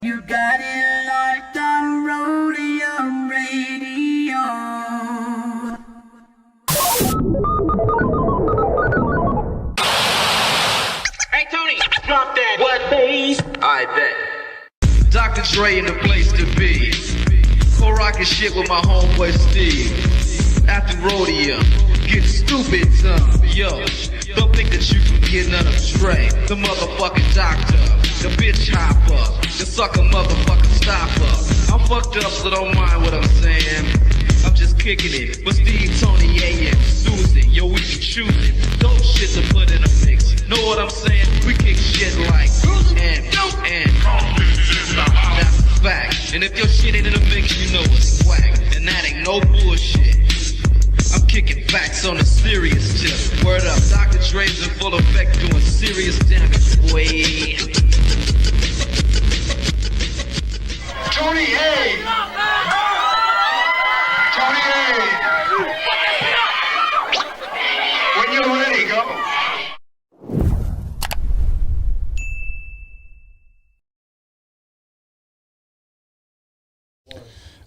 You got it locked on Roadium Radio. Hey Tony, drop that. What bass? I bet. Dr. Dre in the place to be. Co-rockin' shit with my homeboy Steve. After Roadium, get stupid some. Yo, don't think that you can get none of Dre. The motherfucking doctor, the bitch hopper, the sucker motherfucking stopper. I'm fucked up, so don't mind what I'm saying. I'm just kicking it with Steve, Tony, A, and Susan. Yo, we be choosing dope shit to put in a mix. Know what I'm saying? We kick shit like and that's a fact. And if your shit ain't in the mix, you know it's whack. And that ain't no bullshit. I'm kicking facts on a serious tip. Word up, Dr. Dre's in full effect doing serious damage, boy. Tony A. Tony A. When you're ready, go.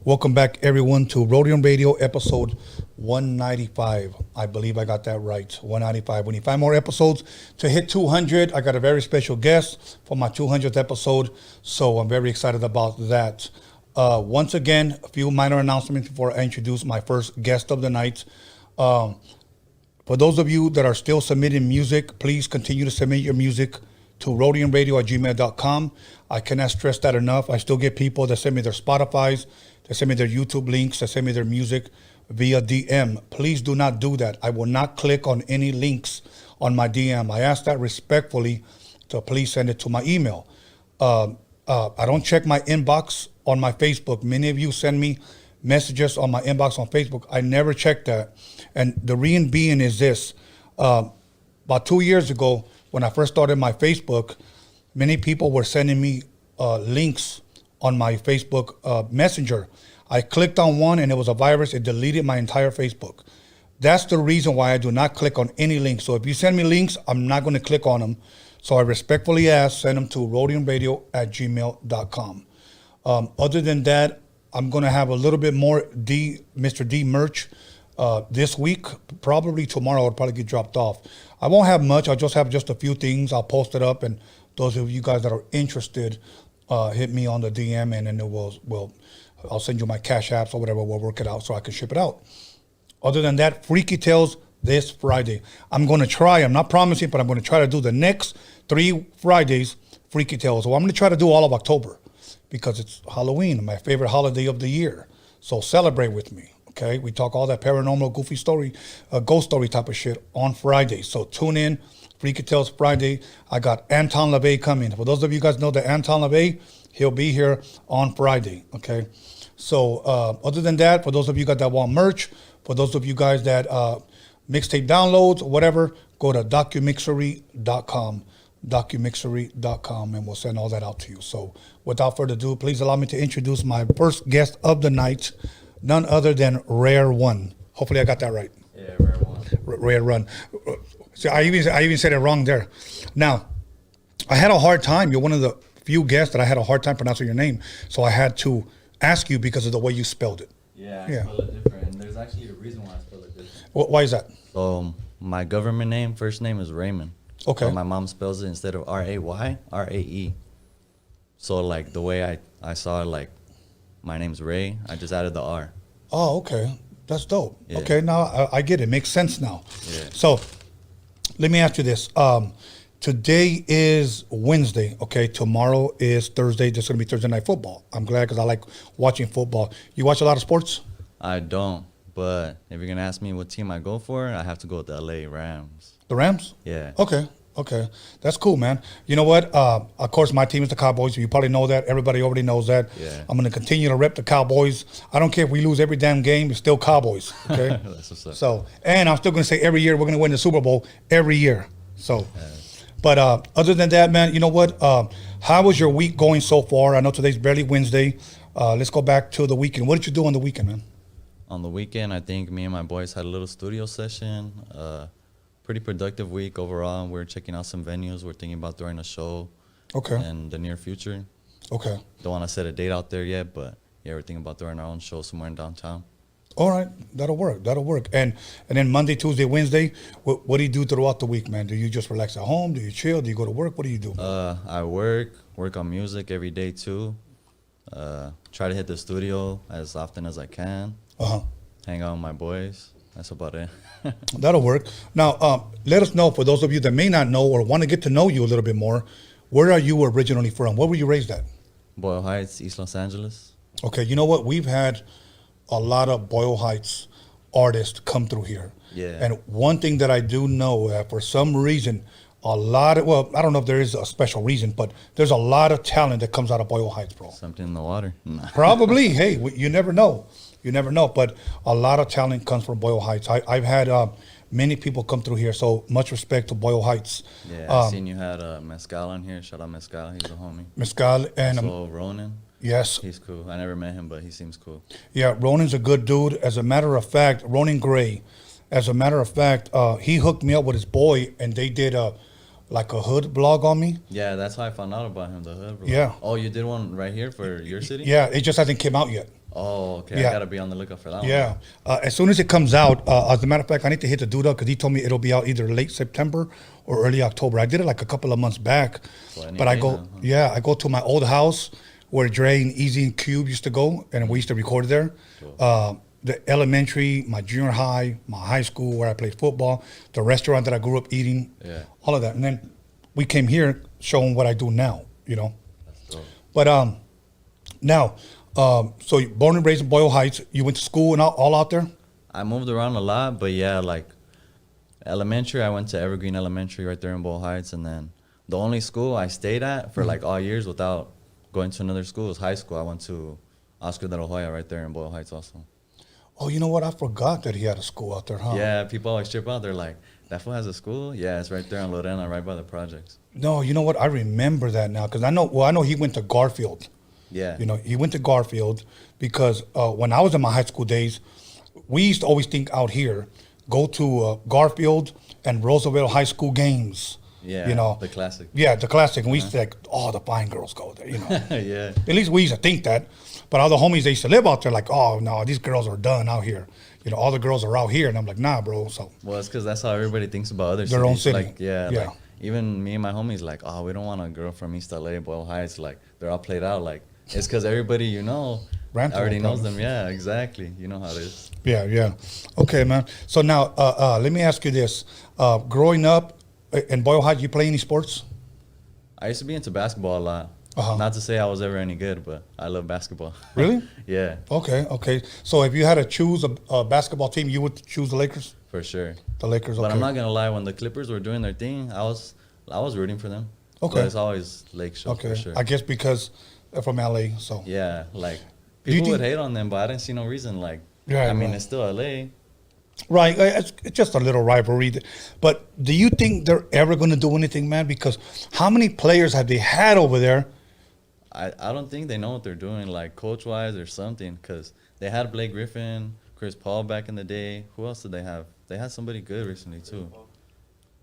Welcome back, everyone, to Roadium Radio episode 195. I believe I got that right, 195. We need 5 more episodes to hit 200. I got a very special guest for my 200th episode, so I'm very excited about that. Once again, a few minor announcements before I introduce my first guest of the night. For those of you that are still submitting music, please continue to submit your music to roadiumradio@gmail.com. I cannot stress that enough. I still get people that send me their Spotify's, they send me their YouTube links, they send me their music via DM. Please do not do that. I will not click on any links on my DM. I ask that respectfully to please send it to my email. I don't check my inbox on my Facebook. Many of you send me messages on my inbox on Facebook. I never check that. And the reason being is this. About 2 years ago, when I first started my Facebook, many people were sending me links on my Facebook Messenger. I clicked on one and it was a virus. It deleted my entire Facebook. That's the reason why I do not click on any links. So if you send me links, I'm not going to click on them. So I respectfully ask, send them to roadiumradio@gmail.com. Other than that, I'm going to have a little bit more Mr. D merch this week. Probably tomorrow it'll probably get dropped off. I won't have much. I'll just have just a few things. I'll post it up, and those of you guys that are interested, hit me on the DM, and then I'll send you my cash apps or whatever. We'll work it out so I can ship it out. Other than that, Freaky Tales this Friday. I'm going to try. I'm not promising, but I'm going to try to do the next 3 Fridays Freaky Tales. So I'm going to try to do all of October because it's Halloween, my favorite holiday of the year. So celebrate with me. Okay, we talk all that paranormal, goofy story, ghost story type of shit on Friday. So tune in, Freaky Tales Friday. I got Anton LaVey coming. For those of you guys know that Anton LaVey, he'll be here on Friday. Okay, so other than that, for those of you guys that want merch, for those of you guys that mixtape downloads, whatever, go to DOCUMIXERY.com. DOCUMIXERY.com, and we'll send all that out to you. So without further ado, please allow me to introduce my first guest of the night. None other than Rare One. Hopefully I got that right. Yeah, Rare One. Rare One. So I even said it wrong there. Now, I had a hard time. You're one of the few guests that I had a hard time pronouncing your name. So I had to ask you because of the way you spelled it. Yeah, I spell it different. And there's actually a reason why I spell it different. Why is that? So my government name, first name is Raymond. Okay. But my mom spells it instead of R-A-Y, R-A-E. So like the way I saw it, like, my name's Ray. I just added the R. Oh, okay. That's dope. Yeah. Okay, now I get it. Makes sense now. Yeah. So let me ask you this. Today is Wednesday, okay? Tomorrow is Thursday. This is going to be Thursday Night Football. I'm glad because I like watching football. You watch a lot of sports? I don't. But if you're going to ask me what team I go for, I have to go with the L.A. Rams. The Rams? Yeah. Okay. That's cool, man. You know what? Of course, my team is the Cowboys. You probably know that. Everybody already knows that. Yeah. I'm going to continue to rep the Cowboys. I don't care if we lose every damn game. It's still Cowboys, okay? That's what's up. So, and I'm still going to say every year we're going to win the Super Bowl every year. So, but other than that, man, you know what? How was your week going so far? I know today's barely Wednesday. Let's go back to the weekend. What did you do on the weekend, man? On the weekend, I think me and my boys had a little studio session. Pretty productive week overall. We're checking out some venues we're thinking about doing a show in the near future. Okay. Don't want to set a date out there yet, but yeah, we're thinking about throwing our own show somewhere in downtown. All right, that'll work. That'll work. And then Monday, Tuesday, Wednesday, what do you do throughout the week, man? Do you just relax at home? Do you chill? Do you go to work? What do you do? I work on music every day too. Try to hit the studio as often as I can. Hang out with my boys. That's about it. That'll work. Now, let us know, for those of you that may not know or want to get to know you a little bit more, where are you originally from? Where were you raised at? Boyle Heights, East Los Angeles. Okay, you know what? We've had a lot of Boyle Heights artists come through here. Yeah. And one thing that I do know, for some reason, I don't know if there is a special reason, but there's a lot of talent that comes out of Boyle Heights, bro. Something in the water. Nah. Probably. Hey, you never know. You never know. But a lot of talent comes from Boyle Heights. I've had many people come through here, so much respect to Boyle Heights. Yeah, I seen you had Mezcal on here. Shout out Mezcal. He's a homie. Mezcal and also Ronan. Yes. He's cool. I never met him, but he seems cool. Yeah, Ronan's a good dude. As a matter of fact, Ronan Gray, he hooked me up with his boy, and they did like a hood blog on me. Yeah, that's how I found out about him, the hood blog. Yeah. Oh, you did one right here for your city? Yeah, it just hasn't came out yet. Oh, okay. Yeah. I got to be on the lookout for that one. Yeah. As soon as it comes out, as a matter of fact, I need to hit the dude up because he told me it'll be out either late September or early October. I did it like a couple of months back. But I go to my old house where Dre and Easy and Cube used to go, and we used to record there. Cool. The elementary, my junior high, my high school where I played football, the restaurant that I grew up eating, all of that. And then we came here showing what I do now, you know. That's dope. But now, so you born and raised in Boyle Heights, you went to school and all out there? I moved around a lot, but yeah, like elementary, I went to Evergreen Elementary right there in Boyle Heights. And then the only school I stayed at for like all years without going to another school was high school. I went to Oscar de la Hoya right there in Boyle Heights also. Oh, you know what? I forgot that he had a school out there, huh? Yeah, people always trip out. They're like, that fool has a school? Yeah, it's right there on Lorena, right by the projects. No, you know what? I remember that now because I know he went to Garfield. Yeah. You know, he went to Garfield because when I was in my high school days, we used to always think out here, go to Garfield and Roosevelt High School games. Yeah, you know, the classic. Yeah, the classic. And we used to think, oh, the fine girls go there, you know. Yeah. At least we used to think that. But all the homies, they used to live out there like, oh, no, these girls are done out here. You know, all the girls are out here. And I'm like, nah, bro. So. Well, it's because that's how everybody thinks about other Their own city. Like, yeah. Like, even me and my homies, like, oh, we don't want a girl from East LA, Boyle Heights. Like, they're all played out. Like, it's because everybody, you know, already knows them. Yeah, exactly. You know how it is. Yeah. Okay, man. So now, let me ask you this. Growing up in Boyle Heights, you play any sports? I used to be into basketball a lot. Not to say I was ever any good, but I love basketball. Really? Yeah. Okay. So if you had to choose a basketball team, you would choose the Lakers? For sure. The Lakers, okay. But I'm not going to lie, when the Clippers were doing their thing, I was rooting for them. Okay. But it's always Lake Show, for sure. I guess because they're from LA, so. Yeah, like, people would hate on them, but I didn't see no reason. Like, I mean, it's still LA. Right, it's just a little rivalry. But do you think they're ever going to do anything, man? Because how many players have they had over there? I don't think they know what they're doing, like coach-wise or something, because they had Blake Griffin, Chris Paul back in the day. Who else did they have? They had somebody good recently, too.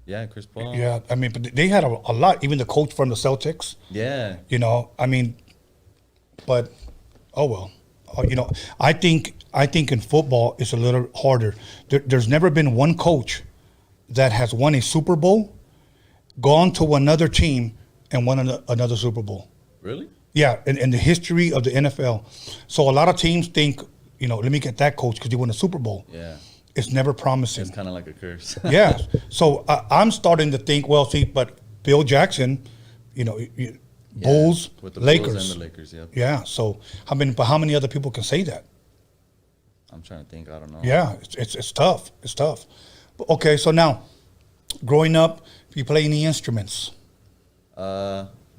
Yeah, Chris Paul. Yeah, I mean, but they had a lot, even the coach from the Celtics. Yeah. You know, I mean, but, oh, well. You know, I think in football it's a little harder. There's never been one coach that has won a Super Bowl, gone to another team, and won another Super Bowl. Really? Yeah, in the history of the NFL. So a lot of teams think, you know, let me get that coach because he won a Super Bowl. Yeah. It's never promising. It's kind of like a curse. Yeah. So I'm starting to think, well, see, but Bill Jackson, you know, Bulls, with the Lakers. Bulls and the Lakers, yeah. Yeah. So how many other people can say that? I'm trying to think. I don't know. Yeah, it's tough. It's tough. Okay, so now, growing up, you play any instruments?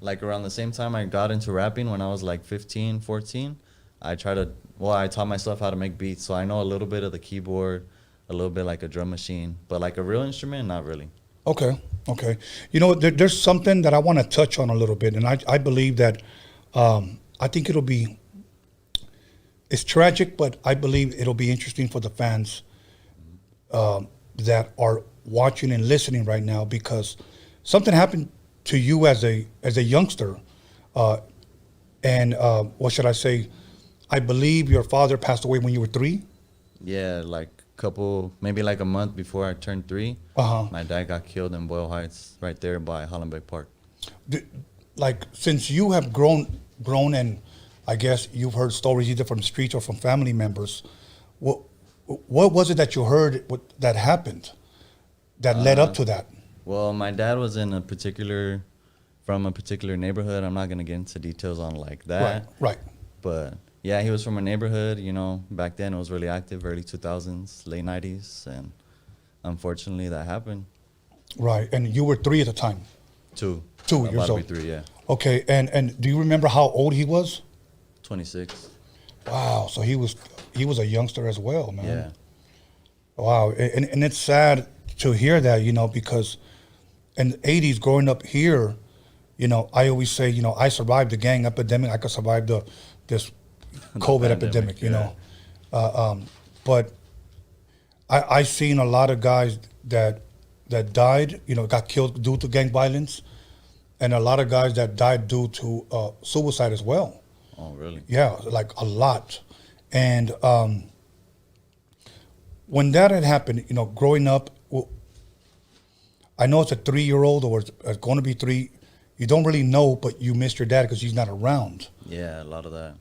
Like around the same time I got into rapping when I was like 15, 14, I taught myself how to make beats. So I know a little bit of the keyboard, a little bit like a drum machine, but like a real instrument, not really. Okay. You know, there's something that I want to touch on a little bit, and I believe that I think it's tragic, but I believe it'll be interesting for the fans that are watching and listening right now, because something happened to you as a youngster. And what should I say? I believe your father passed away when you were 3. Yeah, like maybe like a month before I turned 3. My dad got killed in Boyle Heights, right there by Hollenbeck Park. Like, since you have grown, and I guess you've heard stories either from the streets or from family members, what was it that you heard that happened that led up to that? Well, my dad was from a particular neighborhood. I'm not gonna get into details on like that. Right. But yeah, he was from a neighborhood, back then it was really active, early 2000s, late 90s, and unfortunately that happened. Right, and you were 3 at the time? 2. 2 years About to old. be 3, yeah. Okay, and do you remember how old he was? 26. Wow, so he was a youngster as well, man. Yeah. Wow, and it's sad to hear that, because in the 80s, growing up here, I always say, I survived the gang epidemic. I could survive this COVID epidemic, but I seen a lot of guys that died, got killed due to gang violence, and a lot of guys that died due to suicide as well. Oh, really? Yeah, like a lot. And when that had happened, growing up, I know it's a 3-year-old or it's going to be 3. You don't really know, but you miss your dad because he's not around. Yeah, a lot of that.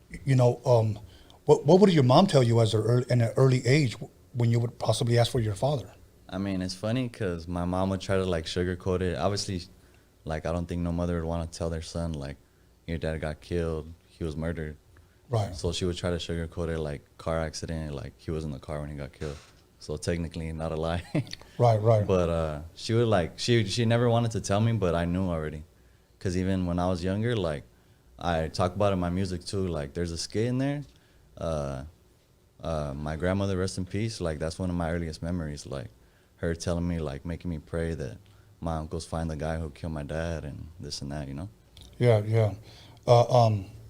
What would your mom tell you in an early age when you would possibly ask for your father? I mean, it's funny because my mom would try to like sugarcoat it. Obviously, like I don't think no mother would want to tell their son like, your dad got killed, he was murdered. Right. So she would try to sugarcoat it like car accident, like he was in the car when he got killed. So technically not a lie. Right. But she would like, she never wanted to tell me, but I knew already. Because even when I was younger, like I talk about it in my music too. Like there's a skit in there. My grandmother, rest in peace, like that's one of my earliest memories. Like her telling me, like making me pray that my uncles find the guy who killed my dad and this and that, Yeah.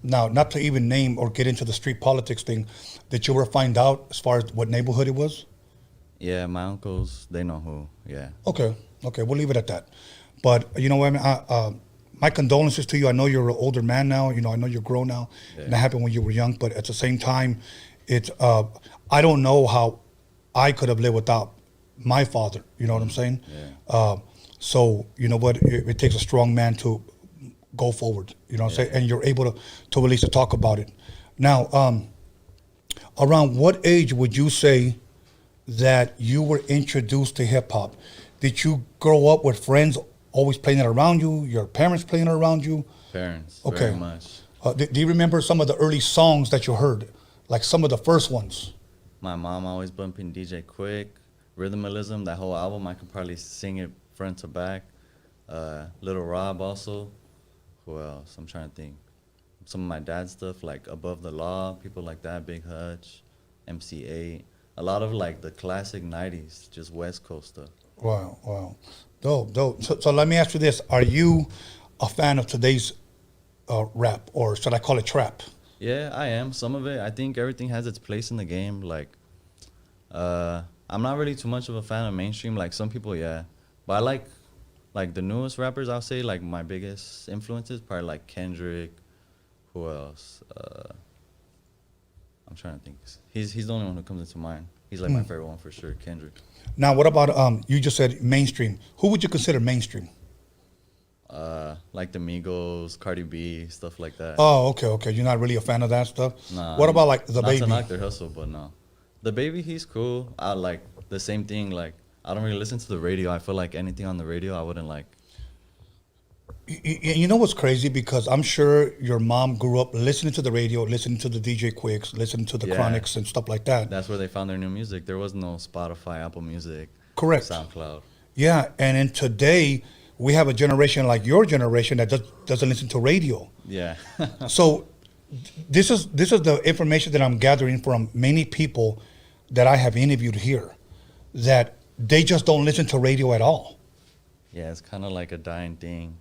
Now, not to even name or get into the street politics thing, did you ever find out as far as what neighborhood it was? Yeah, my uncles, they know who, yeah. Okay, we'll leave it at that. But you know what, I mean, my condolences to you. I know you're an older man now. I know you're grown now. Yeah. And that happened when you were young. But at the same time, it's I don't know how I could have lived without my father. You know what I'm saying? Yeah. So you know what? It takes a strong man to go forward. You know what I'm saying? And you're able to at least to talk about it. Now, around what age would you say that you were introduced to hip hop? Did you grow up with friends always playing it around you? Your parents playing it around you? Parents, okay. Very much. Do you remember some of the early songs that you heard? Like some of the first ones? My mom always bumping DJ Quick, Rhythmalism, that whole album. I could probably sing it front to back. Little Rob also. Who else? I'm trying to think. Some of my dad's stuff, like Above the Law, people like that, Big Hutch, MC8. A lot of like the classic 90s, just West Coast stuff. Wow. Dope. So let me ask you this. Are you a fan of today's rap, or should I call it trap? Yeah, I am. Some of it. I think everything has its place in the game. Like, I'm not really too much of a fan of mainstream. Like some people, yeah. But I like the newest rappers, I'll say, like my biggest influences, probably like Kendrick. Who else? I'm trying to think. He's the only one who comes into mind. He's like my favorite one for sure, Kendrick. Now, what about, you just said mainstream. Who would you consider mainstream? Like the Migos, Cardi B, stuff like that. Oh, okay. You're not really a fan of that stuff? Nah. What about like the Baby? Not to knock their hustle, but no. The Baby, he's cool. I like the same thing. Like, I don't really listen to the radio. I feel like anything on the radio, I wouldn't like. You know what's crazy? Because I'm sure your mom grew up listening to the radio, listening to the DJ Quicks, listening to the Chronics and stuff like that. That's where they found their new music. There was no Spotify, Apple Music, correct, SoundCloud. Yeah, and in today, we have a generation like your generation that doesn't listen to radio. Yeah. So this is the information that I'm gathering from many people that I have interviewed here, that they just don't listen to radio at all. Yeah, it's kind of like a dying thing.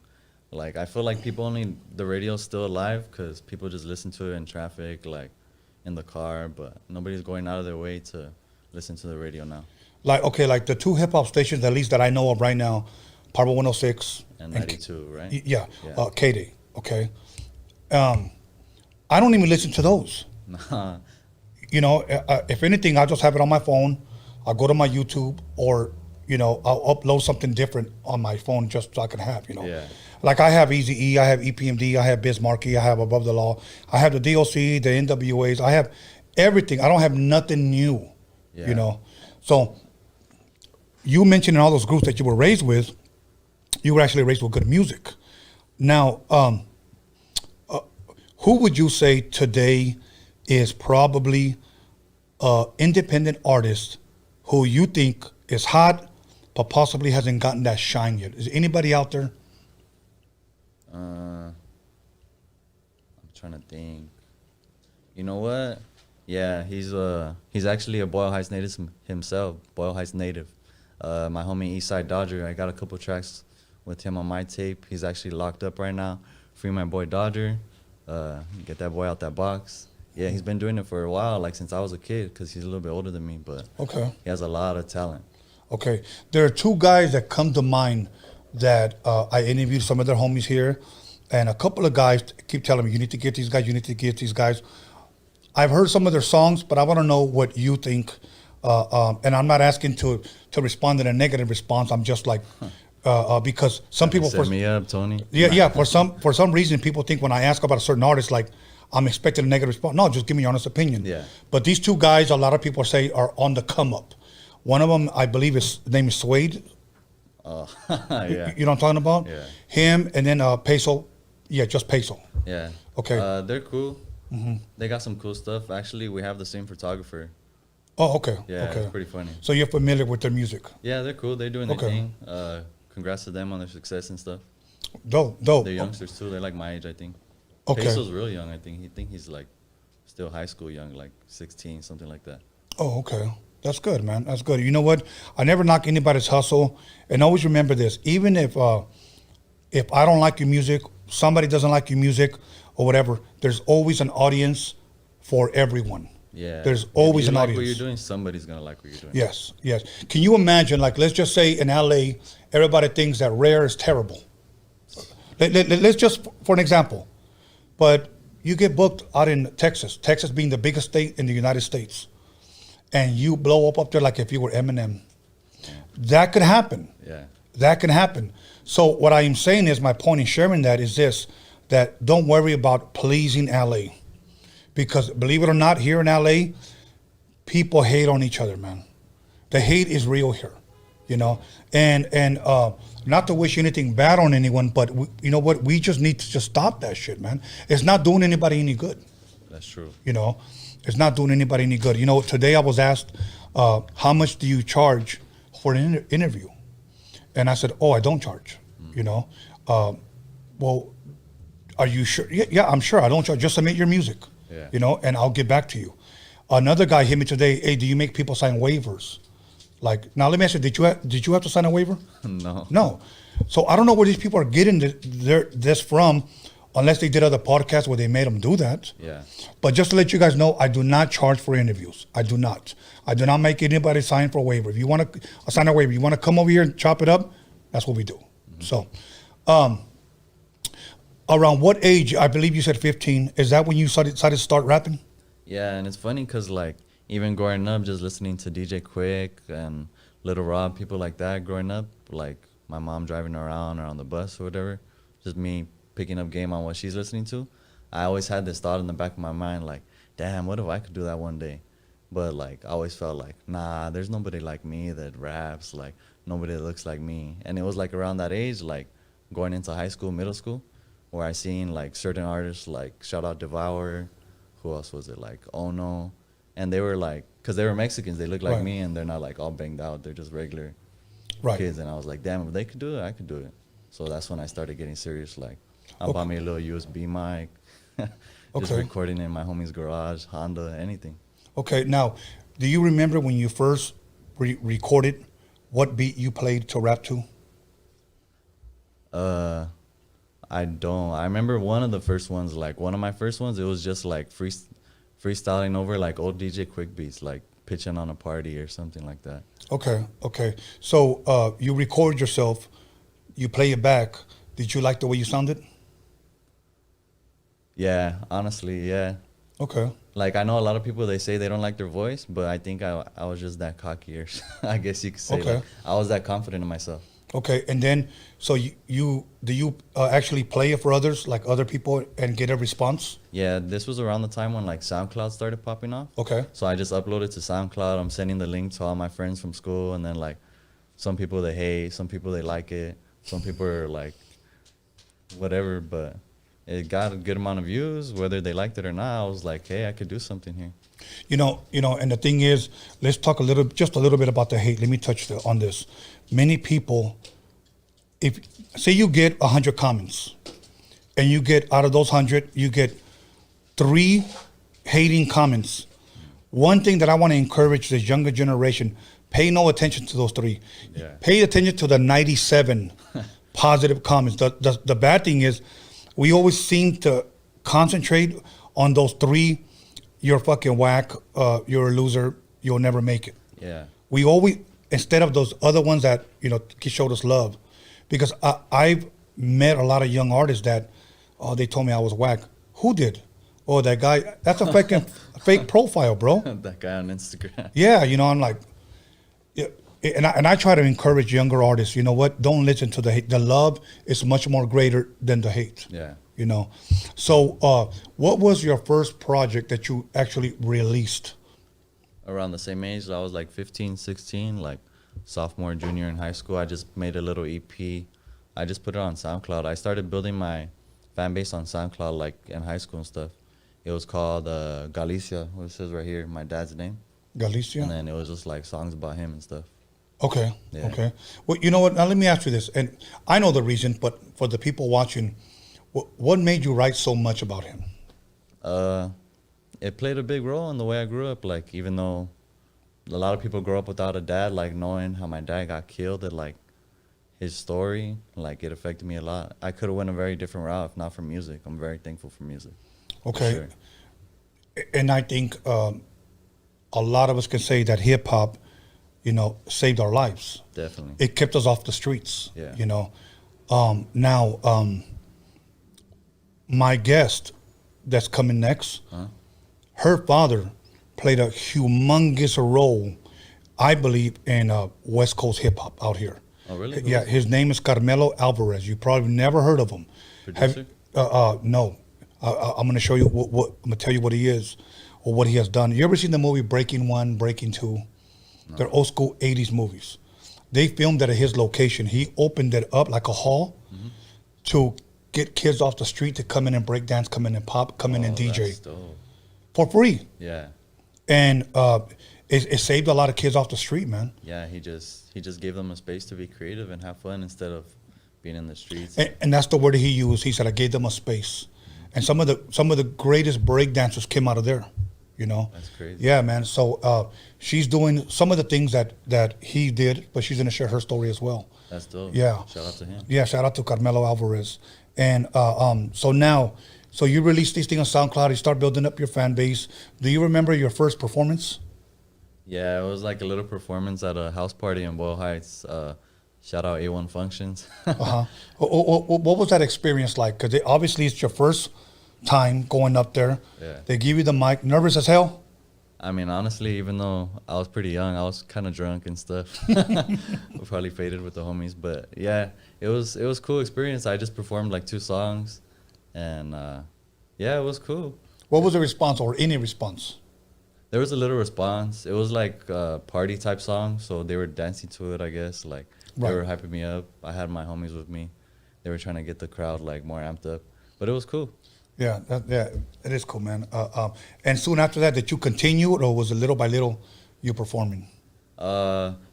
Like, I feel like the radio's still alive because people just listen to it in traffic, like in the car, but nobody's going out of their way to listen to the radio now. Like the two hip hop stations, at least that I know of right now, Power 106 and 92, right? Yeah. A.DA, okay. I don't even listen to those. Nah. You know, if anything, I'll just have it on my phone. I'll go to my YouTube, or, you know, I'll upload something different on my phone just so I can have, you know. Yeah. Like I have Eazy-E, I have EPMD, I have Bismarcky, I have Above the Law, I have the DOC, the NWAs, I have everything. I don't have nothing new, you know. So you mentioned in all those groups that you were raised with, you were actually raised with good music. Now, who would you say today is probably an independent artist who you think is hot, but possibly hasn't gotten that shine yet? Is anybody out there? I'm trying to think. You know what? Yeah, he's actually a Boyle Heights native himself. Boyle Heights native. My homie Eastside Dodger. I got a couple tracks with him on my tape. He's actually locked up right now. Free my boy Dodger. Get that boy out that box. Yeah, he's been doing it for a while, like since I was a kid, because he's a little bit older than me. But okay, he has a lot of talent. Okay, there are two guys that come to mind that I interviewed some of their homies here, and a couple of guys keep telling me, you need to get these guys, you need to get these guys. I've heard some of their songs, but I want to know what you think. And I'm not asking to respond in a negative response. I'm just like, because some people set me up, Tony. Yeah. For some reason, people think when I ask about a certain artist, like I'm expecting a negative response. No, just give me your honest opinion. Yeah. But these two guys, a lot of people say are on the come up. One of them, I believe, his name is Suede. Yeah. You know what I'm talking about? Yeah. Him, and then Peso. Yeah, just Peso. Yeah. Okay. They're cool. Mm-hmm. They got some cool stuff. Actually, we have the same photographer. Oh, okay. Yeah, okay. it's pretty funny. So you're familiar with their music? Yeah, they're cool. They're doing their thing. Congrats to them on their success and stuff. Dope. They're youngsters too. They're like my age, I think. Okay. Peso's real young, I think. He's like still high school young, like 16, something like that. Oh, okay. That's good, man. That's good. You know what? I never knock anybody's hustle, and always remember this: even if I don't like your music, somebody doesn't like your music, or whatever, there's always an audience for everyone. Yeah. There's always an like audience. What you're doing, somebody's gonna like what you're doing. Yes. Can you imagine? Like, let's just say in LA, everybody thinks that Raer is terrible. Let's just, for an example, but you get booked out in Texas being the biggest state in the United States, and you blow up there like if you were Eminem. That could happen. Yeah. That can happen. So what I am saying is, my point in sharing that is this, that don't worry about pleasing LA. Because believe it or not, here in LA, people hate on each other, man. The hate is real here, you know? And not to wish anything bad on anyone, but you know what? We just need to just stop that shit, man. It's not doing anybody any good. That's true. You know? It's not doing anybody any good. You know, today I was asked, how much do you charge for an interview? And I said, I don't charge, you know? Well, are you sure? Yeah, I'm sure. I don't charge. Just submit your music, you know, and I'll get back to you. Another guy hit me today, hey, do you make people sign waivers? Like, now let me ask you, did you have to sign a waiver? No. No. So I don't know where these people are getting this from, unless they did other podcasts where they made them do that. Yeah. But just to let you guys know, I do not charge for interviews. I do not. I do not make anybody sign for a waiver. If you want to sign a waiver, you want to come over here and chop it up, that's what we do. Mm-hmm. So, around what age, I believe you said 15, is that when you decided to start rapping? Yeah, and it's funny because, like, even growing up, just listening to DJ Quick and Little Rob, people like that growing up, like my mom driving around or on the bus or whatever, just me picking up game on what she's listening to, I always had this thought in the back of my mind, like, damn, what if I could do that one day? But, like, I always felt like, nah, there's nobody like me that raps, like, nobody that looks like me. And it was, like, around that age, like, going into high school, middle school, where I seen, like, certain artists, like, shout out Devour, who else was it, like, Ono, and they were, like, because they were Mexicans, they look like me, and they're not, like, all banged out, they're just regular kids, and I was like, damn, if they could do it, I could do it. So that's when I started getting serious, like, I bought me a little USB mic, just recording in my homie's garage, Honda, anything. Okay, now, do you remember when you first recorded what beat you played to rap to? I don't. I remember one of the first ones, like one of my first ones, it was just like freestyling over like old DJ Quick beats, like pitching on a party or something like that. Okay. So you record yourself, you play it back. Did you like the way you sounded? Yeah, honestly, yeah. Okay. Like, I know a lot of people, they say they don't like their voice, but I think I was just that cocky, or I guess you could say. Okay. Like, I was that confident in myself. Okay, and then so you do you actually play it for others, like other people, and get a response? Yeah, this was around the time when like SoundCloud started popping off. Okay. So I just uploaded to SoundCloud. I'm sending the link to all my friends from school, and then like some people they hate, some people they like it, some people are like whatever, but it got a good amount of views, whether they liked it or not. I was like, hey, I could do something here. You know, and the thing is, let's talk just a little bit about the hate. Let me touch on this. Many people, if say you get 100 comments, and you get out of those 100, you get 3 hating comments. One thing that I want to encourage this younger generation: pay no attention to those 3. Yeah. Pay attention to the 97 positive comments. The bad thing is, we always seem to concentrate on those 3. You're fucking whack. You're a loser. You'll never make it. Yeah. We always, instead of those other ones that, you know, showed us love. Because I've met a lot of young artists that, they told me I was whack. Who did? Oh, that guy. That's a fucking fake profile, bro. That guy on Instagram. Yeah, you know, I'm like, yeah, and I try to encourage younger artists. You know what? Don't listen to the hate. The love is much more greater than the hate. Yeah. You know. So, what was your first project that you actually released? Around the same age, I was like 15, 16, like sophomore, junior in high school. I just made a little EP. I just put it on SoundCloud. I started building my fan base on SoundCloud like in high school and stuff. It was called Galicia, what it says right here, my dad's name. Galicia? And then it was just like songs about him and stuff. Okay, Yeah. okay. Well, you know what? Now let me ask you this. And I know the reason, but for the people watching, what made you write so much about him? It played a big role in the way I grew up. Like, even though a lot of people grow up without a dad, like knowing how my dad got killed and like his story, like it affected me a lot. I could have went a very different route if not for music. I'm very thankful for music. Okay. Sure. And I think a lot of us can say that hip hop, you know, saved our lives. Definitely. It kept us off the streets. Yeah. You know. Now, my guest that's coming next, her father played a humongous role, I believe, in West Coast hip hop out here. Oh, really? Yeah, his name is Carmelo Alvarez. You probably never heard of him. Producer? No. I'm going to show you what I'm going to tell you what he is or what he has done. You ever seen the movie Breaking 1, Breaking 2? No. They're old school 80s movies. They filmed it at his location. He opened it up like a hall to get kids off the street to come in and break dance, come in and pop, come in and DJ That's dope. for free. Yeah. And it saved a lot of kids off the street, man. Yeah, he just gave them a space to be creative and have fun instead of being in the streets. And that's the word he used. He said, I gave them a space. And some of the greatest break dancers came out of there, you know. That's crazy. Yeah, man. So she's doing some of the things that he did, but she's gonna share her story as well. That's dope. Yeah. Shout out to him. Yeah, shout out to Carmelo Alvarez. And so you release these things on SoundCloud, you start building up your fan base. Do you remember your first performance? Yeah, it was like a little performance at a house party in Boyle Heights. Shout out A1 Functions. What was that experience like? Because obviously it's your first time going up there. Yeah. They give you the mic. Nervous as hell? I mean, honestly, even though I was pretty young, I was kind of drunk and stuff. We probably faded with the homies, but yeah, it was a cool experience. I just performed like 2 songs, and yeah, it was cool. What was the response or any response? There was a little response. It was like a party type song, so they were dancing to it, I guess. Like they were hyping me up. I had my homies with me. They were trying to get the crowd like more amped up, but it was cool. Yeah, it is cool, man. And soon after that, did you continue, or was it little by little you performing?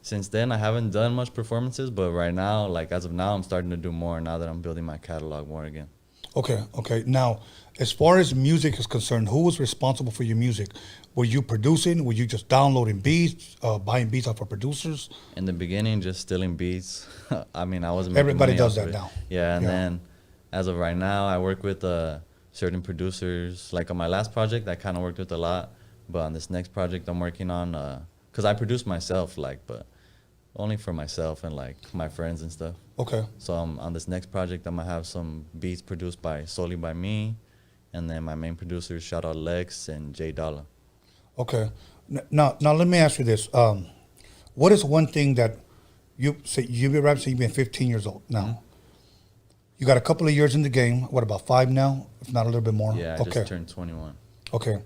Since then, I haven't done much performances, but right now, like as of now, I'm starting to do more now that I'm building my catalog more again. Okay. Now, as far as music is concerned, who was responsible for your music? Were you producing? Were you just downloading beats, buying beats off of producers? In the beginning, just stealing beats. I mean, I wasn't. Everybody making money does off of that it. now. Yeah, and then as of right now, I work with certain producers. Like on my last project, I kind of worked with a lot, but on this next project I'm working on, cause I produce myself, like, but only for myself and like my friends and stuff. Okay. So on this next project, I'm gonna have some beats produced solely by me, And then my main producers, shout out Lex and J Dollar. Okay. Now let me ask you this. What is one thing that you've been rapping since you've been 15 years old now? Mm-hmm. You got a couple of years in the game. What, about 5 now? If not a little bit more? Yeah, I just turned 21. Okay.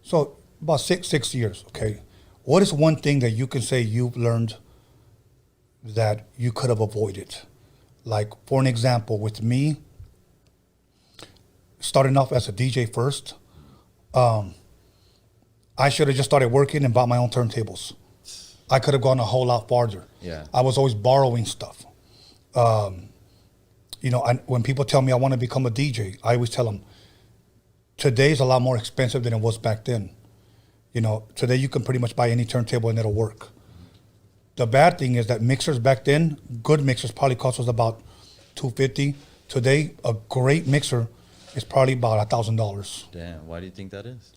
So about six years, okay. What is one thing that you can say you've learned that you could have avoided? Like, for an example, with me, starting off as a DJ first, I should have just started working and bought my own turntables. I could have gone a whole lot farther. Yeah. I was always borrowing stuff. You know, when people tell me I want to become a DJ, I always tell them, today's a lot more expensive than it was back then. You know, today you can pretty much buy any turntable and it'll work. The bad thing is that mixers back then, good mixers probably cost us about $250. Today, a great mixer is probably about $1,000. Damn, why do you think that is?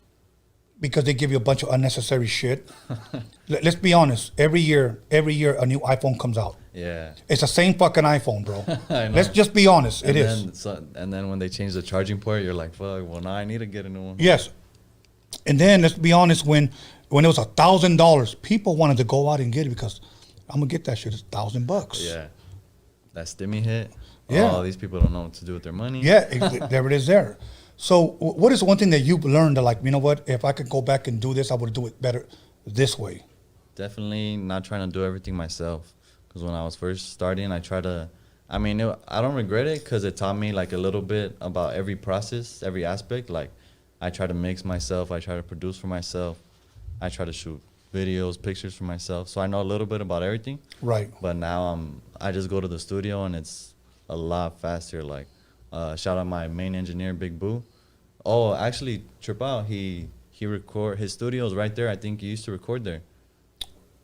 Because they give you a bunch of unnecessary shit. Let's be honest. Every year, a new iPhone comes out. Yeah. It's the same fucking iPhone, bro. I know. Let's just be honest. And it then, is. And then when they change the charging port, you're like, fuck, well, now I need to get a new one. Yes. And then let's be honest, when it was $1,000, people wanted to go out and get it because I'm gonna get that shit. It's $1,000. Yeah. That stimmy hit. Yeah. Oh, these people don't know what to do with their money. Yeah, there it is there. So what is one thing that you've learned that, like, you know what, if I could go back and do this, I would do it better this way? Definitely not trying to do everything myself. Because when I was first starting, I don't regret it because it taught me like a little bit about every process, every aspect. Like I try to mix myself. I try to produce for myself. I try to shoot videos, pictures for myself. So I know a little bit about everything. Right. But now I just go to the studio and it's a lot faster. Like shout out my main engineer, Big Boo. Oh, actually, trip out. He record his studio is right there. I think he used to record there.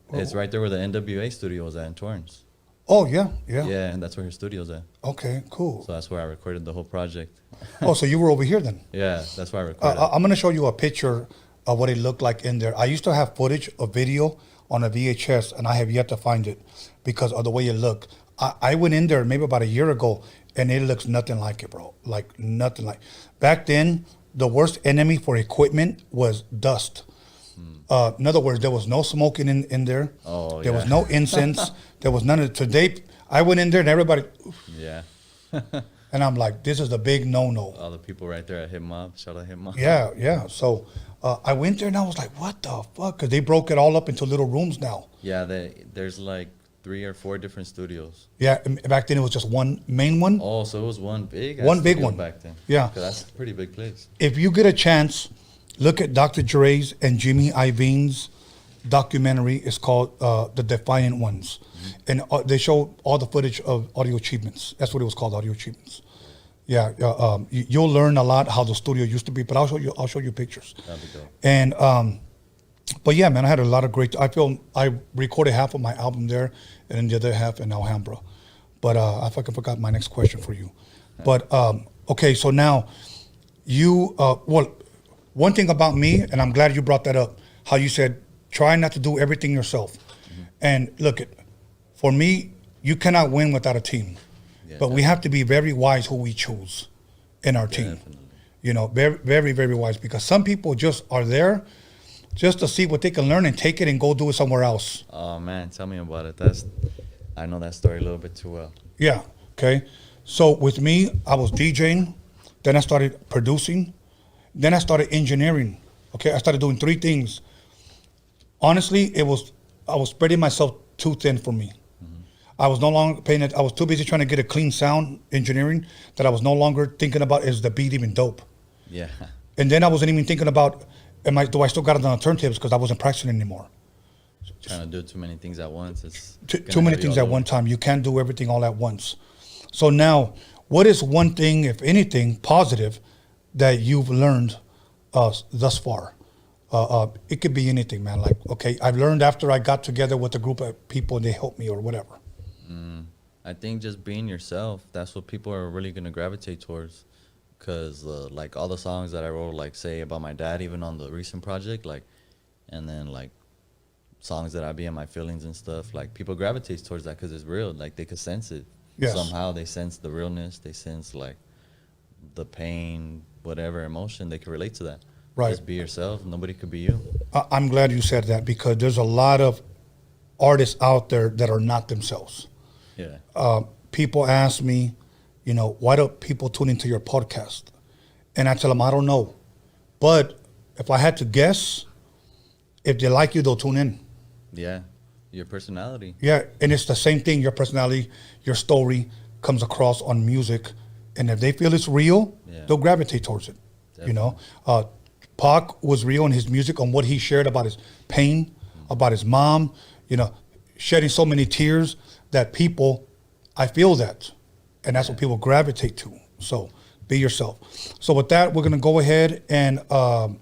Oh. It's right there where the NWA studio was at in Torrance. Oh, yeah. Yeah, and that's where his studio's at. Okay, cool. So that's where I recorded the whole project. Oh, so you were over here then? Yeah, that's where I recorded. I'm going to show you a picture of what it looked like in there. I used to have footage of video on a VHS, and I have yet to find it because of the way it looked. I went in there maybe about a year ago, and it looks nothing like it, bro. Like, nothing like. Back then, the worst enemy for equipment was dust. In other words, there was no smoking in there. Oh, there was no incense. There was none of it. Today, I went in there and everybody. Yeah. And I'm like, this is a big no-no. All the people right there at Hip Mob. Shout out Hip Mob. Yeah. So I went there and I was like, what the fuck? Because they broke it all up into little rooms now. Yeah, there's like 3 or 4 different studios. Yeah, and back then it was just one main one. Oh, so it was one big one back then. Yeah. 'Cause that's a pretty big place. If you get a chance, look at Dr. Dre's and Jimmy Iovine's documentary. It's called The Defiant Ones. And they show all the footage of Audio Achievements. That's what it was called, Audio Achievements. Yeah, you'll learn a lot how the studio used to be, but I'll show you pictures. That'd be dope. And but yeah, man, I had a lot of great. I feel I recorded half of my album there, and then the other half in Alhambra. But I fucking forgot my next question for you. But okay, so now you well, one thing about me, and I'm glad you brought that up. How you said try not to do everything yourself. And look, for me, you cannot win without a team. Yeah, but we have to be very wise who we choose in our team. Definitely. You know, very, very, very wise, because some people just are there just to see what they can learn and take it and go do it somewhere else. Oh man, tell me about it. I know that story a little bit too well. Yeah. Okay. So with me, I was DJing, then I started producing, then I started engineering. Okay, I started doing 3 things. Honestly, I was spreading myself too thin for me. I was no longer paying it. I was too busy trying to get a clean sound engineering that I was no longer thinking about, is the beat even dope? Yeah. And then I wasn't even thinking about, do I still got it on the turntables, because I wasn't practicing anymore. Trying to do too many things at once. It's too many things at one time. You can't do everything all at once. So now, what is one thing, if anything, positive that you've learned thus far? It could be anything, man. Like, okay, I've learned after I got together with a group of people and they helped me or whatever. I think just being yourself, that's what people are really going to gravitate towards. Because, like, all the songs that I wrote, like, say, about my dad, even on the recent project, like, and then, like, songs that I be in my feelings and stuff, like, people gravitate towards that because it's real. Like, they could sense it. Yes. Somehow they sense the realness. They sense, like, the pain, whatever emotion, they can relate to that. Right. Just be yourself. Nobody could be you. I'm glad you said that because there's a lot of artists out there that are not themselves. Yeah. People ask me, you know, why do people tune into your podcast? And I tell them, I don't know. But if I had to guess, if they like you, they'll tune in. Yeah. Your personality. Yeah, and it's the same thing. Your personality, your story comes across on music. And if they feel it's real, they'll gravitate towards it. Definitely. You know, Pac was real in his music on what he shared about his pain, about his mom, you know, shedding so many tears that people, I feel that. And that's what people gravitate to. So be yourself. So with that, we're going to go ahead and go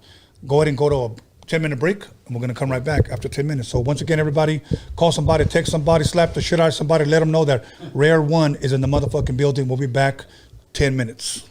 to a 10-minute break. And we're going to come right back after 10 minutes. So once again, everybody, call somebody, text somebody, slap the shit out of somebody, let them know that Rare One is in the motherfucking building. We'll be back 10 minutes.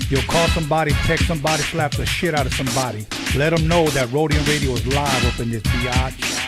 You'll call somebody, text somebody, slap the shit out of somebody. Let them know that Roadium Radio is live up in this biatch.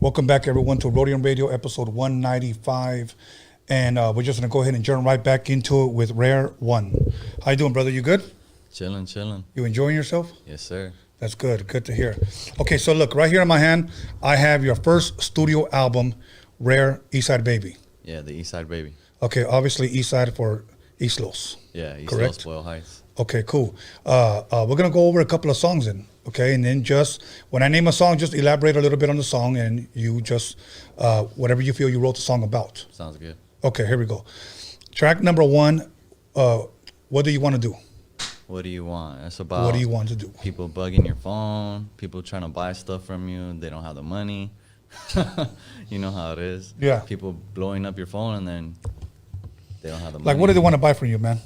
Welcome back, everyone, to Roadium Radio, episode 195. And we're just going to go ahead and jump right back into it with Raer 1. How you doing, brother? You good? Chilling. You enjoying yourself? Yes, sir. That's good. Good to hear. Okay, so look, right here in my hand, I have your first studio album, Raer Eastside Baby. Yeah, the Eastside Baby. Okay, obviously Eastside for East Los. Yeah, East Correct? Los, Boyle Heights. Okay, cool. We're going to go over a couple of songs then, okay? And then just, when I name a song, just elaborate a little bit on the song and you just, whatever you feel you wrote the song about. Sounds good. Okay, here we go. Track number 1, what do you want to do? What do you want? It's about What do you want to do? people bugging your phone, people trying to buy stuff from you, they don't have the money. You know how it is. Yeah. People blowing up your phone and then they don't have the money. Like, what do they want to buy from you, man?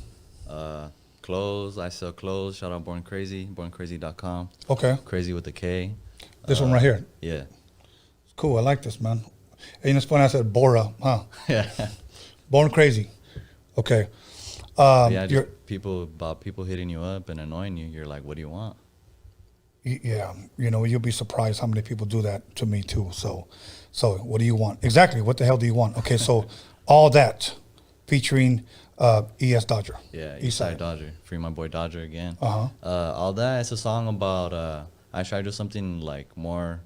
Clothes. I sell clothes. Shout out Born Crazy, borncrazy.com. Okay. Crazy with a K. This one right here. Yeah. Cool, I like this, man. And it's funny I said Bora, huh? Yeah. Born Crazy. Okay. Yeah, just people hitting you up and annoying you. You're like, what do you want? Yeah, you know, you'll be surprised how many people do that to me too. So what do you want? Exactly, what the hell do you want? Okay, so All That featuring ES Dodger. Yeah, Eastside Dodger. Free my boy Dodger again. Uh-huh. All That, it's a song about, I try to do something like more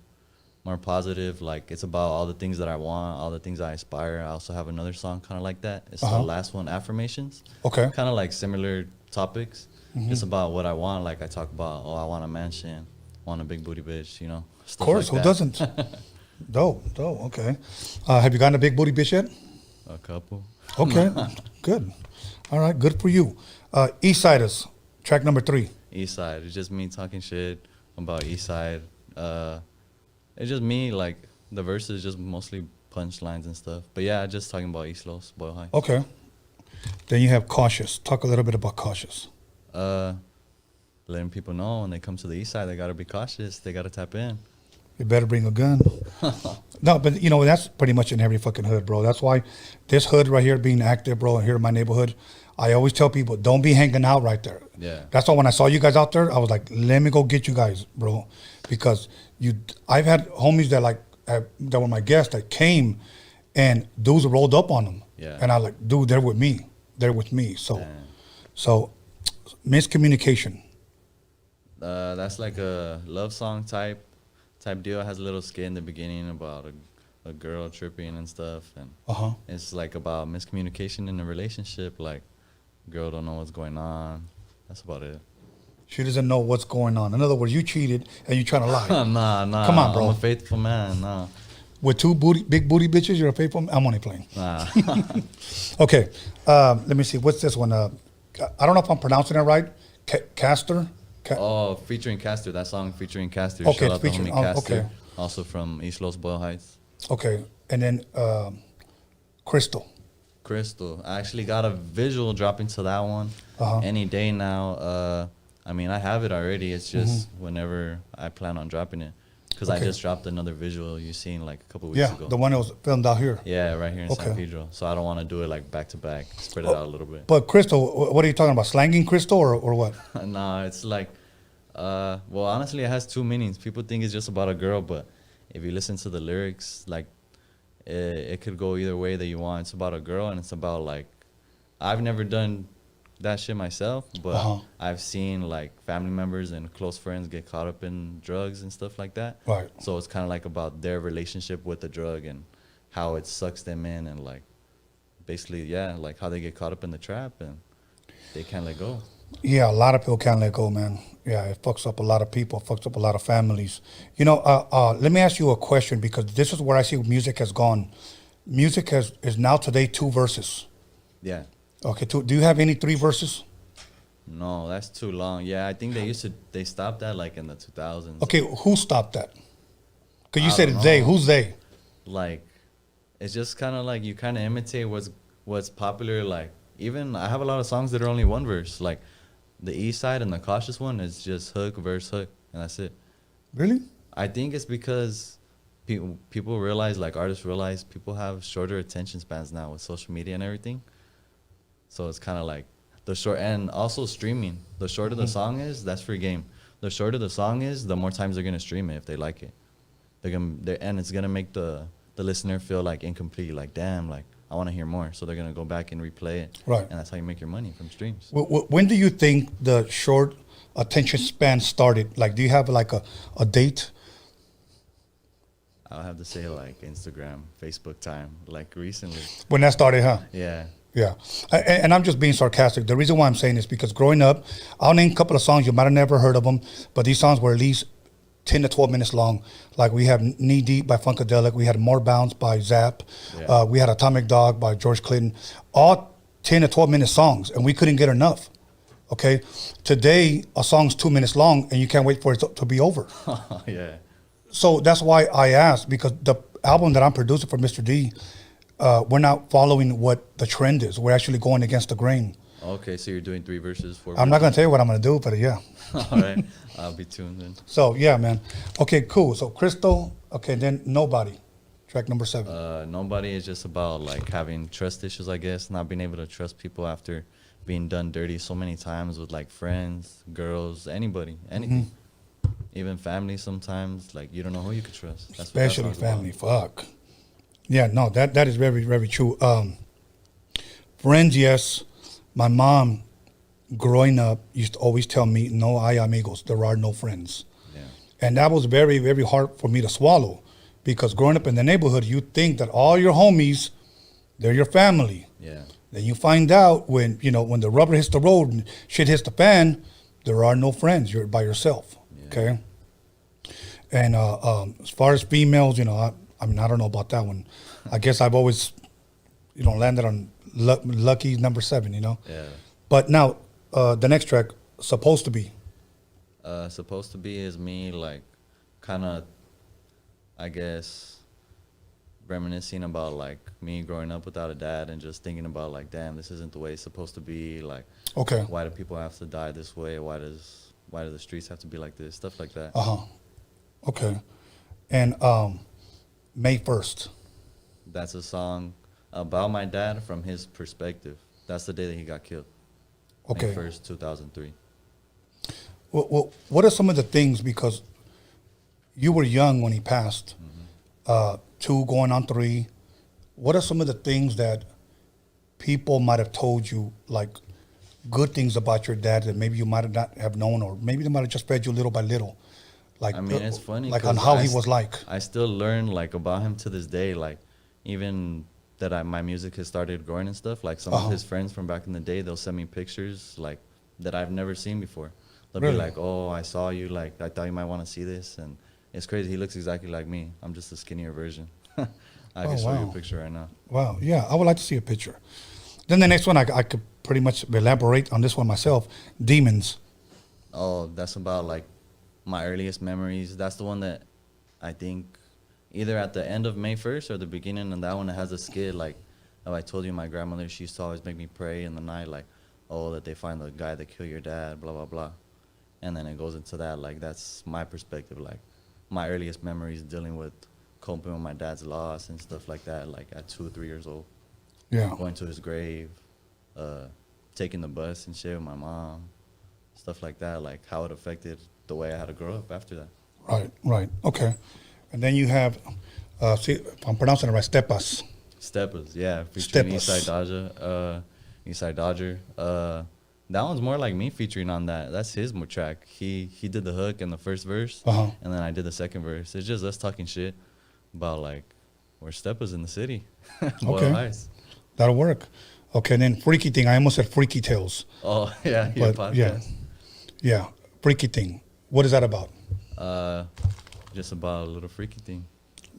positive. Like it's about all the things that I want, all the things I aspire. I also have another song kind of like that. It's the last one, Affirmations. Okay. Kind of like similar topics. Just about what I want. Like I talk about, I want a mansion, want a big booty bitch, you know. Of course, like who doesn't? Dope, okay. Have you gotten a big booty bitch yet? A couple. Okay, good. All right, good for you. Eastsiders, track number 3. Eastside. It's just me talking shit about Eastside. It's just me, like, the verses just mostly punchlines and stuff. But yeah, just talking about East Los, Boyle Heights. Okay. Then you have Cautious. Talk a little bit about Cautious. Letting people know when they come to the East Side, they got to be cautious. They got to tap in. You better bring a gun. No, but you know, that's pretty much in every fucking hood, bro. That's why this hood right here being active, bro, here in my neighborhood, I always tell people, don't be hanging out right there. Yeah. That's why when I saw you guys out there, I was like, let me go get you guys, bro. Because I've had homies that were my guests that came and dudes rolled up on them. Yeah. And I was like, dude, they're with me. They're with me. So miscommunication. That's like a love song type deal. It has a little skit in the beginning about a girl tripping and stuff, and it's like about miscommunication in a relationship. Like, girl don't know what's going on. That's about it. She doesn't know what's going on. In other words, you cheated and you're trying to lie. Nah. Come on, bro. I'm a faithful man. Nah. With 2 big booty bitches, you're a faithful man? I'm only playing. Nah. Okay. Let me see. What's this one? I don't know if I'm pronouncing it right. Castor? Featuring Castor. That song featuring Castor. Okay, Shout out to homie Castor. okay. Also from East Los, Boyle Heights. Okay. And then Crystal. I actually got a visual dropping to that one any day now. I mean, I have it already. It's just whenever I plan on dropping it. Because I just dropped another visual you seen like a couple weeks ago. Yeah, the one that was filmed out here. Yeah, right here in San Pedro. So I don't want to do it like back to back. Spread it out a little bit. But Crystal, what are you talking about? Slanging Crystal or what? Nah, it's like, well, honestly, it has 2 meanings. People think it's just about a girl, but if you listen to the lyrics, like, it could go either way that you want. It's about a girl, and it's about, like, I've never done that shit myself, but I've seen, like, family members and close friends get caught up in drugs and stuff like that. Right. So it's kind of like about their relationship with the drug and how it sucks them in and, like, basically, yeah, like how they get caught up in the trap and they can't let go. Yeah, a lot of people can't let go, man. Yeah, it fucks up a lot of people, fucks up a lot of families. You know, let me ask you a question, because this is where I see music has gone. Music is now today 2 verses. Yeah. Okay, do you have any 3 verses? No, that's too long. Yeah, I think they stopped that like in the 2000s. Okay, who stopped that? Because you said they. Who's they? Like, it's just kind of like you kind of imitate what's popular. Like, even I have a lot of songs that are only 1 verse. Like, the East Side and the Cautious one is just hook, verse, hook, and that's it. Really? I think it's because people realize, like artists realize, people have shorter attention spans now with social media and everything. So it's kind of like the short, and also streaming. The shorter the song is, that's free game. The shorter the song is, the more times they're going to stream it if they like it. and it's gonna make the listener feel like incomplete, like damn, like I want to hear more, so they're gonna go back and replay it. Right. And that's how you make your money from streams. When do you think the short attention span started? Like, do you have like a date? I'll have to say like Instagram, Facebook time, like recently. When that started, huh? Yeah. Yeah. And I'm just being sarcastic. The reason why I'm saying this because growing up, I'll name a couple of songs. You might have never heard of them, but these songs were at least 10 to 12 minutes long. Like we have Knee Deep by Funkadelic. We had More Bounce by Zapp. Yeah. We had Atomic Dog by George Clinton. All 10 to 12 minute songs, and we couldn't get enough. Okay? Today, a song's 2 minutes long, and you can't wait for it to be over. Yeah. So that's why I asked, because the album that I'm producing for Mr. D, we're not following what the trend is. We're actually going against the grain. Okay, so you're doing 3 verses, 4 I'm not going to tell you what I'm going to do, but yeah. All right. I'll be tuned in. So, yeah, man. Okay, cool. So, Crystal. Okay, then Nobody. Track number 7. Nobody is just about like having trust issues, I guess, not being able to trust people after being done dirty so many times with like friends, girls, anybody, anything. Even family sometimes, like you don't know who you could trust. That's what that Especially song's family. about. Fuck. Yeah, no, that is very, very true. Friends, yes. My mom, growing up, used to always tell me, no hay amigos. There are no friends. Yeah. And that was very, very hard for me to swallow. Because growing up in the neighborhood, you think that all your homies, they're your family. Yeah. Then you find out when the rubber hits the road and shit hits the fan, there are no friends. You're by yourself. Yeah. Okay. And as far as females, I mean, I don't know about that one. I guess I've always, landed on lucky number 7. Yeah. But now, the next track, Supposed to Be. Supposed to Be is me like kind of, I guess, reminiscing about like me growing up without a dad and just thinking about like, damn, this isn't the way it's supposed to be. Like, Okay. why do people have to die this way? Why do the streets have to be like this? Stuff like that. Okay. And May 1st. That's a song about my dad from his perspective. That's the day that he got killed. Okay. May 1st, 2003. Well, what are some of the things, because you were young when he passed, 2 going on 3. What are some of the things that people might have told you, like good things about your dad that maybe you might not have known, or maybe they might have just fed you little by little? Like, I mean, it's funny. Like on how he was like. I still learn like about him to this day. Like even that my music has started growing and stuff. Like some of his friends from back in the day, they'll send me pictures like that I've never seen before. They'll Really? be like, "Oh, I saw you. Like I thought you might want to see this." And it's crazy. He looks exactly like me. I'm just a skinnier version. I can show you wow. a picture right now. Wow, yeah, I would like to see a picture. Then the next one, I could pretty much elaborate on this one myself. Demons. Oh, that's about like my earliest memories. That's the one that I think either at the end of May 1st or the beginning of that one, it has a skit like, oh, I told you my grandmother, she used to always make me pray in the night, like, oh, that they find the guy that killed your dad, blah, blah, blah. And then it goes into that, like, that's my perspective, like, my earliest memories dealing with coping with my dad's loss and stuff like that, like at 2 or 3 years old. Yeah. Going to his grave, taking the bus and shit with my mom, stuff like that, like how it affected the way I had to grow up after that. Right, okay. And then you have, see if I'm pronouncing it right, Stepas. Steppers, yeah, featuring Steppers. Eastside Dodger. That one's more like me featuring on that. That's his track. He did the hook and the first verse, and then I did the second verse. It's just us talking shit about like we're steppers in the city. Okay, Heights. that'll work. Okay, and then Freaky Thing. I almost said Freaky Tales. Oh yeah, your podcast. Yeah, Freaky Thing. What is that about? Just about a little freaky thing.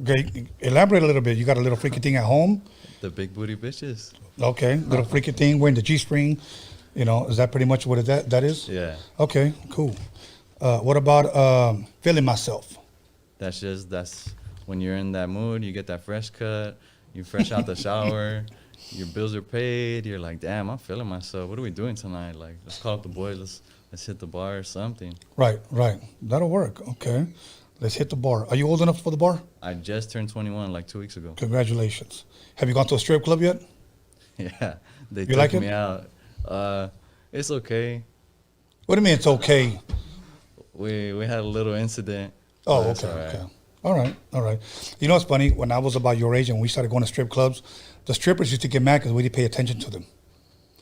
Okay, elaborate a little bit. You got a little freaky thing at home? The big booty bitches. Okay, little freaky thing wearing the G-string. Is that pretty much what that is? Yeah. Okay, cool. What about Feeling Myself? That's when you're in that mood, you get that fresh cut, you fresh out the shower, your bills are paid, you're like, damn, I'm feeling myself. What are we doing tonight? Like, let's call up the boys, let's hit the bar or something. Right. That'll work. Okay. Let's hit the bar. Are you old enough for the bar? I just turned 21 like 2 weeks ago. Congratulations. Have you gone to a strip club yet? Yeah. They You took like it? me out. It's okay. What do you mean it's okay? We had a little incident. Oh, but it's okay, all right. All right. You know what's funny? When I was about your age and we started going to strip clubs, the strippers used to get mad because we didn't pay attention to them.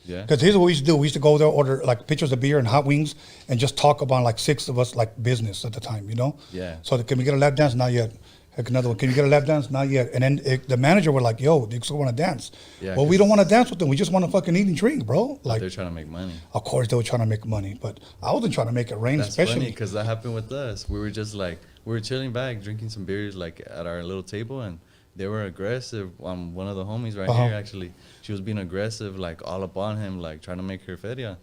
Yeah. Because here's what we used to do. We used to go there, order like pitchers of beer and hot wings, and just talk about like 6 of us like business at the time, you know? Yeah. So can we get a lap dance? Not yet. Heck, another one. Can you get a lap dance? Not yet. And then the manager were like, yo, they still want to dance. Yeah, well, we don't want to dance with them. We just want to fucking eat and drink, bro. Like they're trying to make money. Of course they were trying to make money, but I wasn't trying to make it rain, That's especially. funny because that happened with us. We were just like, we were chilling back, drinking some beers like at our little table, and they were aggressive. One of the homies right here, actually, she was being aggressive, like all up on him, like trying to make her feria.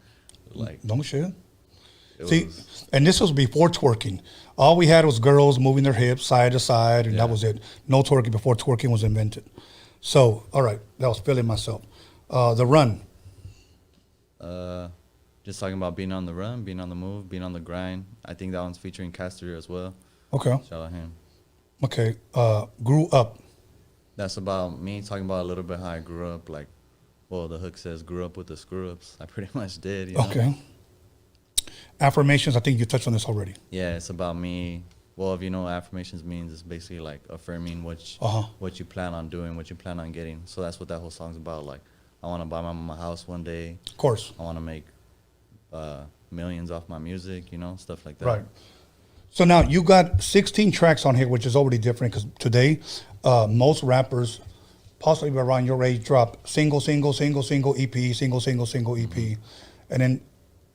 Like, no shit. See, and this was before twerking. All we had was girls moving their hips side to side, and that was it. No twerking before twerking was invented. So, all right, that was feeling myself. The run. Just talking about being on the run, being on the move, being on the grind. I think that one's featuring Caster as well. Okay. Shout out him. Okay. Grew up. That's about me talking about a little bit how I grew up. Like, well, the hook says grew up with the screw-ups. I pretty much did, you know? Okay. Affirmations, I think you touched on this already. Yeah, it's about me. Well, if you know what affirmations means, it's basically like affirming what you plan on doing, what you plan on getting. So that's what that whole song's about. Like, I want to buy my mama a house one day. Of course. I want to make millions off my music, you know, stuff like that. Right. So now you got 16 tracks on here, which is already different because today most rappers, possibly around your age, drop single EP, single, EP. And then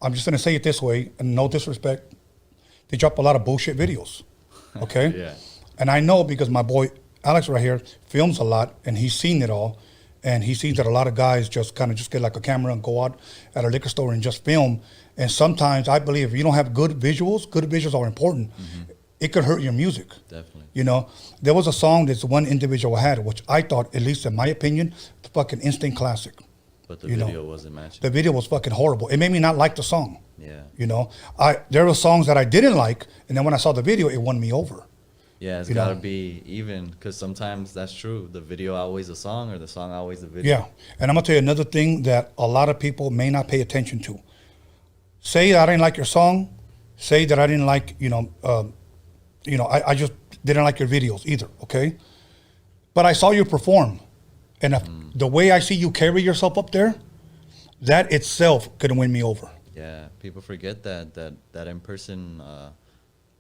I'm just going to say it this way, and no disrespect, they drop a lot of bullshit videos. Okay? Yeah. And I know because my boy Alex right here films a lot, and he's seen it all. And he sees that a lot of guys just kind of just get like a camera and go out at a liquor store and just film. And sometimes I believe if you don't have good visuals are important. Mm-hmm. It could hurt your music. Definitely. You know, there was a song that one individual had, which I thought, at least in my opinion, the fucking instant classic. But the video wasn't matching. The video was fucking horrible. It made me not like the song. Yeah. You know, there were songs that I didn't like, and then when I saw the video, it won me over. Yeah, it's got to be even, because sometimes that's true. The video outweighs the song, or the song outweighs the video. Yeah, and I'm going to tell you another thing that a lot of people may not pay attention to. Say that I didn't like your song. Say that I didn't like, I just didn't like your videos either, okay? But I saw you perform. And if the way I see you carry yourself up there, that itself could win me over. Yeah, people forget that in-person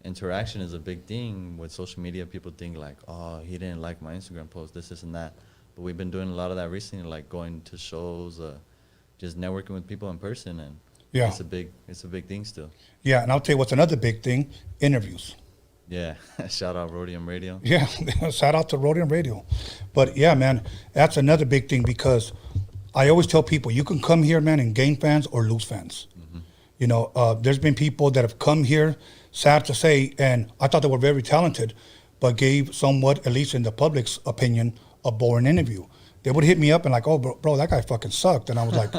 interaction is a big thing. With social media, people think like, oh, he didn't like my Instagram post, this and that. But we've been doing a lot of that recently, like going to shows, just networking with people in person, and it's a big thing still. Yeah, and I'll tell you what's another big thing: interviews. Yeah, shout out Roadium Radio. Yeah, shout out to Roadium Radio. But yeah, man, that's another big thing, because I always tell people you can come here, man, and gain fans or lose fans. Mm-hmm. You know, there's been people that have come here, sad to say, and I thought they were very talented, but gave somewhat, at least in the public's opinion, a boring interview. They would hit me up and like, oh, bro, that guy fucking sucked. And I was like,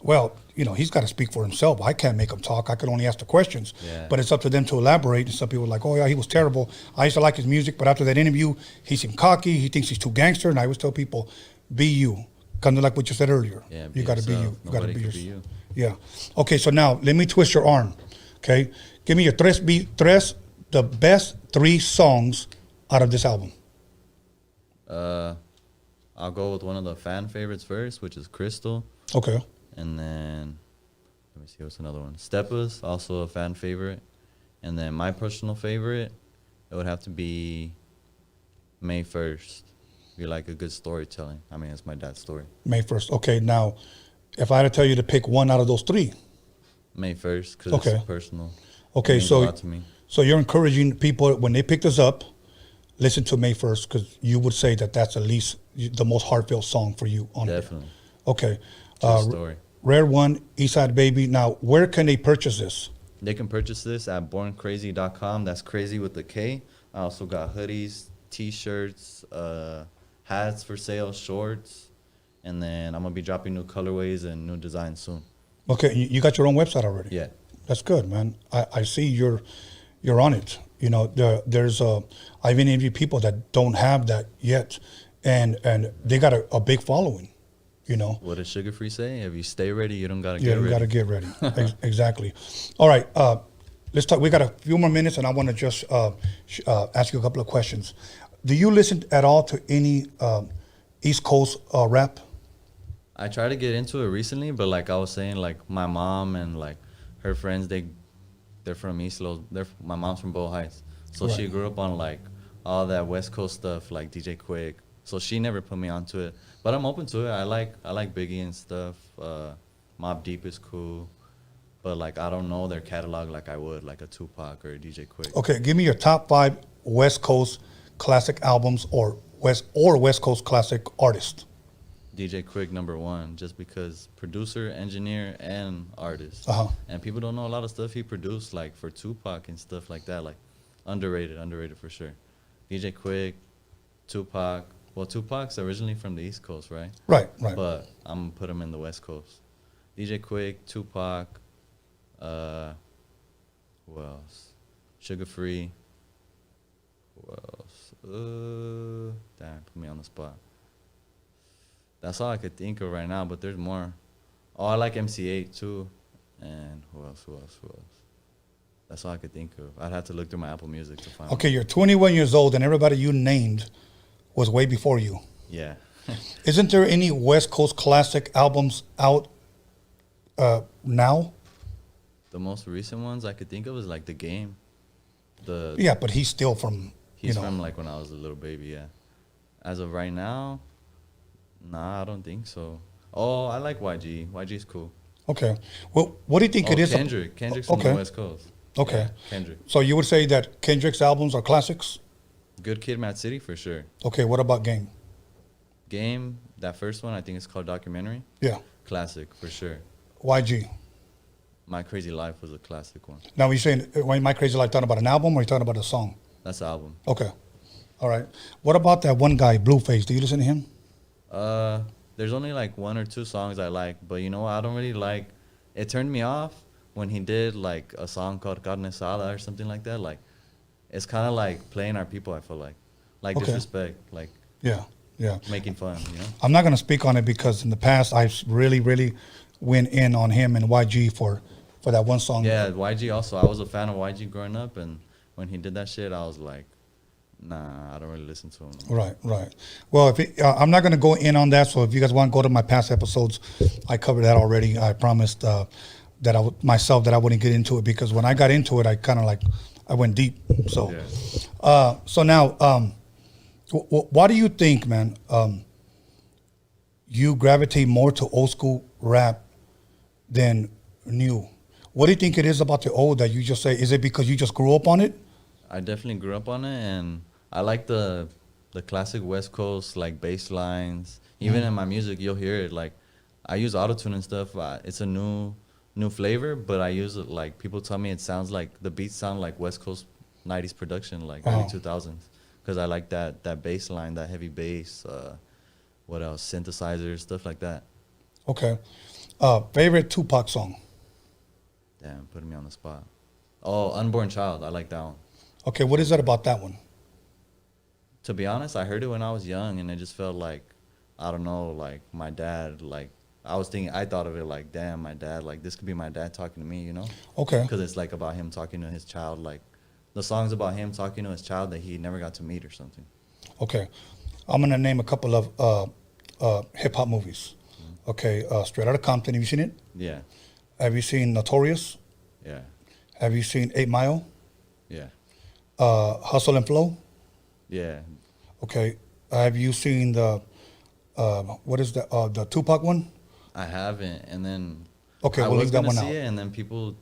well, he's got to speak for himself. I can't make him talk. I can only ask the questions. Yeah. But it's up to them to elaborate. And some people are like, oh, yeah, he was terrible. I used to like his music, but after that interview, he seemed cocky. He thinks he's too gangster. And I always tell people, be you. Kind of like what you said earlier. Yeah, you got to be you. You got to be yourself. Yeah. Okay, so now let me twist your arm. Okay? Give me your the best 3 songs out of this album. I'll go with one of the fan favorites first, which is Crystal. Okay. And then, let me see, what's another one? Steppas, also a fan favorite. And then my personal favorite, it would have to be May 1st. You like a good storytelling. I mean, it's my dad's story. May 1st. Okay, now, if I had to tell you to pick one out of those 3. May 1st, because it's personal. Okay, it means a lot to me. So you're encouraging people, when they pick this up, listen to May 1st, because you would say that that's at least the most heartfelt song for you on it. Definitely. Okay. Story. Rare One, Eastside Baby. Now, where can they purchase this? They can purchase this at borncrazy.com. That's crazy with the K. I also got hoodies, T-shirts, hats for sale, shorts. And then I'm going to be dropping new colorways and new designs soon. Okay. You got your own website already? Yeah. That's good, man. I see you're on it. There's I've interviewed people that don't have that yet, and they got a big following. What does Sugar Free say? If you stay ready, you don't gotta get ready. You don't gotta get ready. Exactly. All right. let's talk. We got a few more minutes, and I want to just ask you a couple of questions. Do you listen at all to any East Coast rap? I tried to get into it recently, but like I was saying, like my mom and like her friends, they're from East Los. My mom's from Bow Heights, so Right. she grew up on like all that West Coast stuff, like DJ Quick. So she never put me onto it, but I'm open to it. I like Biggie and stuff. Mobb Deep is cool, but like I don't know their catalog like I would like a Tupac or a DJ Quick. Okay, give me your top 5 West Coast classic albums or West Coast classic artists. DJ Quick #1, just because producer, engineer, and artist. Uh-huh. And people don't know a lot of stuff he produced, like for Tupac and stuff like that. Like underrated for sure. DJ Quick, Tupac. Well, Tupac's originally from the East Coast, right? Right. But I'm gonna put him in the West Coast. DJ Quick, Tupac. Who else? Sugar Free. Who else? Damn, put me on the spot. That's all I could think of right now, but there's more. Oh, I like MC8 too. And who else? That's all I could think of. I'd have to look through my Apple Music to find. Okay, you're 21 years old, and everybody you named was way before you. Yeah. Isn't there any West Coast classic albums out now? The most recent ones I could think of is like The Game. Yeah, but he's still from, He's from like when I was a little baby, yeah. As of right now, nah, I don't think so. Oh, I like YG. YG's cool. Okay. Well, what do you think it is? Kendrick. Kendrick's from the West Coast. Okay. Yeah, Kendrick. So you would say that Kendrick's albums are classics? Good Kid, Mad City for sure. Okay, what about Game? Game, that first one, I think it's called Documentary. Yeah. Classic for sure. YG. My Crazy Life was a classic one. Now, you're saying, when My Crazy Life, talking about an album or you talking about a song? That's the album. Okay. All right. What about that one guy, Blueface? Do you listen to him? There's only like 1 or 2 songs I like, but you know what? I don't really like. It turned me off when he did like a song called Carne Asada or something like that. Like, it's kind of like playing our people. I feel like Okay. disrespect, like Yeah. making fun. You know. I'm not going to speak on it because in the past I really went in on him and YG for that one song. Yeah, YG also. I was a fan of YG growing up, and when he did that shit, I was like, nah, I don't really listen to him. Right. Well, I'm not going to go in on that. So if you guys want to go to my past episodes, I covered that already. I promised that I wouldn't get into it because when I got into it, I kind of like I went deep. So, Yeah. So now, why do you think, man? You gravitate more to old school rap than new. What do you think it is about the old that you just say? Is it because you just grew up on it? I definitely grew up on it, and I like the classic West Coast like bass lines. Even in my music, you'll hear it. Like I use autotune and stuff. It's a new flavor, but I use it like people tell me it sounds like the beats sound like West Coast 90s production, like early 2000s, because I like that bass line, that heavy bass. What else? Synthesizers, stuff like that. Okay. Favorite Tupac song? Damn, putting me on the spot. Oh, Unborn Child. I like that one. Okay, what is that about that one? To be honest, I heard it when I was young, and it just felt like, I don't know, like my dad, like I thought of it like, damn, my dad, like this could be my dad talking to me, you know? Okay. Because it's like about him talking to his child, like the song's about him talking to his child that he never got to meet or something. Okay. I'm going to name a couple of hip-hop movies. Okay, Straight Outta Compton, have you seen it? Yeah, Have you seen Notorious? yeah, Have you seen 8 Mile? yeah, Hustle and Flow? yeah. Okay. Have you seen the Tupac one? I haven't, and then Okay, I we'll was leave that gonna one see out. it, and then people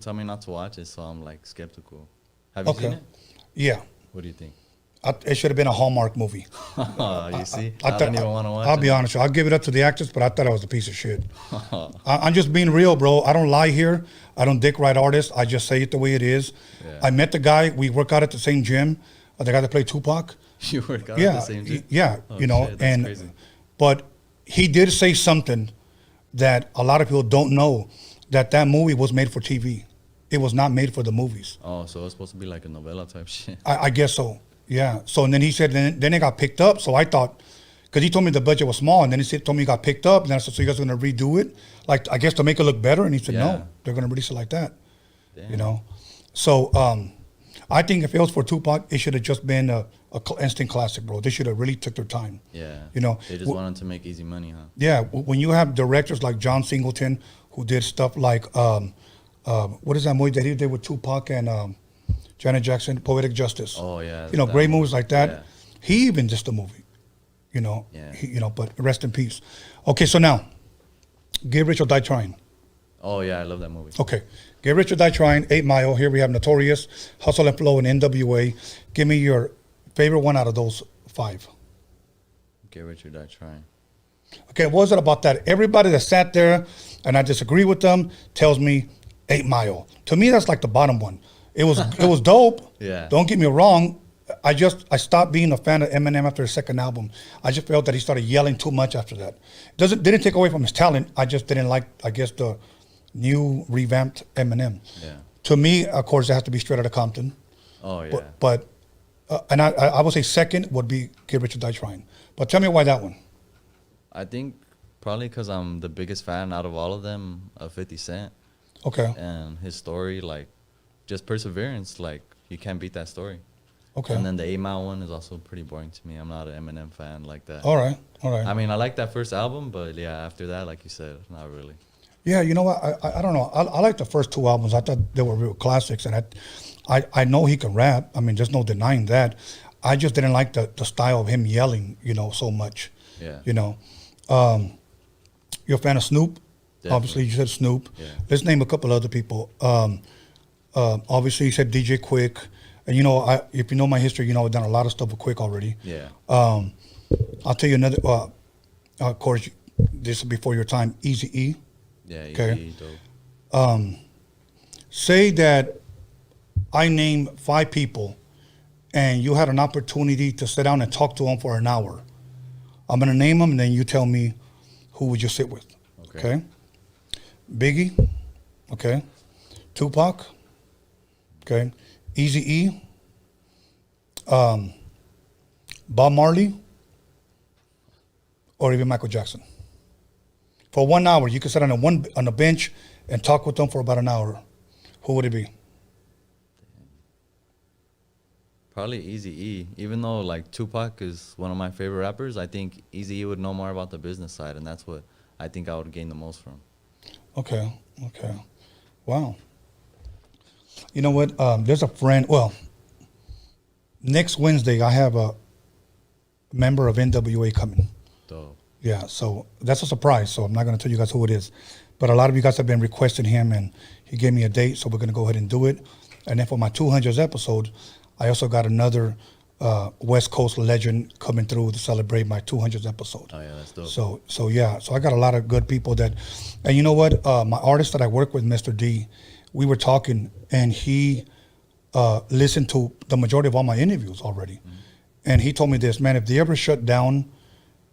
tell me not to watch it, so I'm like skeptical. Have you seen Okay. it? Yeah. What do you think? It should have been a Hallmark movie. You see, I I don't even want to watch it. I'll be honest with you. I'll give it up to the actors, but I thought it was a piece of shit. I'm just being real, bro. I don't lie here. I don't dick ride artists. I just say it the way it is. Yeah. I met the guy. We work out at the same gym. The guy that played Tupac. You work out Yeah, at the same gym? yeah. Oh, You know, shit, that's and crazy. but he did say something that a lot of people don't know, that movie was made for TV. It was not made for the movies. Oh, so it's supposed to be like a novella type shit. I guess so. Yeah. So and then he said, then it got picked up. So I thought, because he told me the budget was small, and then told me it got picked up. And then I said, so you guys are going to redo it? Like, I guess to make it look better? And he said, Yeah. no, they're going to release it like that. Damn. You know? So I think if it was for Tupac, it should have just been a instant classic, bro. They should have really took their time. Yeah. You know, They just wanted to make easy money, huh? yeah. When you have directors like John Singleton, who did stuff like what is that movie that he did with Tupac and Janet Jackson, Poetic Justice. Oh, yeah. You know, great movies like that. Yeah. He even did the movie. You know. Yeah. But rest in peace. Okay, so now, Get Rich or Die Trying. Oh, yeah, I love that movie. Okay. Get Rich or Die Trying, 8 Mile. Here we have Notorious, Hustle and Flow, and NWA. Give me your favorite one out of those 5. Get Rich or Die Trying. Okay, what was it about that? Everybody that sat there, and I disagree with them, tells me 8 Mile. To me, that's like the bottom one. It was dope. Yeah. Don't get me wrong. I stopped being a fan of Eminem after his second album. I just felt that he started yelling too much after that. Didn't take away from his talent. I just didn't like, I guess, the new revamped Eminem. Yeah. To me, of course, it has to be Straight Outta Compton. Oh, yeah. But and I would say second would be Get Rich or Die Trying. But tell me why that one. I think probably because I'm the biggest fan out of all of them of 50 Cent. Okay. And his story, like, just perseverance. Like, you can't beat that story. Okay. And then the 8 Mile one is also pretty boring to me. I'm not an Eminem fan like that. All right. I mean, I like that first album, but yeah, after that, like you said, not really. Yeah, you know what? I don't know. I like the first 2 albums. I thought they were real classics, and I know he can rap. I mean, there's no denying that. I just didn't like the style of him yelling, so much. Yeah. You're a fan of Snoop? Definitely. Obviously, you said Snoop. Yeah. Let's name a couple other people. Obviously, you said DJ Quick. And, if you know my history, I've done a lot of stuff with Quick already. Yeah. I'll tell you another, of course, this is before your time, Eazy-E. Yeah, Okay. Easy, dope. Say that I name 5 people and you had an opportunity to sit down and talk to them for an hour. I'm going to name them and then you tell me who would you sit with. Okay? Biggie. Okay. Tupac. Okay. Eazy-E. Bob Marley. Or even Michael Jackson. For 1 hour, you could sit on a bench and talk with them for about an hour. Who would it be? Probably Eazy-E. Even though like Tupac is one of my favorite rappers, I think Eazy-E would know more about the business side, and that's what I think I would gain the most from. Okay. Wow. You know what? There's a friend. Well, next Wednesday, I have a member of NWA coming. Dope. Yeah, so that's a surprise. So I'm not going to tell you guys who it is. But a lot of you guys have been requesting him, and he gave me a date, so we're going to go ahead and do it. And then for my 200th episode, I also got another West Coast legend coming through to celebrate my 200th episode. Oh, yeah, that's dope. So I got a lot of good people that, and you know what? My artist that I work with, Mr. D, we were talking, and he listened to the majority of all my interviews already. Mm-hmm. And he told me this, man, if they ever shut down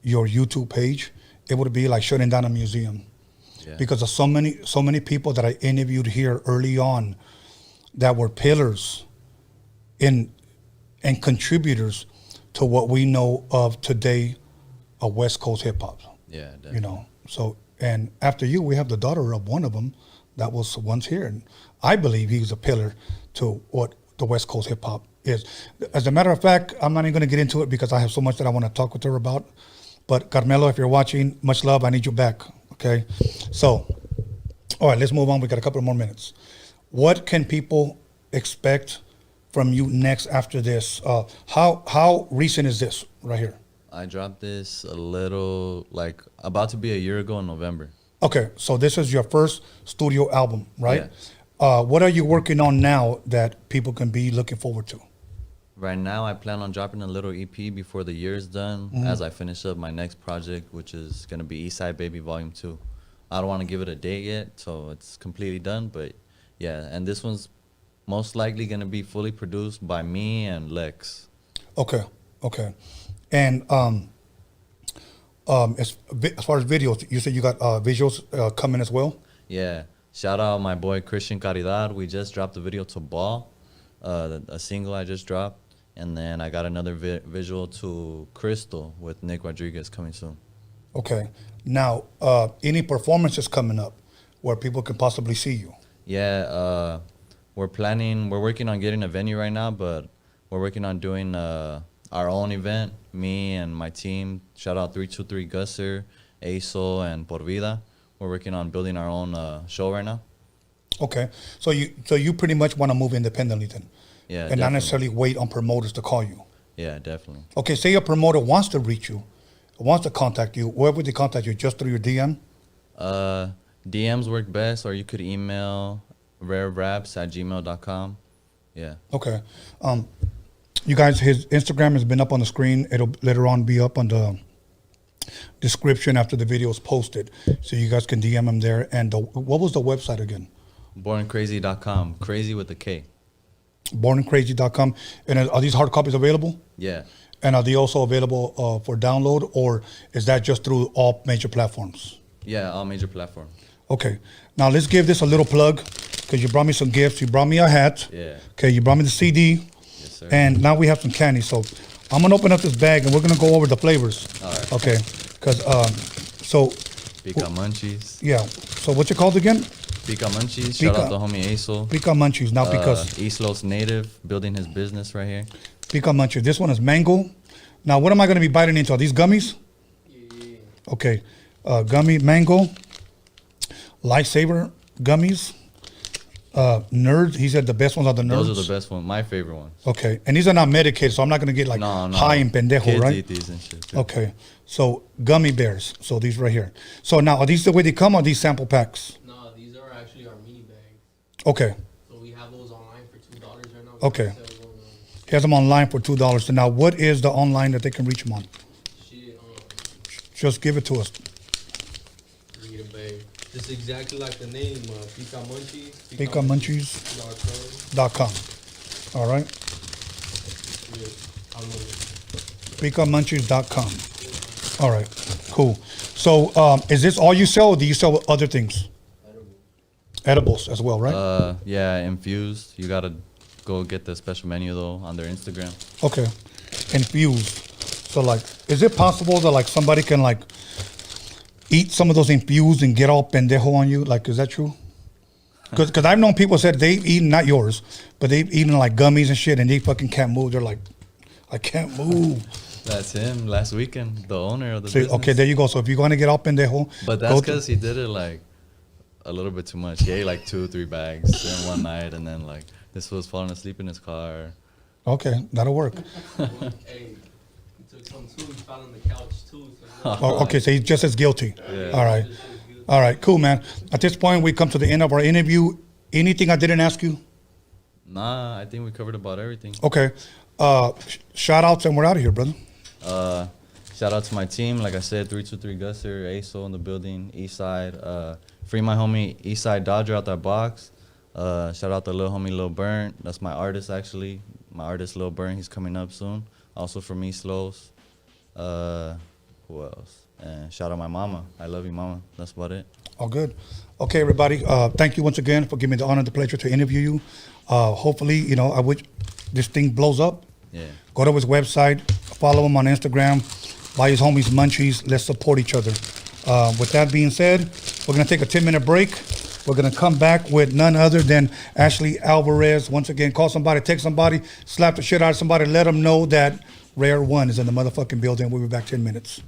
your YouTube page, it would be like shutting down a museum. Yeah. Because of so many people that I interviewed here early on that were pillars and contributors to what we know of today, a West Coast hip hop. Yeah, definitely. So, and after you, we have the daughter of one of them that was once here. And I believe he's a pillar to what the West Coast hip hop is. As a matter of fact, I'm not even going to get into it because I have so much that I want to talk with her about. But Carmelo, if you're watching, much love. I need you back. Okay. So, all right, let's move on. We got a couple more minutes. What can people expect from you next after this? How recent is this right here? I dropped this a little, like, about to be a year ago in November. Okay, so this is your first studio album, right? Yeah. What are you working on now that people can be looking forward to? Right now, I plan on dropping a little EP before the year is done, as I finish up my next project, which is going to be Eastside Baby Volume 2. I don't want to give it a date yet, so it's completely done, but yeah, and this one's most likely going to be fully produced by me and Lex. Okay. And as far as videos, you said you got visuals coming as well? Yeah. Shout out my boy Christian Caridad. We just dropped a video to Ball, a single I just dropped. And then I got another visual to Crystal with Nick Rodriguez coming soon. Okay. Now, any performances coming up where people can possibly see you? Yeah. we're working on getting a venue right now, but we're working on doing our own event. Me and my team, shout out 323 Gusser, ASO, and Por Vida. We're working on building our own show right now. Okay, so you pretty much want to move independently then? Yeah, and definitely. not necessarily wait on promoters to call you. Yeah, definitely. Okay, say a promoter wants to reach you, wants to contact you. Where would they contact you? Just through your DM? DMs work best, or you could email rareraps@gmail.com. Yeah. Okay. You guys, his Instagram has been up on the screen. It'll later on be up on the description after the video is posted, so you guys can DM him there. And what was the website again? Borncrazy.com. Crazy with a K. Borncrazy.com. And are these hard copies available? Yeah. And are they also available for download, or is that just through all major platforms? Yeah, all major platforms. Okay. Now let's give this a little plug, because you brought me some gifts. You brought me a hat. Yeah. Okay. You brought me the CD. Yes, sir. And now we have some candy. So I'm gonna open up this bag and we're gonna go over the flavors. All right. Okay. Because so. Pica Munchies. Yeah. So what you called again? Pica Munchies. Shout Pica- out to homie Aso. Pica Munchies. Now because East Los native, building his business right here. Pica Munchies. This one is mango. Now what am I gonna be biting into? Are these gummies? Yeah. Okay. Gummy mango. Lifesaver gummies. Nerds. He said the best ones are the nerds. Those are the best ones. My favorite ones. Okay. And these are not medicated, so I'm not gonna get like No. high and pendejo, Kids right? eat these and shit too. Okay. So gummy bears. So these right here. So now are these the way they come, or these sample packs? No, these are actually our mini bags. Okay. So we have those online for $2 right now. Okay. He has them online for $2. So now what is the online that they can reach him on? Shit, Just give it to us. read it, babe. It's exactly like the name, Pica Munchies. PicaMunchies.com. All right. Yeah, PicaMunchies.com. All right. Cool. So is this all you sell, or do you sell other things? Edibles as well, right? Yeah, infused. You gotta go get the special menu though on their Instagram. Okay. Infused. So like, is it possible that like somebody can like eat some of those infused and get all pendejo on you? Like, is that true? Because I've known people said they've eaten, not yours, but they've eaten like gummies and shit, and they fucking can't move. They're like, I can't move. That's him last weekend, the owner of the So, business. okay, there you go. So if you're going to get all pendejo, But that's because he did it like a little bit too much. He ate like 2-3 bags in one night, and then like this was falling asleep in his car. Okay, that'll work. Hey, he took some too. He fell on the couch too. So Oh, okay, so he's just as guilty. Yeah. All right. All right, cool, man. At this point, we come to the end of our interview. Anything I didn't ask you? Nah, I think we covered about everything. Okay. Shout outs and we're out of here, brother. Shout out to my team. Like I said, 323 Gusser, ASO in the building, East Side. Free my homie East Side Dodger out that box. Shout out to little homie Lil Burn. That's my artist, actually. My artist, Lil Burn. He's coming up soon. Also from East Los. Who else? And shout out my mama. I love you, mama. That's about it. All good. Okay, everybody. Thank you once again for giving me the honor and the pleasure to interview you. Hopefully, you know, I wish this thing blows up. Yeah. Go to his website, follow him on Instagram, buy his homies munchies. Let's support each other. With that being said, we're going to take a 10-minute break. We're going to come back with none other than Ashley Alvarez. Once again, call somebody, text somebody, slap the shit out of somebody, let them know that Rare One is in the motherfucking building. We'll be back 10 minutes.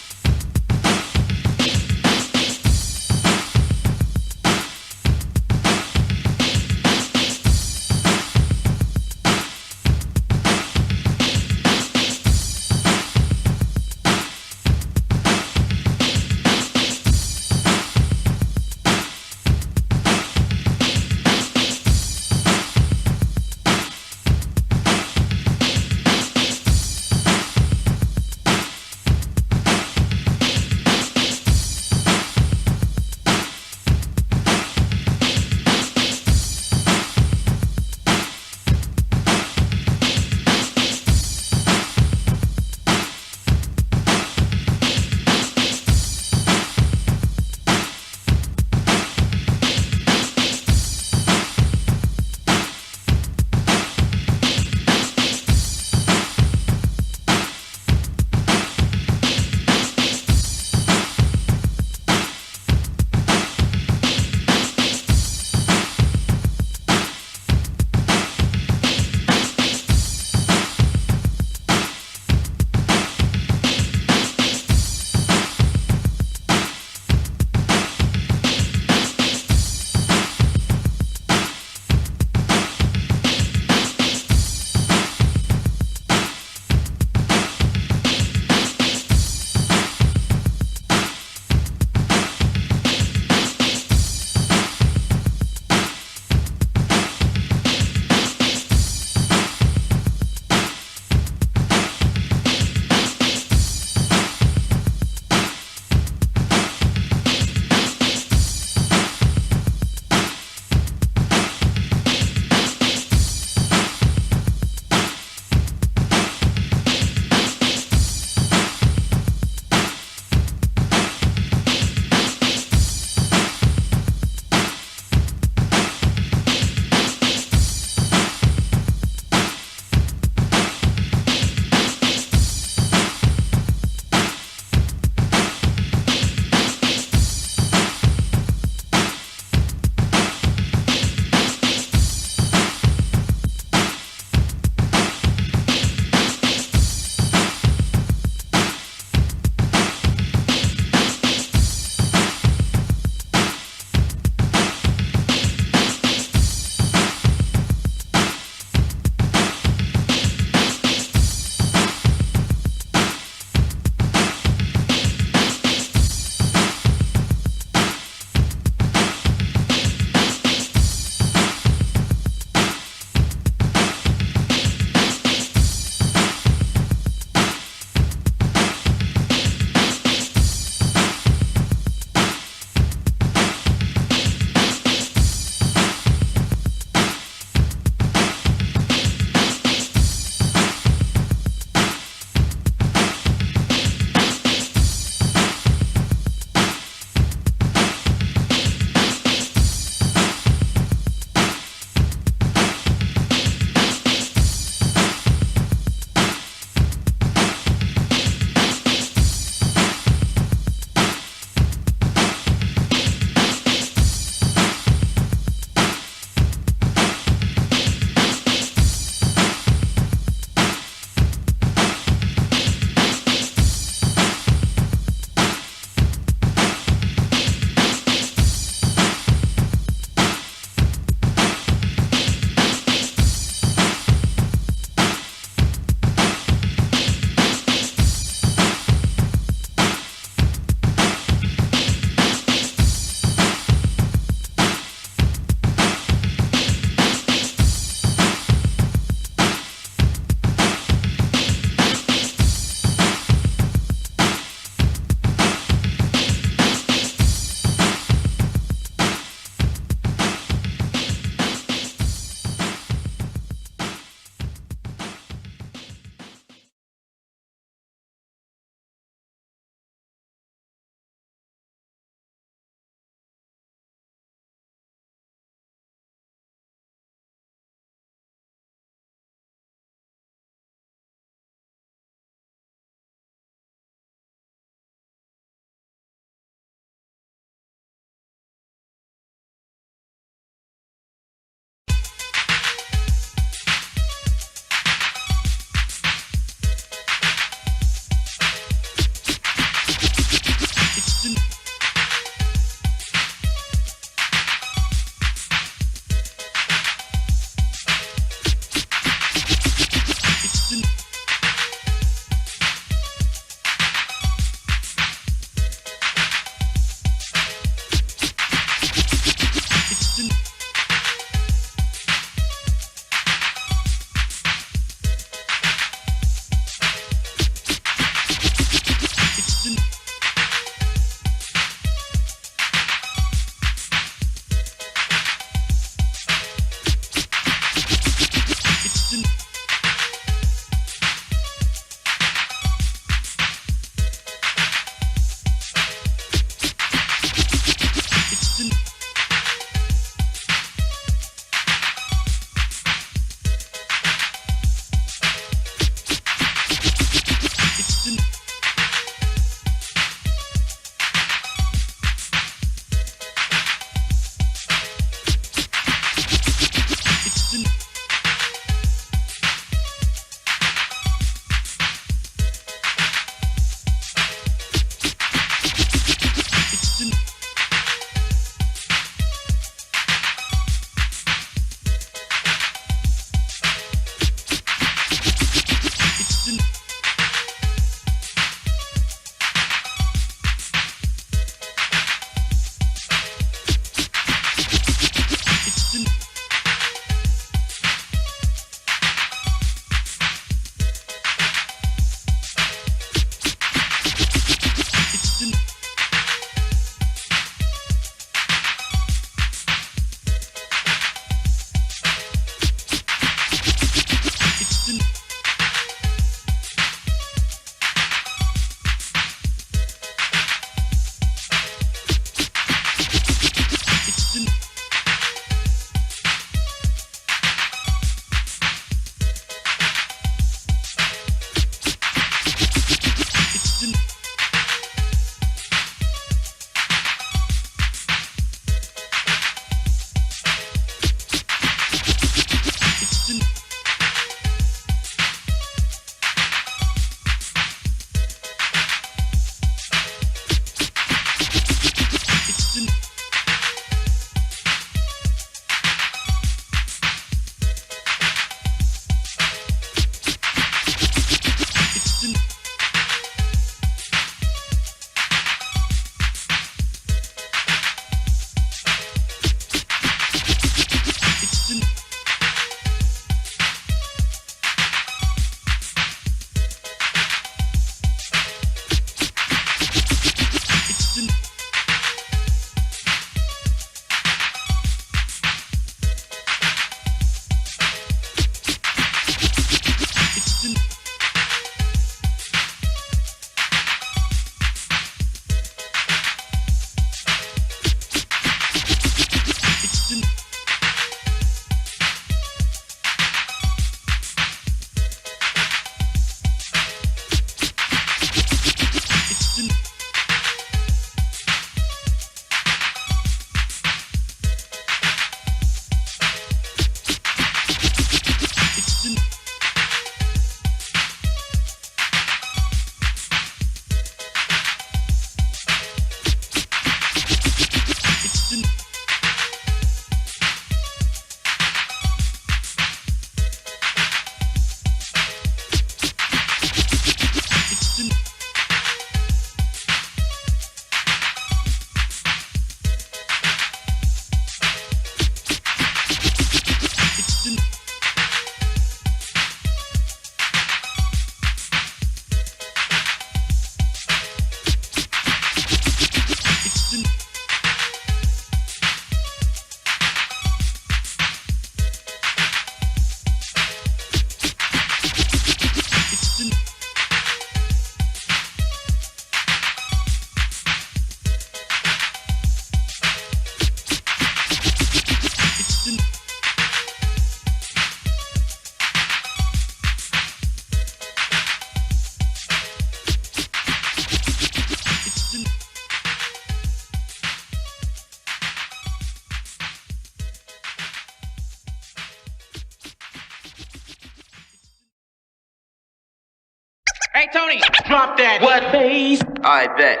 Hey, Tony, drop that. What bass? I bet.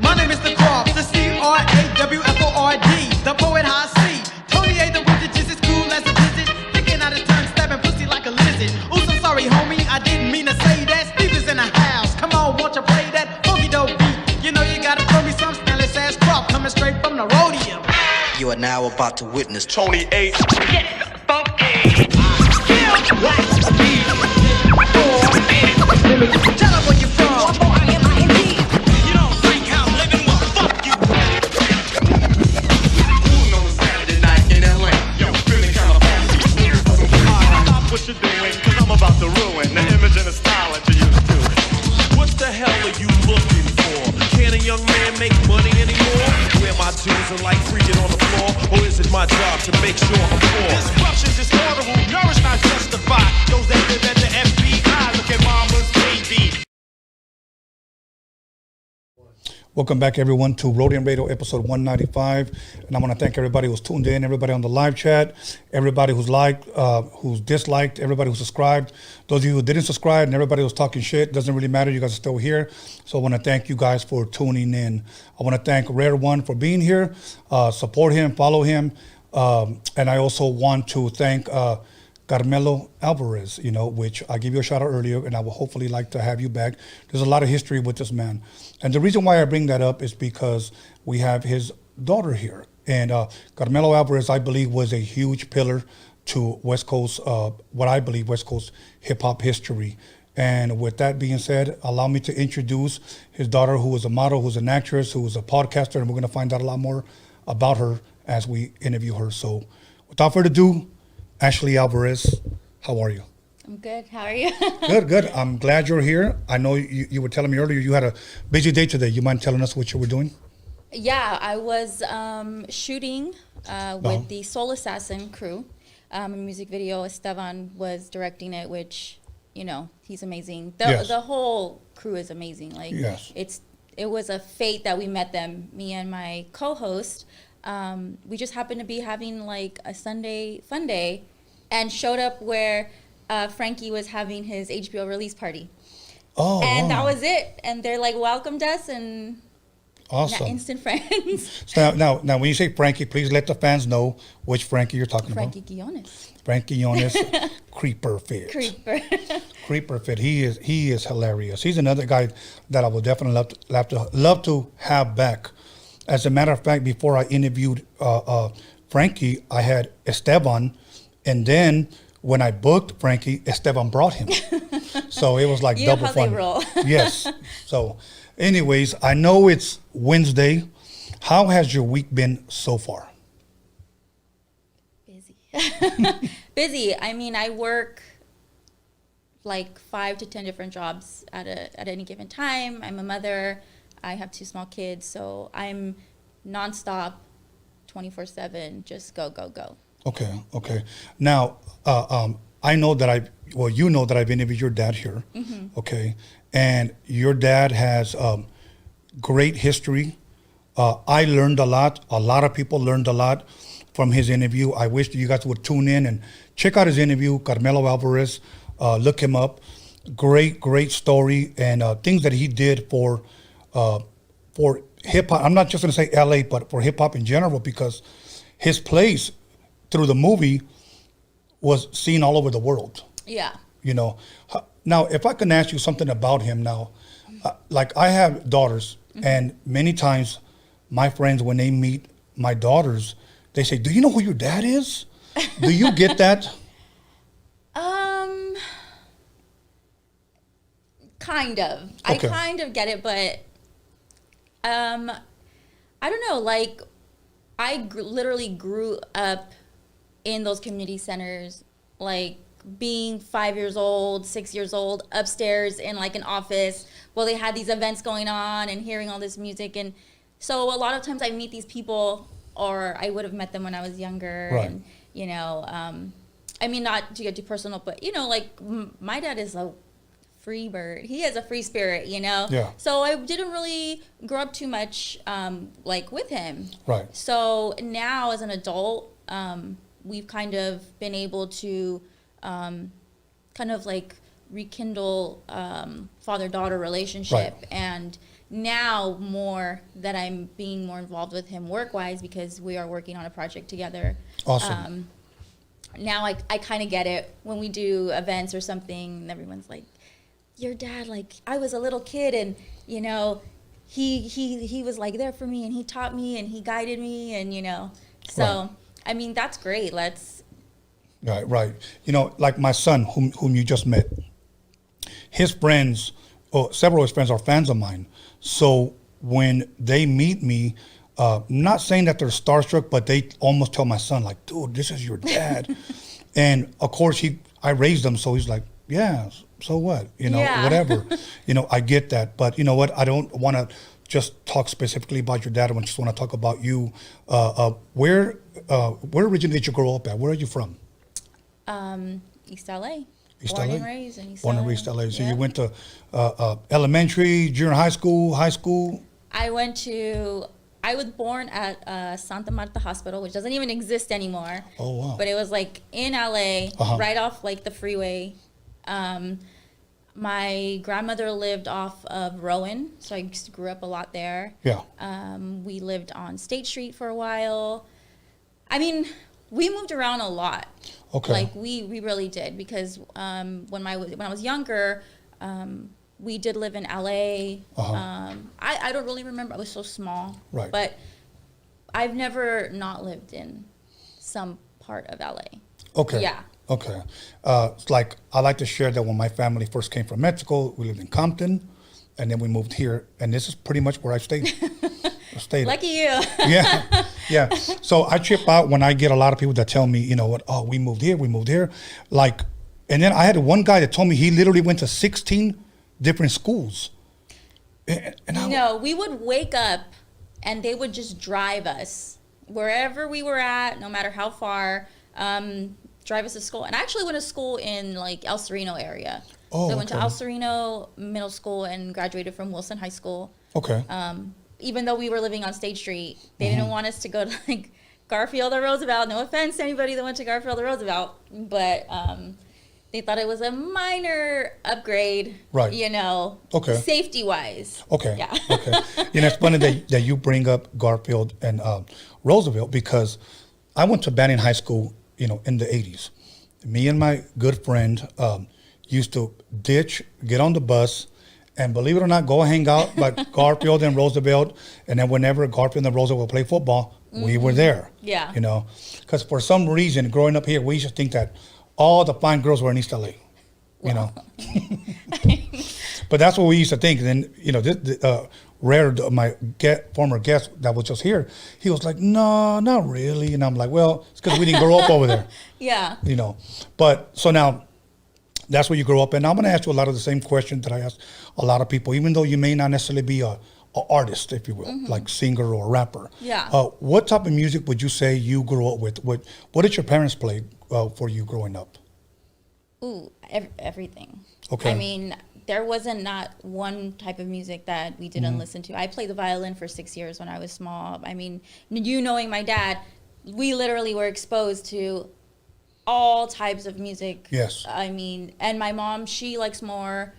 My name is the Croft, the C-R-A-W-F-O-R-D, the poet high C. Tony A. the wizard, just as cool as a visit. Thinking out of turn, stabbing pussy like a lizard. Oops, I'm sorry, homie, I didn't mean to say that. Steve is in the house, come on, won't you play that funky dope beat? You know you gotta throw me some Stanley ass crop coming straight from the Roadium. You are now about to witness Tony A. Get funky. Tell her where you from. You don't think I'm living, well, fuck you. Cool on Saturday night in LA. Yo, feeling kinda fancy. Stop what you're doing, cause I'm about to ruin the image and the style that you used to. What the hell are you looking for? Can a young man make money anymore? Wear my jeans and like freaking on the floor? Or is it my job to make sure I'm poor? Disruptions is honorable, nourish not justified. Those that live at the FBI, look at mama's baby. Welcome back, everyone, to Roadium Radio, episode 195. And I want to thank everybody who's tuned in, everybody on the live chat, everybody who's liked, who's disliked, everybody who subscribed. Those of you who didn't subscribe and everybody who's talking shit, doesn't really matter. You guys are still here. So I want to thank you guys for tuning in. I want to thank Rare One for being here. Support him, follow him. And I also want to thank Carmelo Alvarez, which I gave you a shout out earlier, and I will hopefully like to have you back. There's a lot of history with this man. And the reason why I bring that up is because we have his daughter here. And Carmelo Alvarez, I believe, was a huge pillar to West Coast, what I believe West Coast hip hop history. And with that being said, allow me to introduce his daughter, who is a model, who's an actress, who is a podcaster, and we're going to find out a lot more about her as we interview her. So without further ado, Ashley Alvarez, how are you? I'm good. How are you? Good. I'm glad you're here. I know you were telling me earlier you had a busy day today. You mind telling us what you were doing? Yeah, I was shooting with the Soul Assassin crew, a music video. Esteban was directing it, which, he's amazing. The whole crew is amazing. Like, yes. It was a fate that we met them, me and my co-host. We just happened to be having like a Sunday fun day and showed up where Frankie was having his HBO release party. Oh, and wow. that was it. And they're like welcomed us and awesome. Instant friends. So now, when you say Frankie, please let the fans know which Frankie you're talking Frankie about. Guiones. Frankie Guiones, Creeper Fit. Creeper Fit. He is hilarious. He's another guy that I would definitely love to have back. As a matter of fact, before I interviewed Frankie, I had Esteban, and then when I booked Frankie, Esteban brought him. So it was like double fun. They roll. Yes. So, anyways, I know it's Wednesday. How has your week been so far? Busy. Busy. I mean, I work like 5 to 10 different jobs at any given time. I'm a mother. I have 2 small kids, so I'm nonstop, 24/7, just go. Okay. Now, I know that you know that I've interviewed your dad here, okay? And your dad has great history. I learned a lot. A lot of people learned a lot from his interview. I wish you guys would tune in and check out his interview, Carmelo Alvarez. Look him up. Great story and things that he did for hip hop. I'm not just going to say LA, but for hip hop in general, because his place through the movie was seen all over the world. Yeah. Now, if I can ask you something about him now, like I have daughters, and many times my friends, when they meet my daughters, they say, "Do you know who your dad is?" Do you get that? Kind of. Okay. I kind of get it, but I don't know. Like, I literally grew up in those community centers, like being 5 years old, 6 years old, upstairs in like an office while they had these events going on and hearing all this music. And so a lot of times I meet these people, or I would have met them when I was younger. Right. And, I mean, not to get too personal, but, like my dad is a free bird. He has a free spirit, Yeah. So I didn't really grow up too much, like with him. Right. So now as an adult, we've kind of been able to kind of like rekindle father-daughter relationship. Right. And now more that I'm being more involved with him work-wise because we are working on a project together. Awesome. Now I kind of get it when we do events or something and everyone's like, your dad, like, I was a little kid and, you know, he was like there for me and he taught me and he guided me and, you know, so, Right. I mean, that's great. Right. You know, like my son, whom you just met, his friends, or several of his friends are fans of mine. So when they meet me, not saying that they're starstruck, but they almost tell my son, like, dude, this is your dad. And of course, I raised him, so he's like, yeah, so what? You know, whatever. You know, I get that. But you know what? I don't want to just talk specifically about your dad. I just want to talk about you. Where originally did you grow up at? Where are you from? East LA. East Born LA? and raised in East Born LA. and raised LA. So Yeah. you went to elementary, junior high school? I was born at Santa Marta Hospital, which doesn't even exist anymore. Oh, wow. But it was like in LA, Uh-huh. right off like the freeway. My grandmother lived off of Rowan, so I grew up a lot there. Yeah. We lived on State Street for a while. I mean, we moved around a lot. Okay. Like we really did because when I was younger, we did live in LA. Uh-huh. I don't really remember. I was so small. Right. But I've never not lived in some part of LA. Okay. Yeah. Okay. It's like I like to share that when my family first came from Mexico, we lived in Compton, and then we moved here, and this is pretty much where I stayed. Lucky you. Yeah. So I trip out when I get a lot of people that tell me, you know what? Oh, we moved here. Like, and then I had one guy that told me he literally went to 16 different schools. And We would wake up and they would just drive us wherever we were at, no matter how far, drive us to school. And I actually went to school in like El Sereno area. Oh, so I went to okay. El Sereno Middle School and graduated from Wilson High School. Okay. Even though we were living on State Street, they didn't want us to go to like Garfield or Roosevelt. No offense to anybody that went to Garfield or Roosevelt, but they thought it was a minor upgrade, Right. you know, Okay. safety-wise. Okay. Yeah. Okay. You know, it's funny that you bring up Garfield and Roosevelt because I went to Banning High School, you know, in the 80s. Me and my good friend used to get on the bus, and believe it or not, go hang out by Garfield and Roosevelt. And then whenever Garfield and Roosevelt play football, we were there. Yeah. You know, because for some reason, growing up here, we used to think that all the fine girls were in East LA. You know. But that's what we used to think. And then, you know, Raer, my former guest that was just here, he was like, no, not really. And I'm like, well, it's because we didn't grow up over there. Yeah. You know. But so now, that's where you grow up. And I'm going to ask you a lot of the same questions that I ask a lot of people, even though you may not necessarily be a artist, if you will, like singer or rapper. Yeah. What type of music would you say you grew up with? What did your parents play for you growing up? Ooh, everything. Okay. I mean, there wasn't not one type of music that we didn't listen to. I played the violin for 6 years when I was small. I mean, you knowing my dad, we literally were exposed to all types of music. Yes. I mean, and my mom, she likes more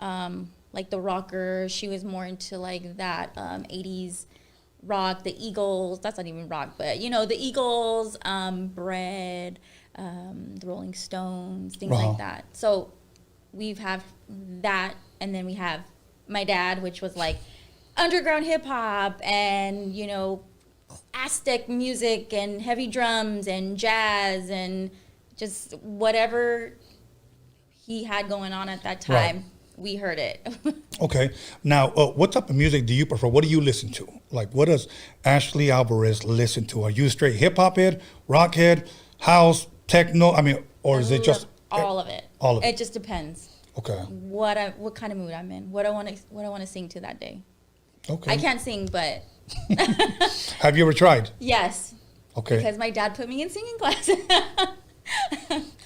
like the rocker. She was more into like that 80s rock, the Eagles. That's not even rock, but you know, the Eagles, Bread, the Rolling Stones, things like that. So we have that, and then we have my dad, which was like underground hip hop and, you know, Aztec music and heavy drums and jazz and just whatever he had going on at that time, we heard it. Okay. Now, what type of music do you prefer? What do you listen to? Like, what does Ashley Alvarez listen to? Are you a straight hip hop head, rock head, house, techno? I mean, or is it just all of it? All of it. It just depends. Okay. What kind of mood I'm in, what I want to sing to that day. Okay. I can't sing, but Have you ever tried? yes. Okay. Because my dad put me in singing classes.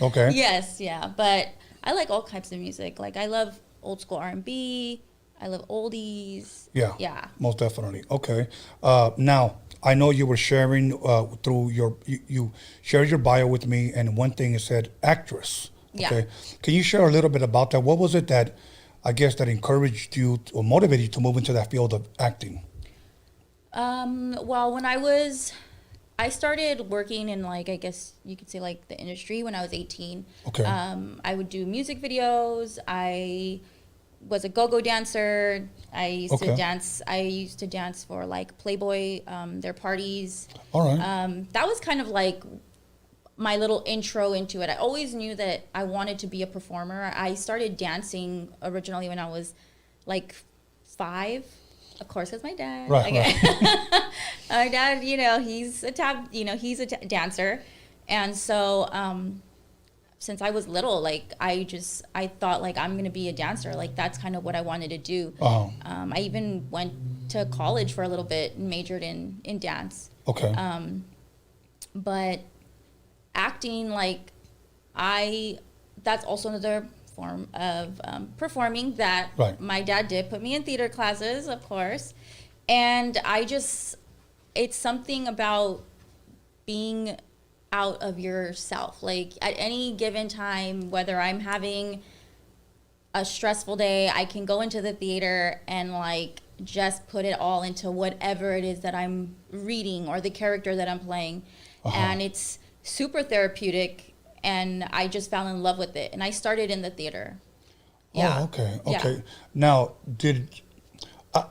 Okay. Yes, yeah, but I like all types of music. Like I love old school R&B. I love oldies. Yeah. Yeah. Most definitely. Okay. Now, I know you were sharing through you shared your bio with me, and one thing it said actress. Yeah. Okay. Can you share a little bit about that? What was it that, I guess, that encouraged you or motivated you to move into that field of acting? Well, I started working in, like, I guess you could say, like, the industry when I was 18. Okay. I would do music videos. I was a go-go dancer. I used to dance for, like, Playboy, their parties. All right. That was kind of like my little intro into it. I always knew that I wanted to be a performer. I started dancing originally when I was like 5. Of course, it's my dad. Right. My dad, he's a dancer. And so since I was little, like, I thought, like, I'm going to be a dancer. Like, that's kind of what I wanted to do. Uh-huh. I even went to college for a little bit and majored in dance. Okay. But acting, like, that's also another form of performing that my dad did put me in theater classes, of course. And it's something about being out of yourself. Like, at any given time, whether I'm having a stressful day, I can go into the theater and, like, just put it all into whatever it is that I'm reading or the character that I'm playing. Uh-huh. And it's super therapeutic, and I just fell in love with it. And I started in the theater. Yeah. Oh, okay. Yeah. Now,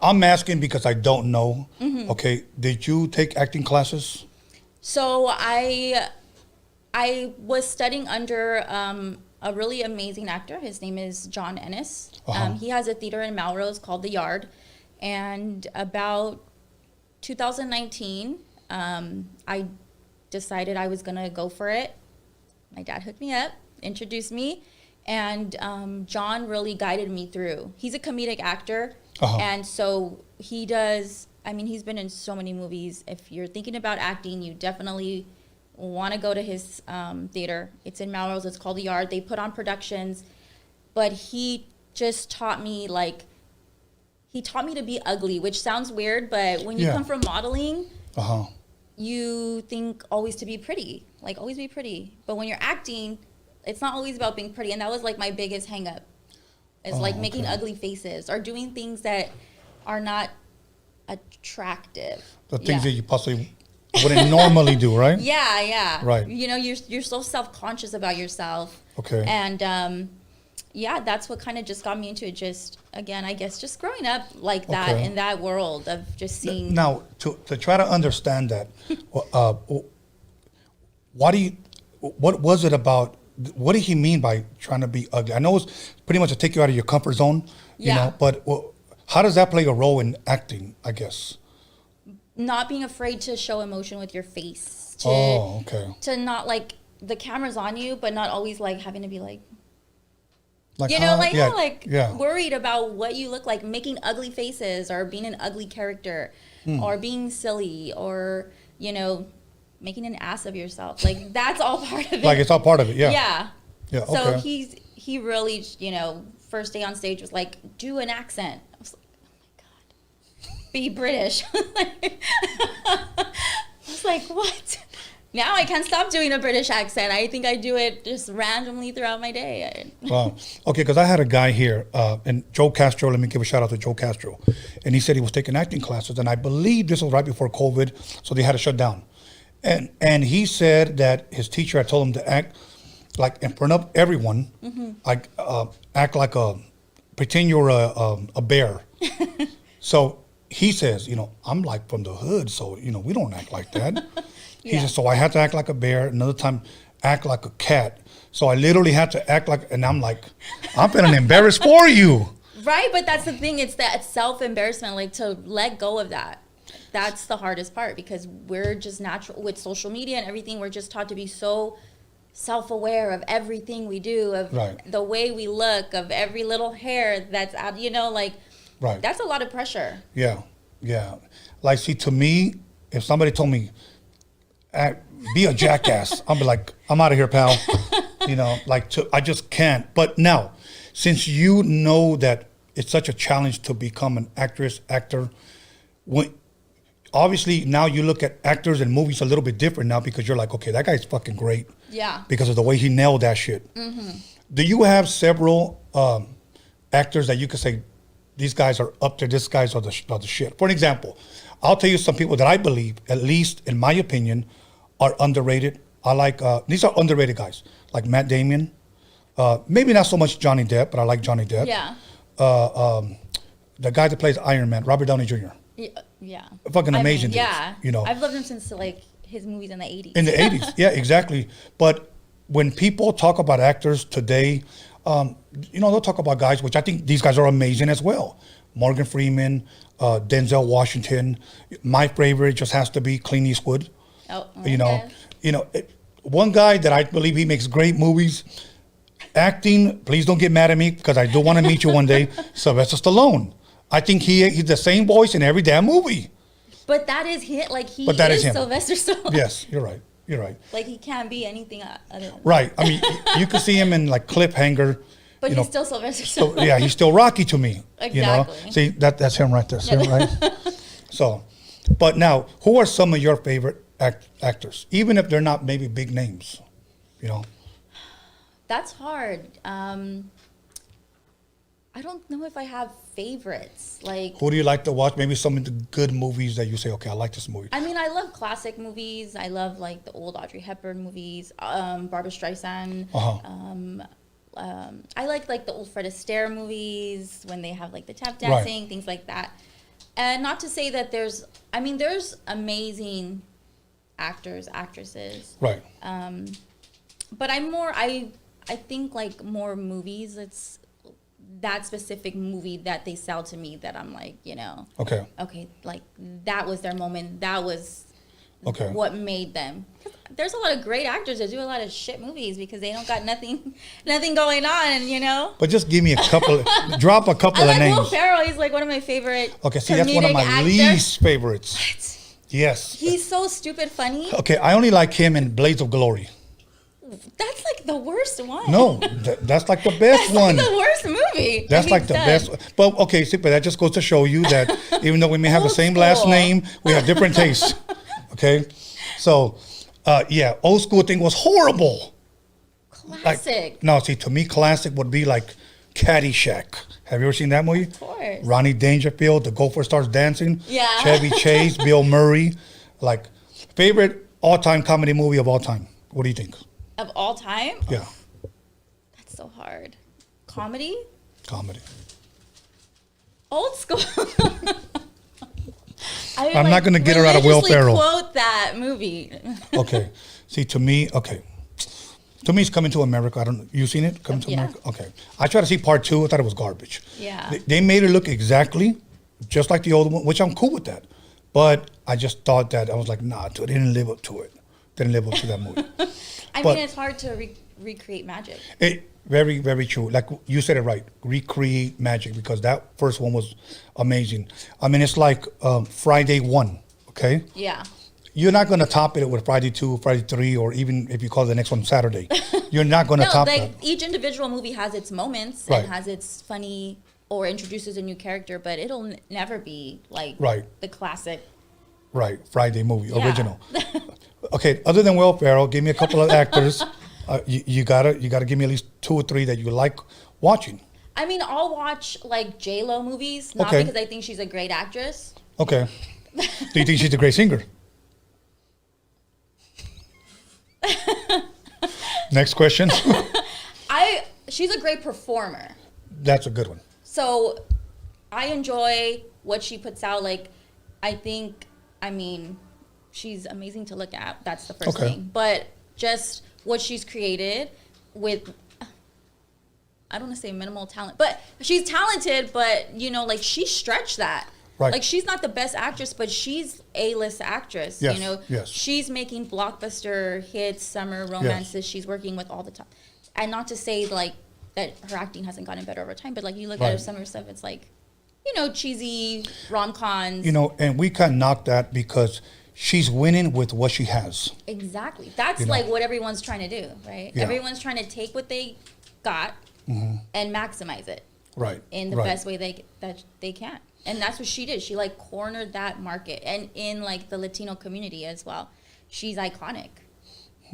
I'm asking because I don't know. Mm-hmm. Okay, did you take acting classes? So I was studying under a really amazing actor. His name is John Ennis. Uh-huh. He has a theater in Melrose called The Yard. And about 2019, I decided I was going to go for it. My dad hooked me up, introduced me, and John really guided me through. He's a comedic actor, uh-huh. and so he's been in so many movies. If you're thinking about acting, you definitely want to go to his theater. It's in Melrose. It's called The Yard. They put on productions, but he just taught me, to be ugly, which sounds weird, but when you come from modeling, uh-huh. you think always to be pretty, like always be pretty. But when you're acting, it's not always about being pretty. And that was like my biggest hang up. It's making ugly faces or doing things that are not attractive. The things that you possibly wouldn't normally do, right? Yeah. Right. You're so self-conscious about yourself. Okay. And that's what kind of just got me into it. Just, again, I guess just growing up like that in that world of just seeing. Now, to try to understand that, what was it about, what did he mean by trying to be ugly? I know it's pretty much to take you out of your comfort zone, you know, but how does that play a role in acting, I guess? Not being afraid to show emotion with your face. To not, like, the camera's on you, but not always, like, having to be, like worried about what you look like, making ugly faces or being an ugly character or being silly or, making an ass of yourself. Like, that's all part of it. Like, it's all part of it, yeah. Yeah. So he really, first day on stage was like, do an accent. I was like, oh my God, be British. I was like, what? Now I can't stop doing a British accent. I think I do it just randomly throughout my day. Wow. Okay, because I had a guy here, and Joe Castro, let me give a shout out to Joe Castro. And he said he was taking acting classes, and I believe this was right before COVID, so they had to shut down. And he said that his teacher had told him to act like in front of everyone, like act like pretend you're a bear. So he says, I'm like from the hood, so, we don't act like that. He says, so I had to act like a bear. Another time, act like a cat. So I literally had to act like, and I'm like, I'm feeling embarrassed for you. Right, but that's the thing. It's that self-embarrassment, like to let go of that. That's the hardest part because we're just natural with social media and everything. We're just taught to be so self-aware of everything we do, of the way we look, of every little hair that's out, that's a lot of pressure. Yeah. Like, see, to me, if somebody told me, be a jackass, I'll be like, I'm out of here, pal. I just can't. But now, since you know that it's such a challenge to become an actor, obviously now you look at actors and movies a little bit different now because you're like, okay, that guy's fucking great. Yeah. Because of the way he nailed that shit. Do you have several actors that you could say, these guys are up there, these guys are the shit? For an example, I'll tell you some people that I believe, at least in my opinion, are underrated. I like, these are underrated guys, like Matt Damon. Maybe not so much Johnny Depp, but I like Johnny Depp. Yeah. The guy that plays Iron Man, Robert Downey Jr. Yeah. Fucking amazing dude. Yeah. You know, I've loved him since like his movies in the 80s. In the 80s, yeah, exactly. But when people talk about actors today, you know, they'll talk about guys, which I think these guys are amazing as well. Morgan Freeman, Denzel Washington. My favorite just has to be Clint Eastwood. Oh, okay. You know, one guy that I believe he makes great movies. Acting, please don't get mad at me because I do want to meet you one day. Sylvester Stallone. I think he's the same voice in every damn movie. But that is him. Like he But that is is him. Sylvester Stallone. Yes, you're right. You're right. Like he can't be anything other than Right. I mean, you could see him in like Cliffhanger. But you he's know, still Sylvester so, Stallone. yeah, he's still Rocky to me. Exactly. You know? See, that's him right there. See him, right? So, but now, who are some of your favorite actors? Even if they're not maybe big names, you know? That's hard. I don't know if I have favorites. Like, Who do you like to watch? Maybe some of the good movies that you say, okay, I like this movie. I mean, I love classic movies. I love like the old Audrey Hepburn movies, Barbra Streisand. I like the old Fred Astaire movies when they have like the tap dancing, things like that. And not to say that there's amazing actors, actresses. Right. But I think like more movies. It's that specific movie that they sell to me that I'm like, you know. Okay, like that was their moment. That was what made them. There's a lot of great actors that do a lot of shit movies because they don't got nothing going on, you know. But just give me a couple. Drop a couple of names. Will Ferrell. He's like one of my favorite. Okay, see, that's one of my actors. least favorites. What? Yes. He's so stupid funny. Okay, I only like him in Blades of Glory. That's like the worst one. No, that's like the best one. Like the worst movie. That's like the best. But okay, see, but that just goes to show you that even though we may have the same last name, we have different tastes. Okay, so yeah, old school thing was horrible. Classic. Like, no, see, to me, classic would be like Caddyshack. Have you ever seen that movie? Of course. Rodney Dangerfield, the gopher starts dancing. Yeah. Chevy Chase, Bill Murray. Like, favorite all-time comedy movie of all time. What do you think? Of all time? Yeah. That's so hard. Comedy? Comedy. Old school. I'm not going to get her out of Will Ferrell. Quote that movie. Okay. See, to me, it's Coming to America. I don't know. You seen it? Coming to America? Okay. I tried to see part 2. I thought it was garbage. Yeah. They made it look exactly just like the old one, which I'm cool with that. But I just thought that, I was like, nah, dude, they didn't live up to it. Didn't live up to that movie. I mean, it's hard to recreate magic. Very, very true. Like you said it right. Recreate magic, because that first one was amazing. I mean, it's like Friday 1, okay? Yeah. You're not going to top it with Friday 2, Friday 3, or even if you call the next one Saturday. You're not going to top that. Each individual movie has its moments and has its funny or introduces a new character, but it'll never be like the classic. Right, Friday movie, original. Okay, other than Will Ferrell, give me a couple of actors. You gotta give me at least 2 or 3 that you like watching. I mean, I'll watch like J-Lo movies, not because I think she's a great actress. Okay. Do you think she's a great singer? Next question. She's a great performer. That's a good one. So I enjoy what she puts out. Like, I mean, she's amazing to look at. That's the first thing. But just what she's created with, I don't want to say minimal talent, but she's talented, but, you know, like, she stretched that. Right. Like, she's not the best actress, but she's A-list actress. Yes, you know, she's making blockbuster hits, summer romances. She's working with all the time. And not to say, like, that her acting hasn't gotten better over time, but, like, you look at her summer stuff, it's like, you know, cheesy rom-coms. You know, and we can't knock that because she's winning with what she has. Exactly. That's like what everyone's trying to do, right? Yeah. Everyone's trying to take what they got and maximize it. Right. in the right. best way that they can. And that's what she did. She like cornered that market, and in like the Latino community as well. She's iconic.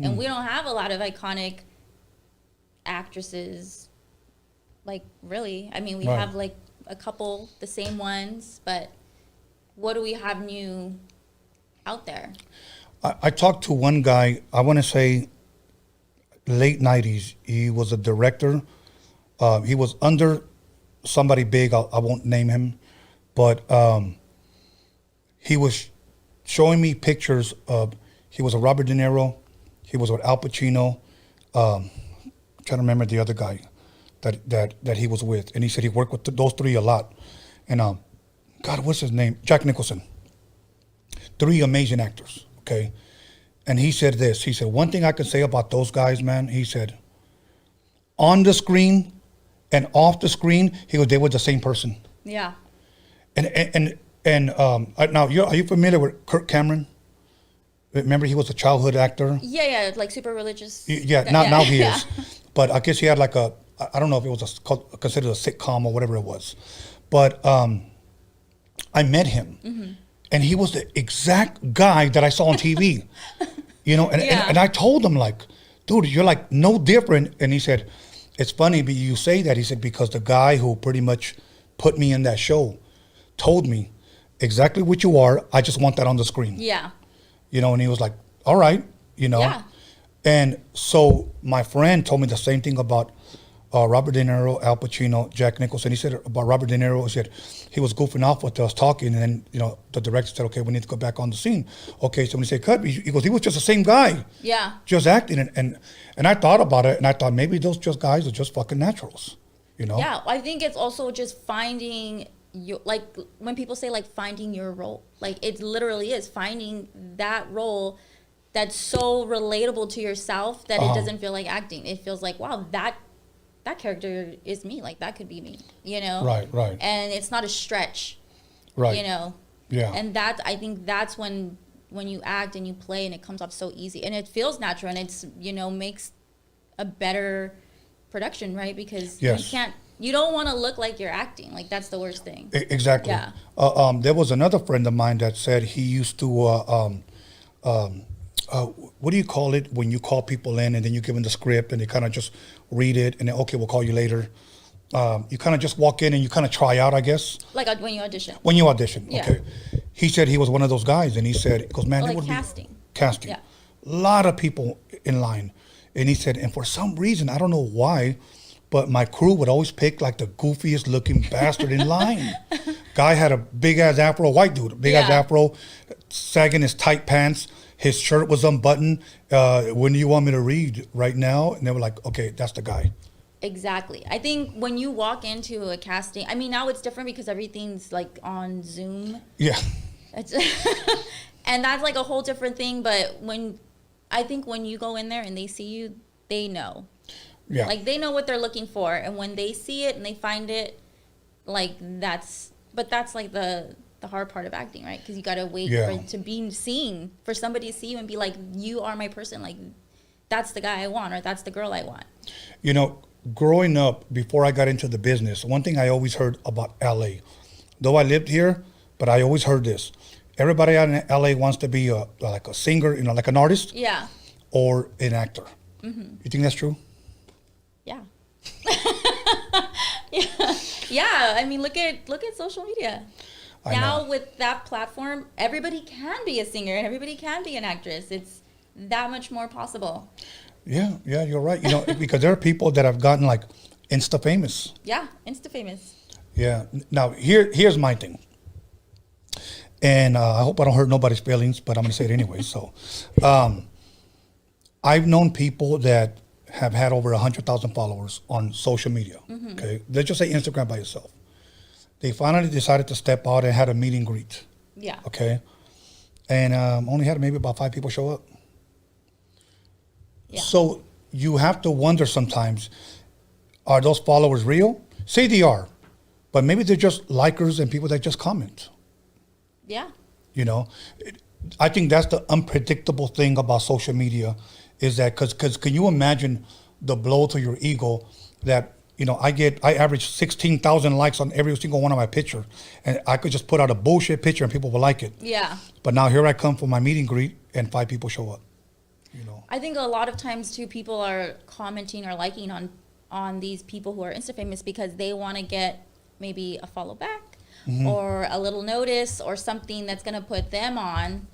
And we don't have a lot of iconic actresses, like, really. I mean, we Right. have like a couple, the same ones, but what do we have new out there? I talked to one guy, I want to say late 90s. He was a director. He was under somebody big. I won't name him. But he was showing me pictures of, he was a Robert De Niro. He was with Al Pacino. I'm trying to remember the other guy that he was with. And he said he worked with those three a lot. And God, what's his name? Jack Nicholson. Three amazing actors, okay? And he said this. He said, one thing I can say about those guys, man, he said, on the screen and off the screen, he goes, they were the same person. Yeah. And now, are you familiar with Kirk Cameron? Remember, he was a childhood actor. Yeah, like super religious. Yeah, now he is. But I guess he had like a, I don't know if it was considered a sitcom or whatever it was. But I met him, and he was the exact guy that I saw on TV. You know, and I told him, like, dude, you're like no different. And he said, it's funny you say that. He said, because the guy who pretty much put me in that show told me exactly what you are. I just want that on the screen. Yeah. You know, and he was like, all right, you know. Yeah. And so my friend told me the same thing about Robert De Niro, Al Pacino, Jack Nicholson. He said about Robert De Niro, he said he was goofing off with us talking, and then, you know, the director said, okay, we need to go back on the scene. Okay, so when he said cut, he goes, he was just the same guy. Yeah. Just acting. And I thought about it, and I thought maybe those just guys are just fucking naturals, you know? Yeah, I think it's also just finding your, like, when people say, like, finding your role, like, it literally is finding that role that's so relatable to yourself that it doesn't feel like acting. It feels like, wow, that character is me. Like, that could be me, you know? Right. And it's not a stretch, Right. you know? Yeah. And I think that's when you act and you play and it comes off so easy. And it feels natural, and it's, you know, makes a better production, right? Because you don't want to look like you're acting. Like, that's the worst thing. Exactly. Yeah. There was another friend of mine that said he used to, what do you call it when you call people in and then you give them the script and they kind of just read it and then, okay, we'll call you later. You kind of just walk in and you kind of try out, I guess. Like when you audition. When you audition, Yeah. okay. He said he was one of those guys, and he said, because man, Like it would casting. be casting. Yeah. A lot of people in line. And he said, and for some reason, I don't know why, but my crew would always pick like the goofiest looking bastard in line. Guy had a big ass afro, white dude, big ass afro, sagging his tight pants. His shirt was unbuttoned. When do you want me to read? Right now? And they were like, okay, that's the guy. Exactly. I think when you walk into a casting, I mean, now it's different because everything's like on Zoom. Yeah. And that's like a whole different thing. But I think when you go in there and they see you, they know. Yeah. Like, they know what they're looking for. And when they see it and they find it, like, that's like the hard part of acting, right? Because you got to wait for it to be seen, for somebody to see you and be like, you are my person. Like, that's the guy I want, or that's the girl I want. You know, growing up, before I got into the business, one thing I always heard about LA, though I lived here, but I always heard this. Everybody out in LA wants to be like a singer, you know, like an artist. Yeah. Or an actor. Mm-hmm. You think that's true? Yeah. Yeah. I mean, look at social media. Now with that platform, everybody can be a singer and everybody can be an actress. It's that much more possible. Yeah, you're right. You know, because there are people that have gotten like Insta famous. Yeah, Insta famous. Yeah. Now here's my thing, and I hope I don't hurt nobody's feelings, but I'm gonna say it anyway. So, I've known people that have had over 100,000 followers on social media. Mm-hmm. Okay, let's just say Instagram by itself. They finally decided to step out and had a meet and greet. Yeah. Okay, and only had maybe about 5 people show up. Yeah. So you have to wonder sometimes, are those followers real? Say they are, but maybe they're just likers and people that just comment. Yeah. You know, I think that's the unpredictable thing about social media, is that because can you imagine the blow to your ego that, You know, I average 16,000 likes on every single one of my pictures, and I could just put out a bullshit picture and people will like it. Yeah. But now here I come for my meet and greet, and 5 people show up. You know. I think a lot of times too, people are commenting or liking on these people who are Insta famous because they want to get maybe a follow back or a little notice or something that's gonna put them on.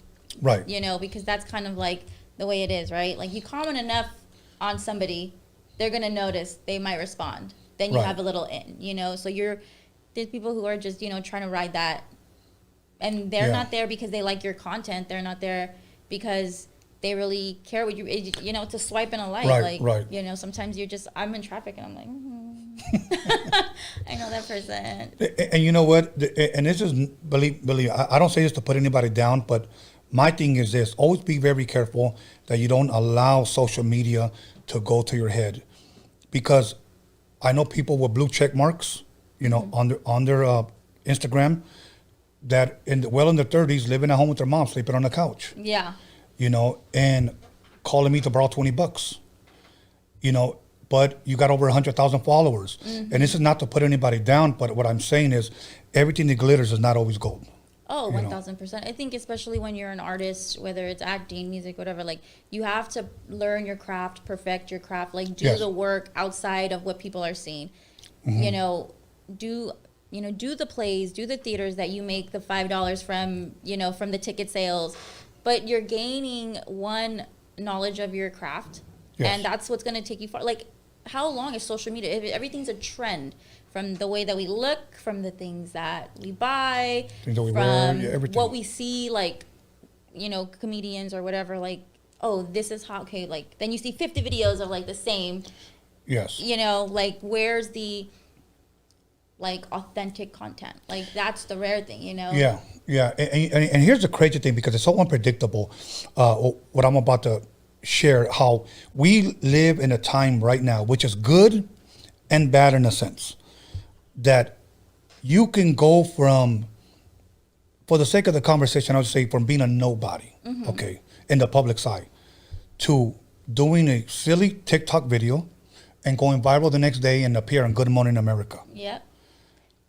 Right. You know, because that's kind of like the way it is, right? Like you comment enough on somebody, they're gonna notice, they might respond. Then you have a little in, you know. So there's people who are just, you know, trying to ride that, and they're not there because they like your content. They're not there because they really care what you know. It's a swipe and a like. Like, you know, sometimes I'm in traffic and I'm like, I know that person. And you know what? And this is believe. I don't say this to put anybody down, but my thing is this: always be very careful that you don't allow social media to go to your head, because I know people with blue check marks, you know, on their Instagram, that in their 30s, living at home with their mom, sleeping on the couch. Yeah. You know, and calling me to borrow $20. You know, but you got over 100,000 followers, and this is not to put anybody down, but what I'm saying is, everything that glitters is not always gold. Oh, 1,000%. I think especially when you're an artist, whether it's acting, music, whatever, like you have to learn your craft, perfect your craft, like do the work outside of what people are seeing. You know, do the plays, do the theaters that you make the $5 from, you know, from the ticket sales, but you're gaining knowledge of your craft, and that's what's going to take you far. Like, how long is social media? If everything's a trend. From the way that we look, from the things that we buy, from what we see, like, you know, comedians or whatever, like, oh, this is hot, okay, like, then you see 50 videos of, like, the same. Yes. You know, like, where's the, like, authentic content? Like, that's the rare thing, you know? Yeah, yeah. And here's the crazy thing, because it's so unpredictable, what I'm about to share, how we live in a time right now, which is good and bad in a sense. That you can go from, for the sake of the conversation, I would say from being a nobody, okay, in the public side, to doing a silly TikTok video and going viral the next day and appear on Good Morning America. Yep.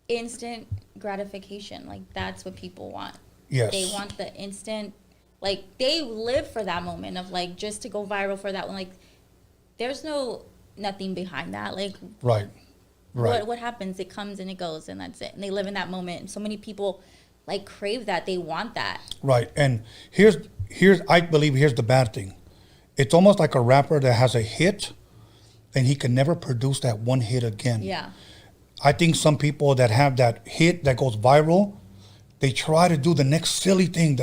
Instant gratification. Like, that's what people want. Yes. They want the instant, like, they live for that moment of, like, just to go viral for that one. Like, there's nothing behind that. Like, right. What happens? It comes and it goes, and that's it. And they live in that moment. And so many people like crave that. They want that. Right. And here's I believe here's the bad thing. It's almost like a rapper that has a hit, and he can never produce that one hit again. Yeah. I think some people that have that hit that goes viral, they try to do the next silly thing,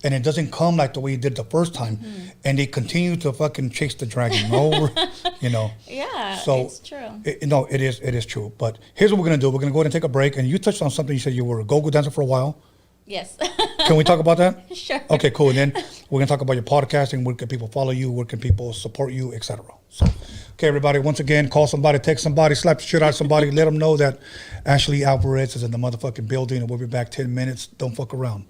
and it doesn't come like the way it did the first time, and they continue to fucking chase the dragon over, you know. Yeah, so it's true. It is true. But here's what we're gonna do. We're gonna go ahead and take a break. And you touched on something. You said you were a go-go dancer for a while. Yes. Can we talk about that? Sure. Okay, cool. And then we're gonna talk about your podcasting. Where can people follow you? Where can people support you, etc. So, okay, everybody. Once again, call somebody, text somebody, slap the shit out of somebody. Let them know that Ashley Alvarez is in the motherfucking building, and we'll be back 10 minutes. Don't fuck around.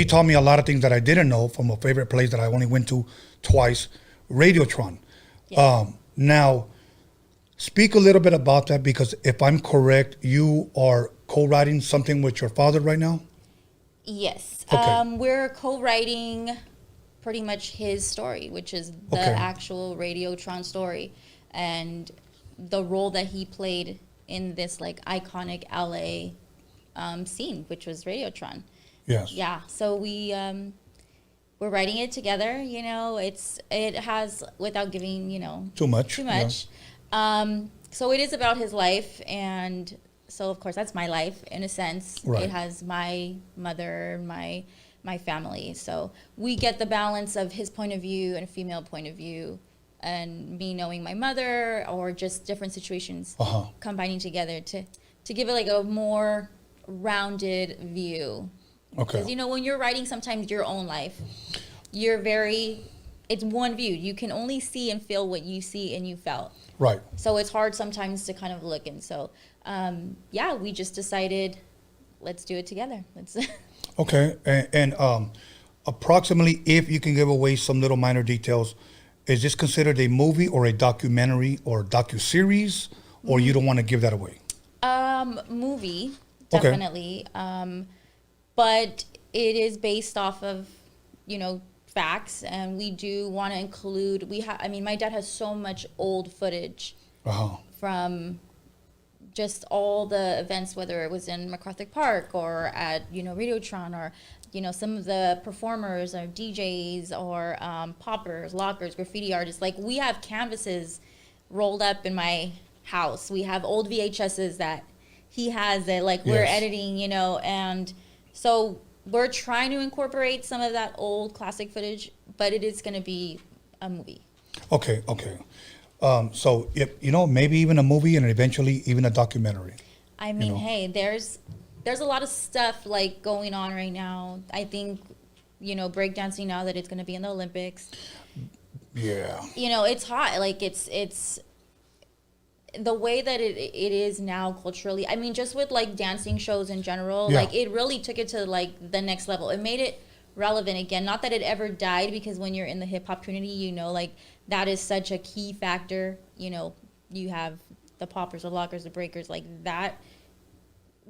he taught me a lot of things that I didn't know from a favorite place that I only went to twice, Radiotron. Yes. Now, speak a little bit about that, because if I'm correct, you are co-writing something with your father right now? Yes. Okay. We're co-writing pretty much his story, which is the Okay. actual Radiotron story, and the role that he played in this like iconic LA scene, which was Radiotron. Yes. Yeah. So we're writing it together. You know, it has, without giving, you know, Too much. too much. So it is about his life, and so of course that's my life in a sense. Right. It has my mother, my family. So we get the balance of his point of view and a female point of view, and me knowing my mother, or just different situations combining together to give it like a more rounded view. Okay. Because, you know, when you're writing sometimes your own life, it's one view. You can only see and feel what you see and you felt. Right. So it's hard sometimes to kind of look. And so, yeah, we just decided, let's do it together. Let's. Okay. And approximately, if you can give away some little minor details, is this considered a movie or a documentary or docu-series, or you don't want to give that away? Movie, Okay. definitely. But it is based off of, you know, facts, and we do want to include, I mean, my dad has so much old footage from just all the events, whether it was in MacArthur Park or at, you know, Radiotron, or, you know, some of the performers or DJs or poppers, lockers, graffiti artists. Like, we have canvases rolled up in my house. We have old VHSs that he has that, like, we're editing, you know, and so we're trying to incorporate some of that old classic footage, but it is going to be a movie. Okay. So, if, you know, maybe even a movie and eventually even a documentary. I mean, hey, there's a lot of stuff like going on right now. I think, you know, breakdancing, now that it's going to be in the Olympics. Yeah. You know, it's hot. Like, it's the way that it is now culturally. I mean, just with like dancing shows in general, like it really took it to like the next level. It made it relevant again. Not that it ever died, because when you're in the hip hop community, you know, like that is such a key factor. You know, you have the poppers, the lockers, the breakers, like that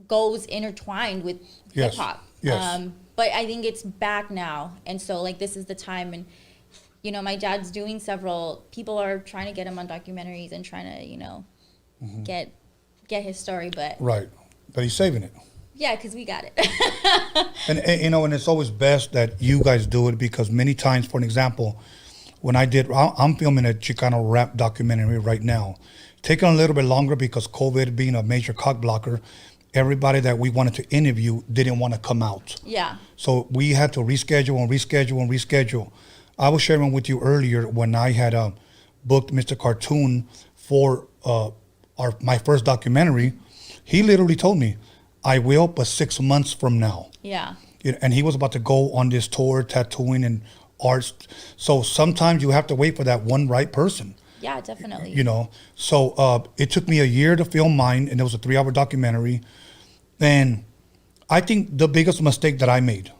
goes intertwined with hip hop. Yes. But I think it's back now, and so like this is the time. And you know, my dad's doing several. People are trying to get him on documentaries and trying to, you know, get his story. But but he's saving it. Yeah, because we got it. and you know, and it's always best that you guys do it, because many times, for an example, when I'm filming a Chicano rap documentary right now, taking a little bit longer because COVID being a major cock blocker, everybody that we wanted to interview didn't want to come out. Yeah. So we had to reschedule. I was sharing with you earlier when I had booked Mr. Cartoon for my first documentary. He literally told me, I will, but 6 months from now. Yeah. And he was about to go on this tour, tattooing and arts. So sometimes you have to wait for that one right person. Yeah, definitely. You know, so it took me a year to film mine, and it was a 3-hour documentary. And I think the biggest mistake that I made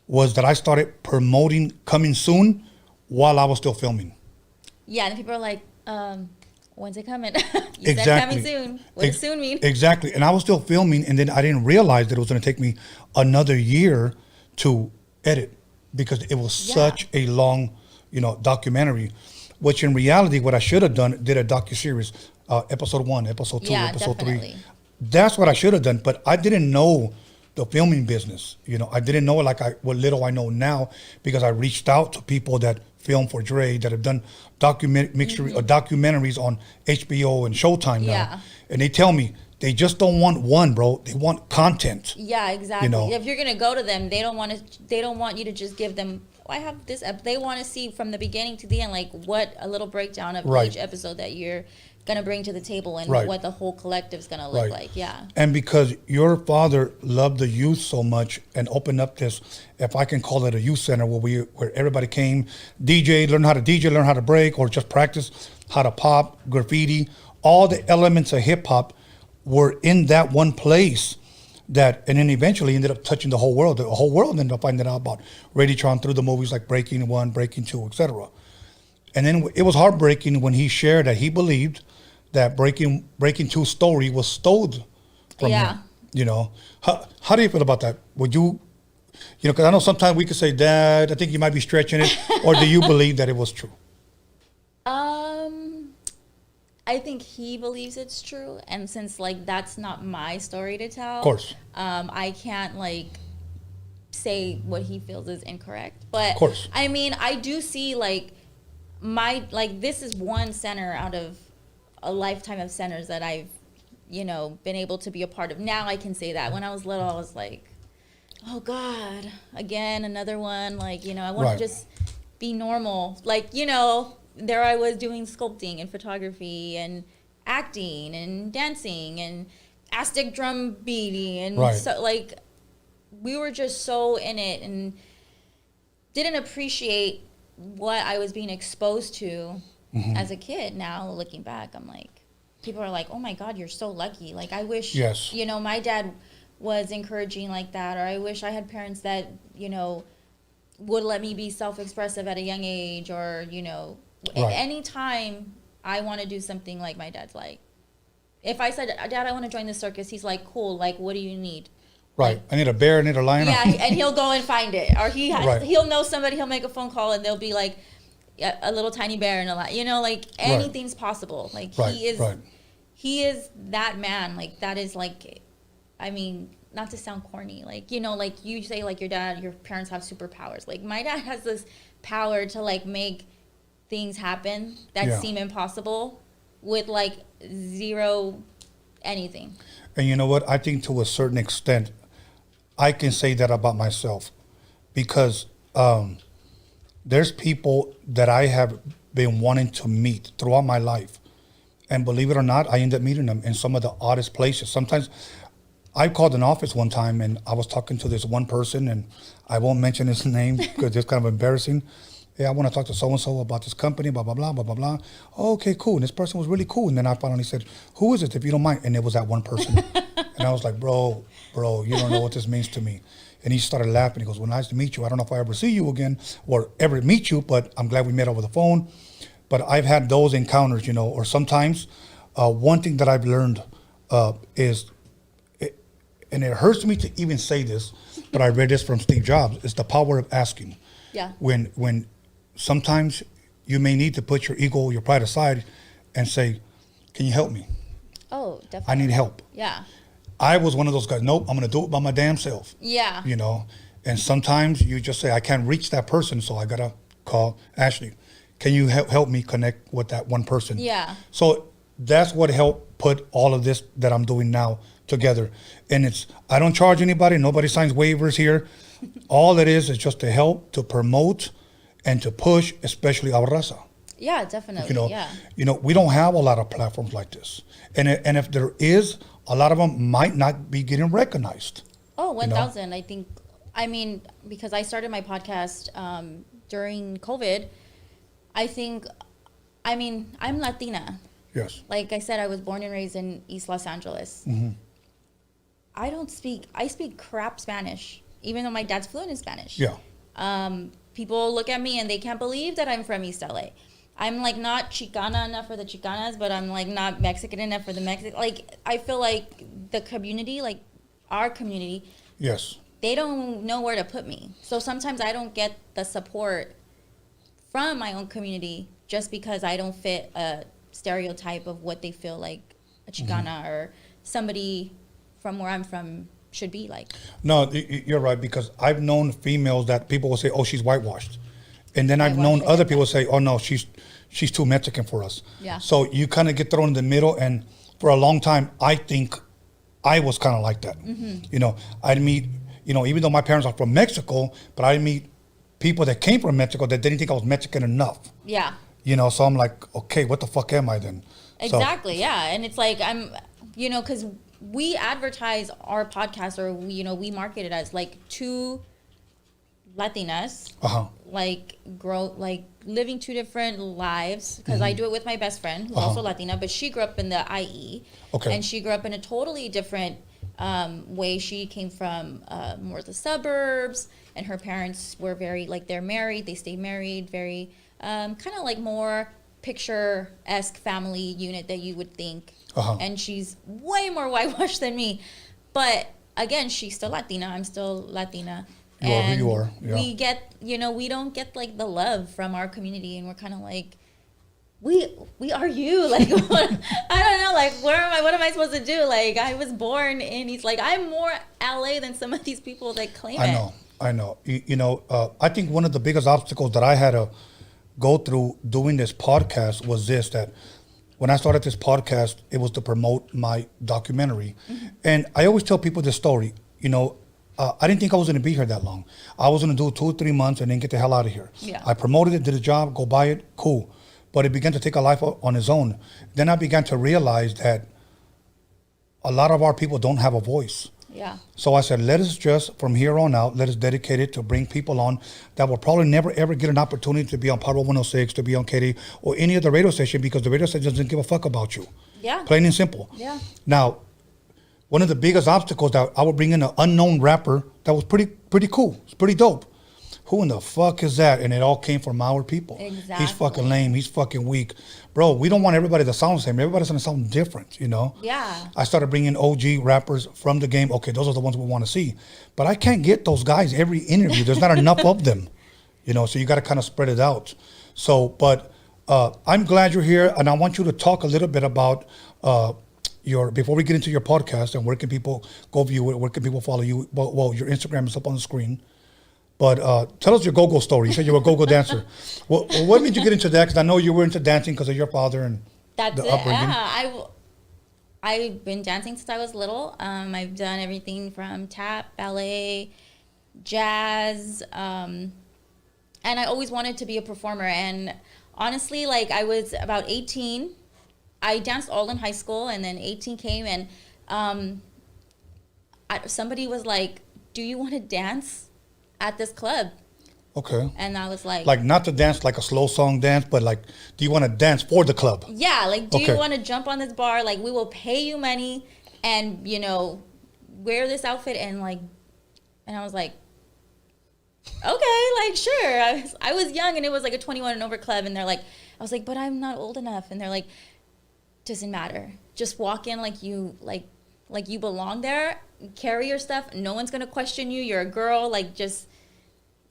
was that I started promoting coming soon while I was still filming. Yeah, and people are like, when's it coming? You said coming soon. What does soon mean? Exactly. And I was still filming, and then I didn't realize that it was going to take me another year to edit, because it was such a long, you know, documentary, which in reality, what I should have done, did a docuseries, episode 1, episode 2, episode definitely. 3. That's what I should have done, but I didn't know the filming business. You know, I didn't know what little I know now, because I reached out to people that film for Dre, that have done documentaries on HBO and Showtime now. And they tell me they just don't want one, bro. They want content. Yeah, exactly. You know? If you're gonna go to them, they don't want you to just give them, I have this they want to see from the beginning to the end, like what a little breakdown of each episode that you're gonna bring to the table, and what the whole collective's gonna look like. Yeah. And because your father loved the youth so much and opened up this, if I can call it a youth center, where everybody came, learn how to break, or just practice how to pop, graffiti, all the elements of hip hop were in that one place. that, and then eventually ended up touching the whole world. The whole world ended up finding out about Radiatron through the movies like Breaking 1, Breaking 2, etc. And then it was heartbreaking when he shared that he believed that Breaking 2 story was stolen from him. You know, how do you feel about that? Would you, you know, because I know sometimes we could say, Dad, I think you might be stretching it, or do you believe that it was true? I think he believes it's true, and since like that's not my story to tell, Of course, I can't like say what he feels is incorrect. But of course, I mean, I do see like this is one center out of a lifetime of centers that I've, you know, been able to be a part of. Now I can say that. When I was little, I was like, oh God, again, another one. Like, you know, I want to just be normal. Like, you know, there I was doing sculpting and photography and acting and dancing and Aztec drum beating. And so, like, we were just so in it and didn't appreciate what I was being exposed to as a kid. Now, looking back, I'm like, people are like, oh my God, you're so lucky. Like, I wish, you know, my dad was encouraging like that, or I wish I had parents that, you know, would let me be self-expressive at a young age, or, you know, any time I want to do something like my dad's like. If I said, Dad, I want to join the circus, he's like, cool, like, what do you need? Right. Like, I need a bear, I need a lion. Yeah, and he'll go and find it. Or he'll know somebody, he'll make a phone call, and they'll be like, a little tiny bear and a lion. You know, like, anything's possible. Like, he is that man. Like, that is like, I mean, not to sound corny, like, you know, like you say, like, your parents have superpowers. Like, my dad has this power to, like, make things happen that seem impossible with, like, zero anything. And you know what? I think to a certain extent, I can say that about myself, because there's people that I have been wanting to meet throughout my life. And believe it or not, I end up meeting them in some of the oddest places. Sometimes I called an office one time and I was talking to this one person, and I won't mention his name because it's kind of embarrassing. Yeah, I want to talk to so-and-so about this company, blah, blah, blah, blah, blah, blah. Oh, okay, cool. And this person was really cool. And then I finally said, who is it, if you don't mind? And it was that one person. And I was like, bro, you don't know what this means to me. And he started laughing. He goes, well, nice to meet you. I don't know if I ever see you again or ever meet you, but I'm glad we met over the phone. But I've had those encounters, you know, or sometimes one thing that I've learned is, and it hurts me to even say this, but I read this from Steve Jobs, is the power of asking. Yeah. When sometimes you may need to put your ego, your pride aside and say, can you help me? Oh, definitely. I need help. Yeah. I was one of those guys, nope, I'm going to do it by my damn self. Yeah. You know, and sometimes you just say, I can't reach that person, so I got to call Ashley. Can you help me connect with that one person? Yeah. So that's what helped put all of this that I'm doing now together. And it's, I don't charge anybody. Nobody signs waivers here. All it is just to help, to promote, and to push, especially our Raza. Yeah, definitely. You know, we don't have a lot of platforms like this. And if there is, a lot of them might not be getting recognized. Oh, 1,000. You know? I think, I mean, because I started my podcast during COVID, I'm Latina. Yes. Like I said, I was born and raised in East Los Angeles. Mm-hmm. I speak crap Spanish, even though my dad's fluent in Spanish. Yeah. People look at me and they can't believe that I'm from East LA. I'm like not Chicana enough for the Chicanas, but I'm like not Mexican enough for the Mexican. Like, I feel like the community, like our community. Yes. They don't know where to put me. So sometimes I don't get the support from my own community just because I don't fit a stereotype of what they feel like a Chicana or somebody from where I'm from should be like. No, you're right, because I've known females that people will say, oh, she's whitewashed. And then I've known other people say, oh, no, she's too Mexican for us. Yeah. So you kind of get thrown in the middle. And for a long time, I think I was kind of like that. Mm-hmm. You know, I'd meet, you know, even though my parents are from Mexico, but I'd meet people that came from Mexico that didn't think I was Mexican enough. Yeah. You know, so I'm like, okay, what the fuck am I then? Exactly, yeah. And it's like, I'm, you know, because we advertise our podcast, or we market it as like two Latinas, like living two different lives. Because I do it with my best friend, who's also Latina, but she grew up in the IE, and she grew up in a totally different way. She came from more the suburbs, and her parents were very, like, they're married, they stay married, very kind of like more picture-esque family unit that you would think. And she's way more whitewashed than me. But again, she's still Latina, I'm still Latina. You are who you are. Yeah. We get, you know, we don't get like the love from our community, and we're kind of like, we are you. Like, what, I don't know, like, what am I supposed to do? Like, I was born in, he's like, I'm more LA than some of these people that claim it. I know. You know, I think one of the biggest obstacles that I had to go through doing this podcast was this, that when I started this podcast, it was to promote my documentary. And I always tell people this story. You know, I didn't think I was going to be here that long. I was going to do 2 or 3 months and then get the hell out of here. Yeah. I promoted it, did a job, go buy it, cool. But it began to take a life on its own. Then I began to realize that a lot of our people don't have a voice. Yeah. So I said, let us just, from here on out, let us dedicate it to bring people on that will probably never, ever get an opportunity to be on Power 106, to be on KD, or any other radio station, because the radio station doesn't give a fuck about you. Yeah. Plain and simple. Yeah. Now, one of the biggest obstacles that I would bring in an unknown rapper that was pretty cool. It's pretty dope. Who in the fuck is that? And it all came from our people. Exactly. He's fucking lame. He's fucking weak. Bro, we don't want everybody to sound the same. Everybody's going to sound different, you know? Yeah. I started bringing OG rappers from the game. Okay, those are the ones we want to see. But I can't get those guys every interview. There's not enough of them, you know? So you got to kind of spread it out. So, but I'm glad you're here. And I want you to talk a little bit about before we get into your podcast and where can people go view it, where can people follow you? Well, your Instagram is up on the screen. But tell us your go-go story. You said you were a go-go dancer. Well, what made you get into that? Because I know you were into dancing because of your father and That's the it. upbringing. Yeah, I've been dancing since I was little. I've done everything from tap, ballet, jazz, and I always wanted to be a performer. And honestly, like, I was about 18. I danced all in high school, and then 18 came, and somebody was like, "Do you want to dance at this club?" Okay. And I was like... Like, not to dance like a slow song dance, but like, do you want to dance for the club? Yeah, like, do Okay. you want to jump on this bar? Like, we will pay you money and, you know, wear this outfit and, like... And I was like, okay, like, sure. I was young, and it was like a 21 and over club, and they're like... I was like, but I'm not old enough. And they're like, doesn't matter. Just walk in like you belong there. Carry your stuff. No one's going to question you. You're a girl. Like, just...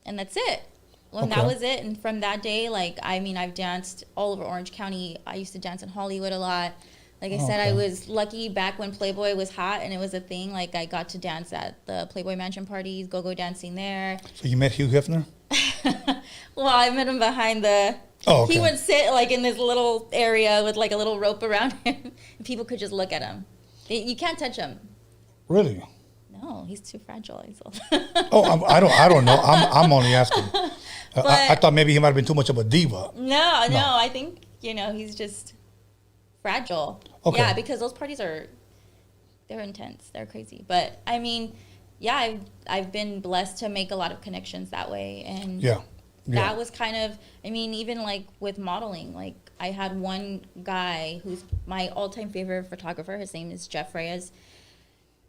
And that's it. Well, Okay. that was it. And from that day, like, I mean, I've danced all over Orange County. I used to dance in Hollywood a lot. Like I said, I was lucky back when Playboy was hot and it was a thing. Like, I got to dance at the Playboy Mansion parties, go dancing there. So you met Hugh Hefner? Well, I met him behind the... Oh, okay. He would sit, like, in this little area with, like, a little rope around him. And people could just look at him. You can't touch him. Really? No, he's too fragile. He's old. Oh, I don't know. I'm only asking. I thought maybe he might have been too much of a diva. No, I think, you know, he's just fragile. Okay. Yeah, because those parties they're intense. They're crazy. But, I mean, yeah, I've been blessed to make a lot of connections that way. And that was kind of, I mean, even, like, with modeling, like, I had one guy who's my all-time favorite photographer. His name is Jeff Reyes.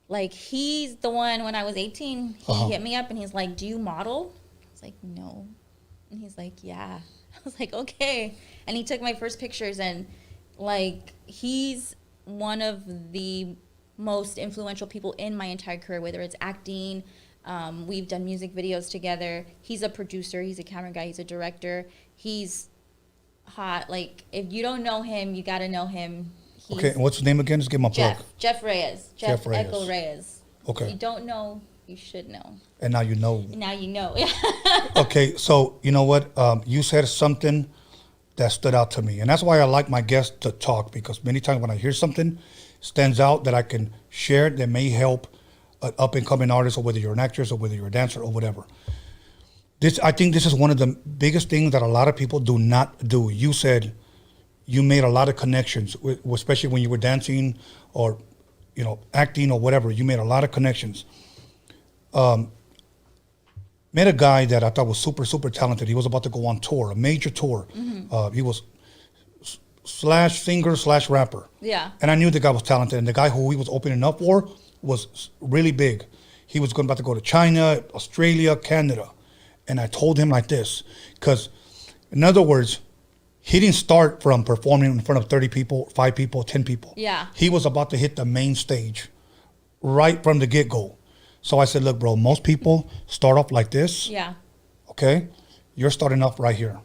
Like, he's the one, when I was 18, he hit me up and he's like, do you model? I was like, no. And he's like, yeah. I was like, okay. And he took my first pictures, and, like, he's one of the most influential people in my entire career, whether it's acting. We've done music videos together. He's a producer. He's a camera guy. He's a director. He's hot. Like, if you don't know him, you got to know him. Okay, and what's his name again? Just give him a plug. Jeff Reyes. Jeff Reyes. Echo Reyes. Okay. If you don't know, you should know. And now you know. Now you know. Okay, so you know what? You said something that stood out to me. And that's why I like my guests to talk, because many times when I hear something stands out that I can share that may help an up-and-coming artist, or whether you're an actress or whether you're a dancer or whatever. I think this is one of the biggest things that a lot of people do not do. You said you made a lot of connections, especially when you were dancing or, you know, acting or whatever. You made a lot of connections. Met a guy that I thought was super, super talented. He was about to go on tour, a major tour. He was /singer/rapper. Yeah. And I knew the guy was talented. And the guy who he was opening up for was really big. He was about to go to China, Australia, Canada. And I told him like this, because in other words, he didn't start from performing in front of 30 people, 5 people, 10 people. Yeah. He was about to hit the main stage right from the get-go. So I said, look, bro, most people start off like this. Yeah. Okay? You're starting off right here.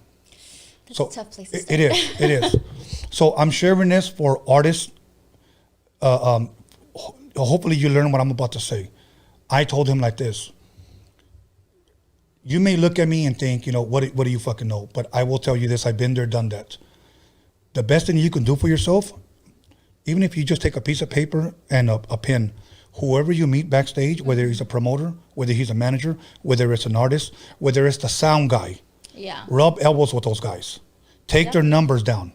That's So a tough place to it is. It is. So I'm sharing this for artists. Hopefully you learn what I'm about to say. I told him like this. You may look at me and think, what do you fucking know? But I will tell you this. I've been there, done that. The best thing you can do for yourself, even if you just take a piece of paper and a pen, whoever you meet backstage, whether he's a promoter, whether he's a manager, whether it's an artist, whether it's the sound guy, Yeah. rub elbows with those guys. Take their numbers down.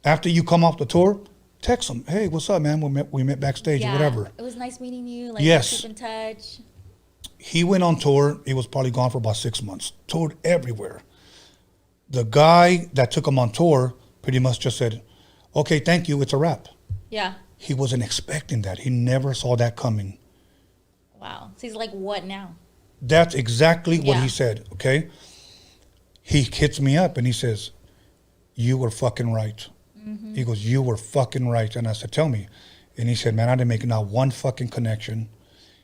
After you come off the tour, text them. Hey, what's up, man? We met backstage or whatever. It was nice meeting you. Like, Yes. keep in touch. He went on tour. He was probably gone for about 6 months. Toured everywhere. The guy that took him on tour pretty much just said, okay, thank you. It's a wrap. Yeah. He wasn't expecting that. He never saw that coming. Wow. So he's like, what now? That's exactly what Yeah. he said, okay? He hits me up and he says, you were fucking right. Mm-hmm. He goes, you were fucking right. And I said, tell me. And he said, man, I didn't make not one fucking connection.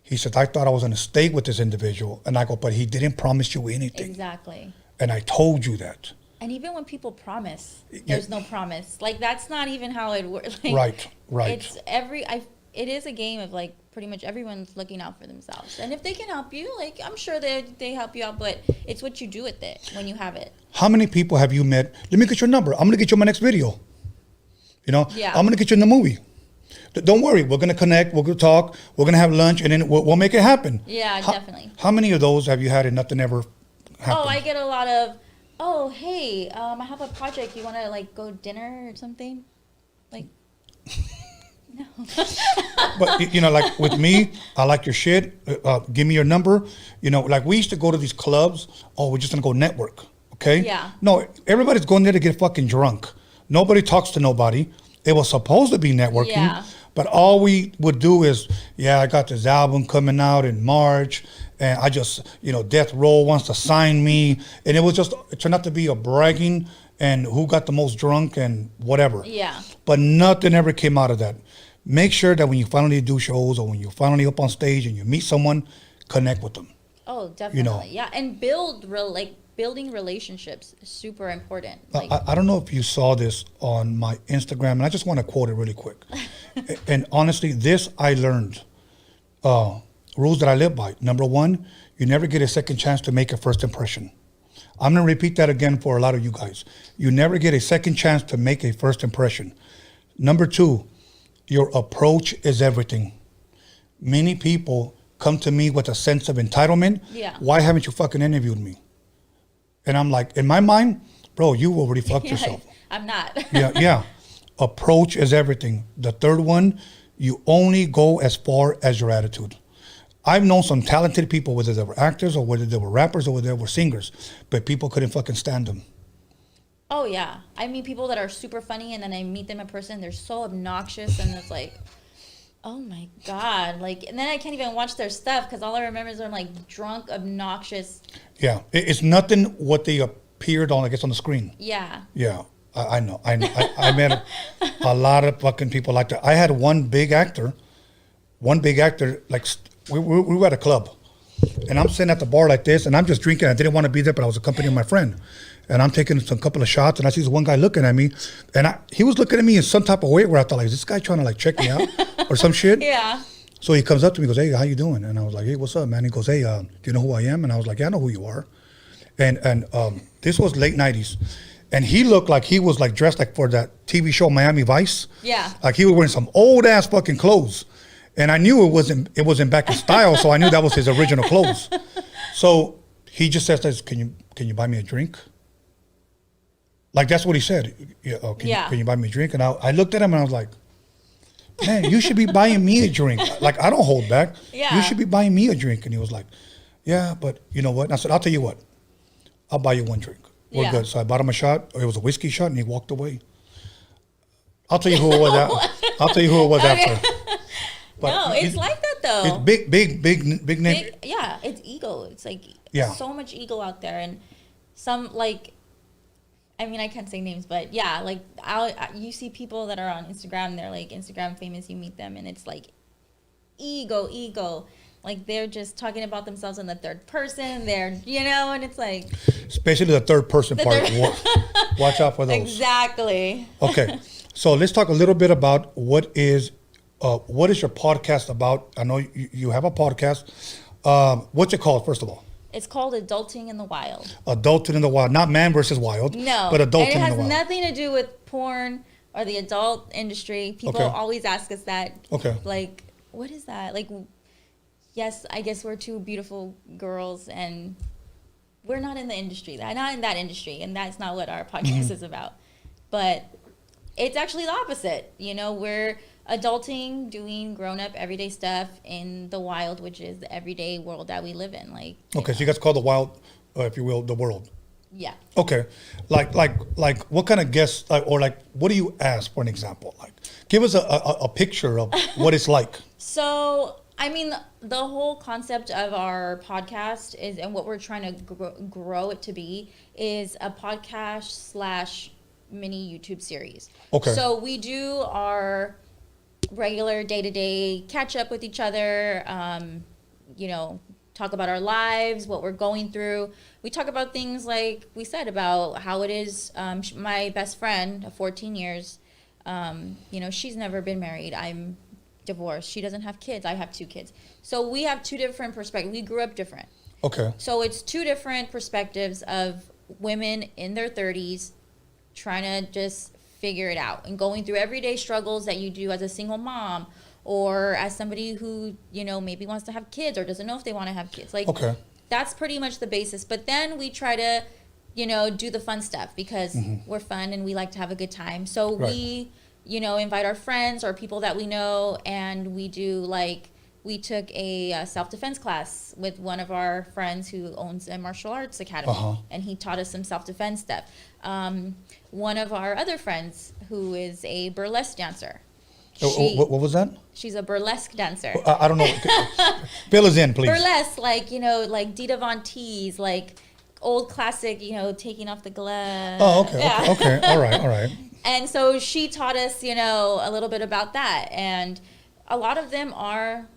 He said, I thought I was going to stay with this individual. And I go, but he didn't promise you anything. Exactly. And I told you that. And even when people promise, there's no promise. Like, that's not even how it works. Like, Right. It's it is a game of, like, pretty much everyone's looking out for themselves. And if they can help you, like, I'm sure they help you out, but it's what you do with it when you have it. How many people have you met? Let me get your number. I'm going to get you in my next video. Yeah. I'm going to get you in the movie. Don't worry. We're going to connect. We're going to talk. We're going to have lunch, and then we'll make it happen. Yeah, definitely. How many of those have you had and nothing ever happened? Oh, I get a lot of, oh, hey, I have a project. You want to, like, go dinner or something? Like, no. But, like with me, I like your shit. Give me your number. Like we used to go to these clubs. Oh, we're just going to go network. Okay? Yeah. No, everybody's going there to get fucking drunk. Nobody talks to nobody. It was supposed to be networking. Yeah. But all we would do is, I got this album coming out in March. And I just, Death Row wants to sign me. And it turned out to be a bragging and who got the most drunk and whatever. Yeah. But nothing ever came out of that. Make sure that when you finally do shows or when you're finally up on stage and you meet someone, connect with them. Oh, definitely. Yeah. And building relationships is super important. Like, I don't know if you saw this on my Instagram, and I just want to quote it really quick. And honestly, this I learned. Rules that I live by. Number 1, you never get a second chance to make a first impression. I'm going to repeat that again for a lot of you guys. You never get a second chance to make a first impression. Number 2, your approach is everything. Many people come to me with a sense of entitlement. Yeah. Why haven't you fucking interviewed me? And I'm like, in my mind, bro, you already fucked yourself. I'm not. Yeah. Approach is everything. The third one, you only go as far as your attitude. I've known some talented people, whether they were actors or whether they were rappers or whether they were singers, but people couldn't fucking stand them. Oh, yeah. I mean, people that are super funny, and then I meet them in person, they're so obnoxious, and it's like, oh my God. Like, and then I can't even watch their stuff because all I remember is they're like drunk, obnoxious. Yeah. It's nothing what they appeared on, I guess, on the screen. Yeah. Yeah. I know. I met a lot of fucking people like that. I had one big actor, like, we were at a club, and I'm sitting at the bar like this, and I'm just drinking. I didn't want to be there, but I was accompanying my friend. And I'm taking a couple of shots, and I see this one guy looking at me, and he was looking at me in some type of way where I thought, like, is this guy trying to, like, check me out or some shit? Yeah. So he comes up to me, goes, hey, how you doing? And I was like, hey, what's up, man? He goes, hey, do you know who I am? And I was like, yeah, I know who you are. And this was late 90s. And he looked like he was, like, dressed like for that TV show Miami Vice. Yeah. Like he was wearing some old-ass fucking clothes. And I knew it wasn't back in style, so I knew that was his original clothes. So he just says, can you buy me a drink? Like, that's what he said. Yeah, can you buy me a drink? And I looked at him and I was like, man, you should be buying me a drink. Like, I don't hold back. Yeah. You should be buying me a drink. And he was like, yeah, but you know what? And I said, I'll tell you what. I'll buy you one drink. We're good. So I bought him a shot. It was a whiskey shot, and he walked away. I'll tell you who it was. I'll tell you who it was after. No, it's like that though. It's big name. Yeah, it's ego. It's like Yeah. so much ego out there, and some like, I mean, I can't say names, but yeah, like you see people that are on Instagram, they're like Instagram famous. You meet them, and it's like ego. Like they're just talking about themselves in the third person. They're, and it's like, especially the third person part. Watch out for those. Exactly. Okay, so let's talk a little bit about what is your podcast about. I know you have a podcast. What's it called, first of all? It's called Adulting in the Wild. Adulting in the Wild, not Man versus Wild. No, but Adulting in the Wild. And it has nothing to do with porn or the adult industry. People always ask us that. Okay. Like, what is that? Like, yes, I guess we're two beautiful girls, and we're not in the industry. Not in that industry, and that's not what our podcast is about. But it's actually the opposite. We're adulting, doing grown-up everyday stuff in the wild, which is the everyday world that we live in. Like, okay, so you guys call the wild, if you will, the world. Yeah. Okay, like what kind of guests, or what do you ask, for an example? Like, give us a picture of what it's like. So, I mean, the whole concept of our podcast is, and what we're trying to grow it to be, is a podcast / mini YouTube series. Okay. So we do our regular day-to-day catch up with each other, talk about our lives, what we're going through. We talk about things like we said about how it is. My best friend of 14 years, she's never been married. I'm divorced. She doesn't have kids. I have 2 kids. So we have 2 different perspectives. We grew up different. Okay. So it's 2 different perspectives of women in their 30s trying to just figure it out and going through everyday struggles that you do as a single mom or as somebody who, maybe wants to have kids or doesn't know if they want to have kids. Like, okay. That's pretty much the basis. But then we try to, do the fun stuff because we're fun and we like to have a good time. So we, invite our friends or people that we know, and we do we took a self-defense class with one of our friends who owns a martial arts academy, and he taught us some self-defense stuff. One of our other friends who is a burlesque dancer. What was that? She's a burlesque dancer. I don't know. Fill us in, please. Burlesque, like Dita Von Teese, like old classic, taking off the glove. Oh, okay, yeah. Okay. All right. And so she taught us, a little bit about that. And a lot of them are,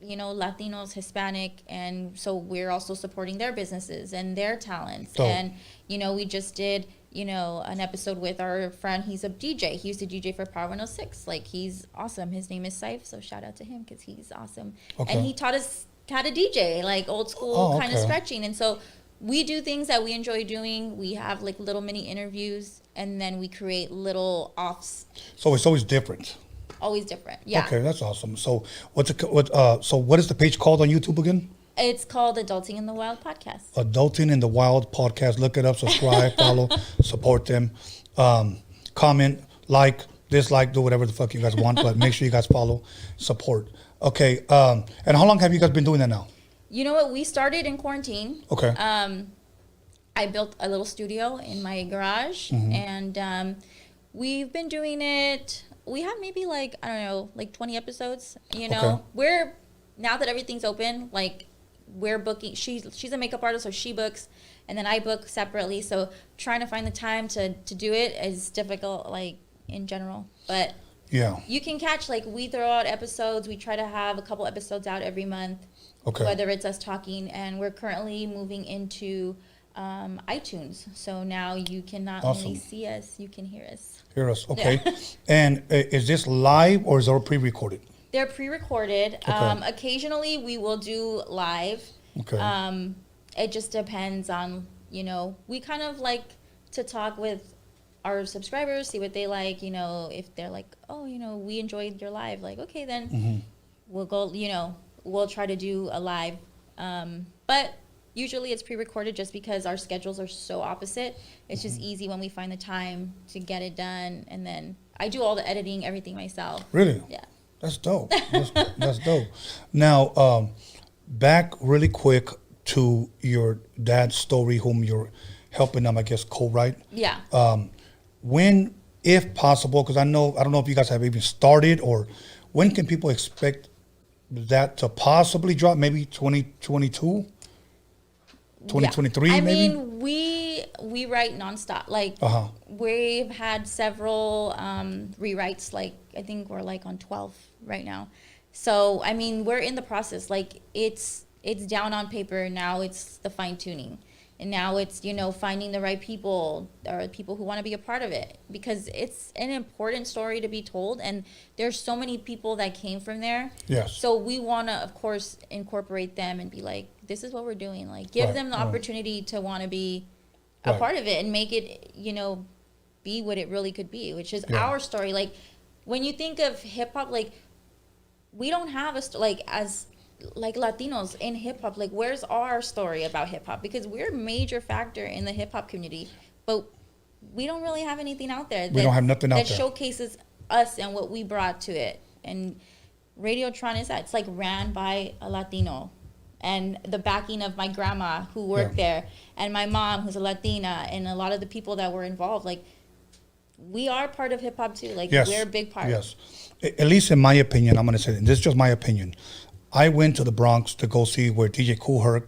Latinos, Hispanic. And so we're also supporting their businesses and their talents. Dope. And, we just did, an episode with our friend. He's a DJ. He used to DJ for Power 106. Like, he's awesome. His name is Saif. So shout out to him because he's awesome. Okay. And he taught us how to DJ, like old school kind of stretching. And so we do things that we enjoy doing. We have like little mini interviews, and then we create little offs. So it's always different. Always different, yeah. Okay, that's awesome. So what is the page called on YouTube again? It's called Adulting in the Wild Podcast. Adulting in the Wild Podcast. Look it up, subscribe, follow, support them. Comment, like, dislike, do whatever the fuck you guys want, but make sure you guys follow, support. Okay, and how long have you guys been doing that now? You know what? We started in quarantine. Okay. I built a little studio in my garage, and we've been doing it. We have maybe 20 episodes. We're, now that everything's open, we're booking. She's a makeup artist, so she books, and then I book separately. So trying to find the time to do it is difficult, in general. But yeah, you can catch, we throw out episodes. We try to have a couple episodes out every month. Okay. Whether it's us talking, and we're currently moving into iTunes. So now you can not only see us, you can hear us. Hear us, okay. Yeah. And is this live or is it all pre-recorded? They're pre-recorded. Okay. Occasionally we will do live. Okay. It just depends on, we kind of like to talk with our subscribers, see what they like, if they're like, oh, we enjoyed your live, okay, then we'll go, we'll try to do a live. But usually it's pre-recorded just because our schedules are so opposite. It's just easy when we find the time to get it done. And then I do all the editing, everything myself. Really? Yeah. That's dope. That's dope. Now, back really quick to your dad's story, whom you're helping them, I guess, co-write. Yeah. When, if possible, because I don't know if you guys have even started, or when can people expect that to possibly drop maybe 2022, 2023 I maybe? mean, we write nonstop. Like, we've had several rewrites. Like, I think we're like on 12 right now. So, I mean, we're in the process. Like, it's down on paper. Now it's the fine tuning. And now it's, you know, finding the right people or people who want to be a part of it, because it's an important story to be told. And there's so many people that came from there. Yes. So we want to, of course, incorporate them and be like, this is what we're doing. Like, give them the opportunity to want to be a part of it and make it, you know, be what it really could be, which is our story. Like, when you think of hip hop, like, we don't have a like as like Latinos in hip hop, like, where's our story about hip hop? Because we're a major factor in the hip hop community, but we don't really have anything out there. We don't have nothing out there that showcases us and what we brought to it. And Radiotron is that. It's like ran by a Latino, and the backing of my grandma who worked there, and my mom who's a Latina, and a lot of the people that were involved. Like, we are part of hip hop too. Like, we're a big part. Yes. At least in my opinion, I'm going to say, and this is just my opinion. I went to the Bronx to go see where DJ Kool Herc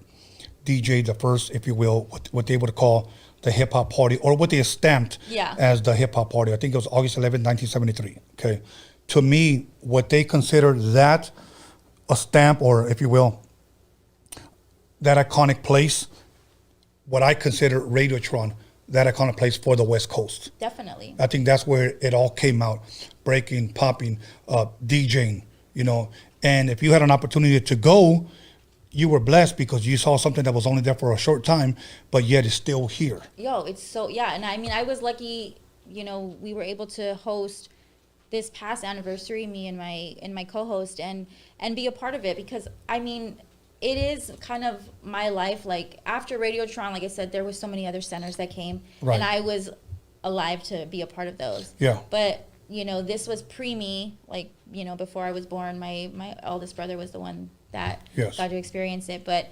DJ'd the first, if you will, what they would call the hip hop party, or what they stamped as the hip hop party. I think it was August 11, 1973. Okay. To me, what they consider that a stamp, or if you will, that iconic place, what I consider Radiotron, that iconic place for the West Coast. Definitely. I think that's where it all came out, breaking, popping, DJing, you know. And if you had an opportunity to go, you were blessed because you saw something that was only there for a short time, but yet it's still here. Yo, it's so, and I mean, I was lucky, you know, we were able to host this past anniversary, me and my co-host, and be a part of it, because, I mean, it is kind of my life. Like, after Radiotron, like I said, there was so many other centers that came, and I was alive to be a part of those. Yeah. But, you know, this was pre-me, like, you know, before I was born. My eldest brother was the one that got to experience it. But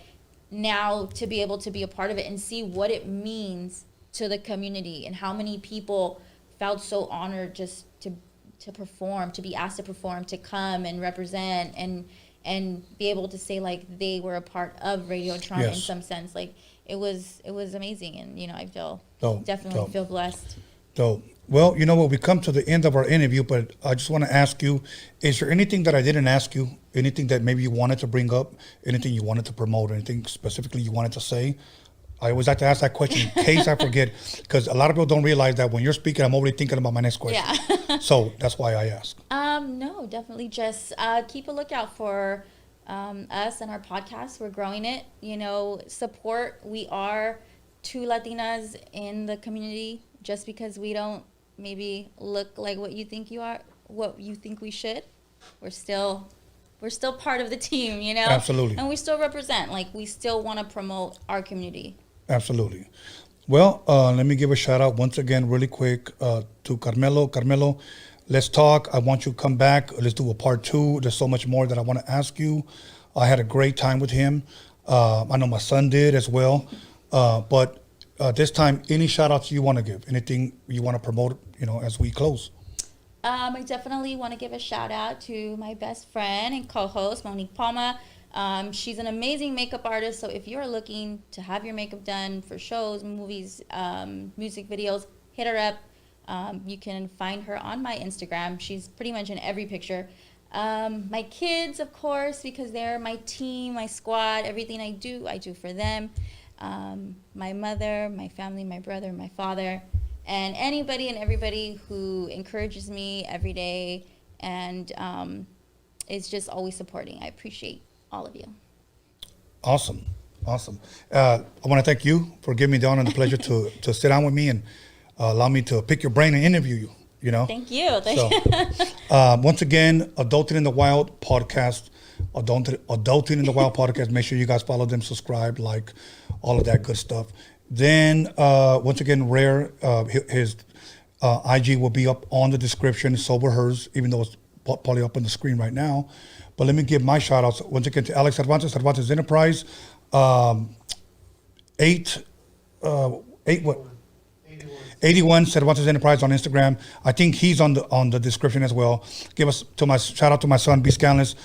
now to be able to be a part of it and see what it means to the community, and how many people felt so honored just to perform, to be asked to perform, to come and represent, and be able to say, like, they were a part of Radiotron in some sense. Like, it was amazing. And, you know, I feel definitely feel blessed. So, well, you know what, we come to the end of our interview, but I just want to ask you, is there anything that I didn't ask you, anything that maybe you wanted to bring up, anything you wanted to promote, anything specifically you wanted to say? I always like to ask that question in case I forget, because a lot of people don't realize that when you're speaking, I'm already thinking about my next question. Yeah. So that's why I ask. No, definitely just keep a lookout for us and our podcast. We're growing it. You know, support. We are two Latinas in the community. Just because we don't maybe look like what you think you are, what you think we should, we're still part of the team, you know? Absolutely. And we still represent, like, we still want to promote our community. Absolutely. Well, let me give a shout out once again really quick to Carmelo. Carmelo, let's talk. I want you to come back. Let's do a part 2. There's so much more that I want to ask you. I had a great time with him. I know my son did as well. But this time, any shout outs you want to give, anything you want to promote, you know, as we close? I definitely want to give a shout out to my best friend and co-host, Monique Palma. She's an amazing makeup artist. So if you're looking to have your makeup done for shows, movies, music videos, hit her up. You can find her on my Instagram. She's pretty much in every picture. My kids, of course, because they're my team, my squad. Everything I do for them. My mother, my family, my brother, my father, and anybody and everybody who encourages me every day and is just always supporting. I appreciate all of you. Awesome. I want to thank you for giving me the honor and the pleasure to sit down with me and allow me to pick your brain and interview you, you know? Thank you. Once again, Adulting in the Wild podcast, Adulting in the Wild podcast. Make sure you guys follow them, subscribe, like, all of that good stuff. Then, once again, Raer, his IG will be up on the description. So will hers, even though it's probably up on the screen right now. But let me give my shout outs once again to Alex Cervantes Enterprise, 81 Cervantes Enterprise on Instagram. I think he's on the description as well. Give us shout out to my son B. Scanless,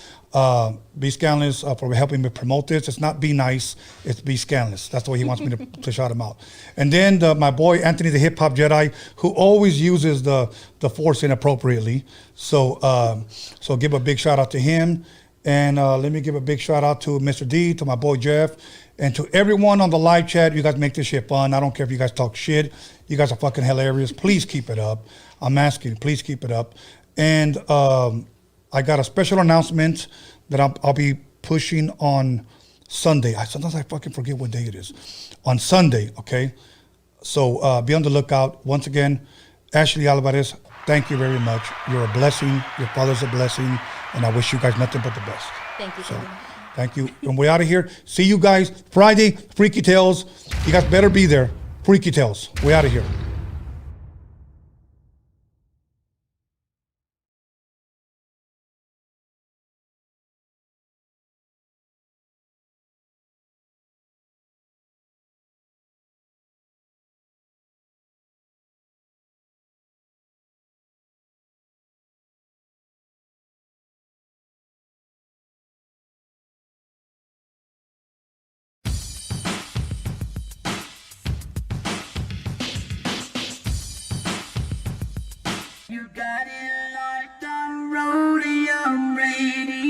Be Scandalous for helping me promote this. It's not Be Nice, it's Be Scandalous. That's the way he wants me to shout him out. And then my boy Anthony, the Hip Hop Jedi, who always uses the force inappropriately. So so give a big shout out to him. And let me give a big shout out to Mr. D, to my boy Jeff, and to everyone on the live chat. You guys make this shit fun. I don't care if you guys talk shit. You guys are fucking hilarious. Please keep it up. I'm asking, please keep it up. And I got a special announcement that I'll be pushing on Sunday. Sometimes I fucking forget what day it is. On Sunday, okay? So be on the lookout. Once again, Ashley Alvarez, thank you very much. You're a blessing. Your father's a blessing. And I wish you guys nothing but the best. Thank you. So, thank you. And we're out of here. See you guys Friday, Freaky Tales. You guys better be there. Freaky Tales. We're out of here. You got it locked on Roadium Radio.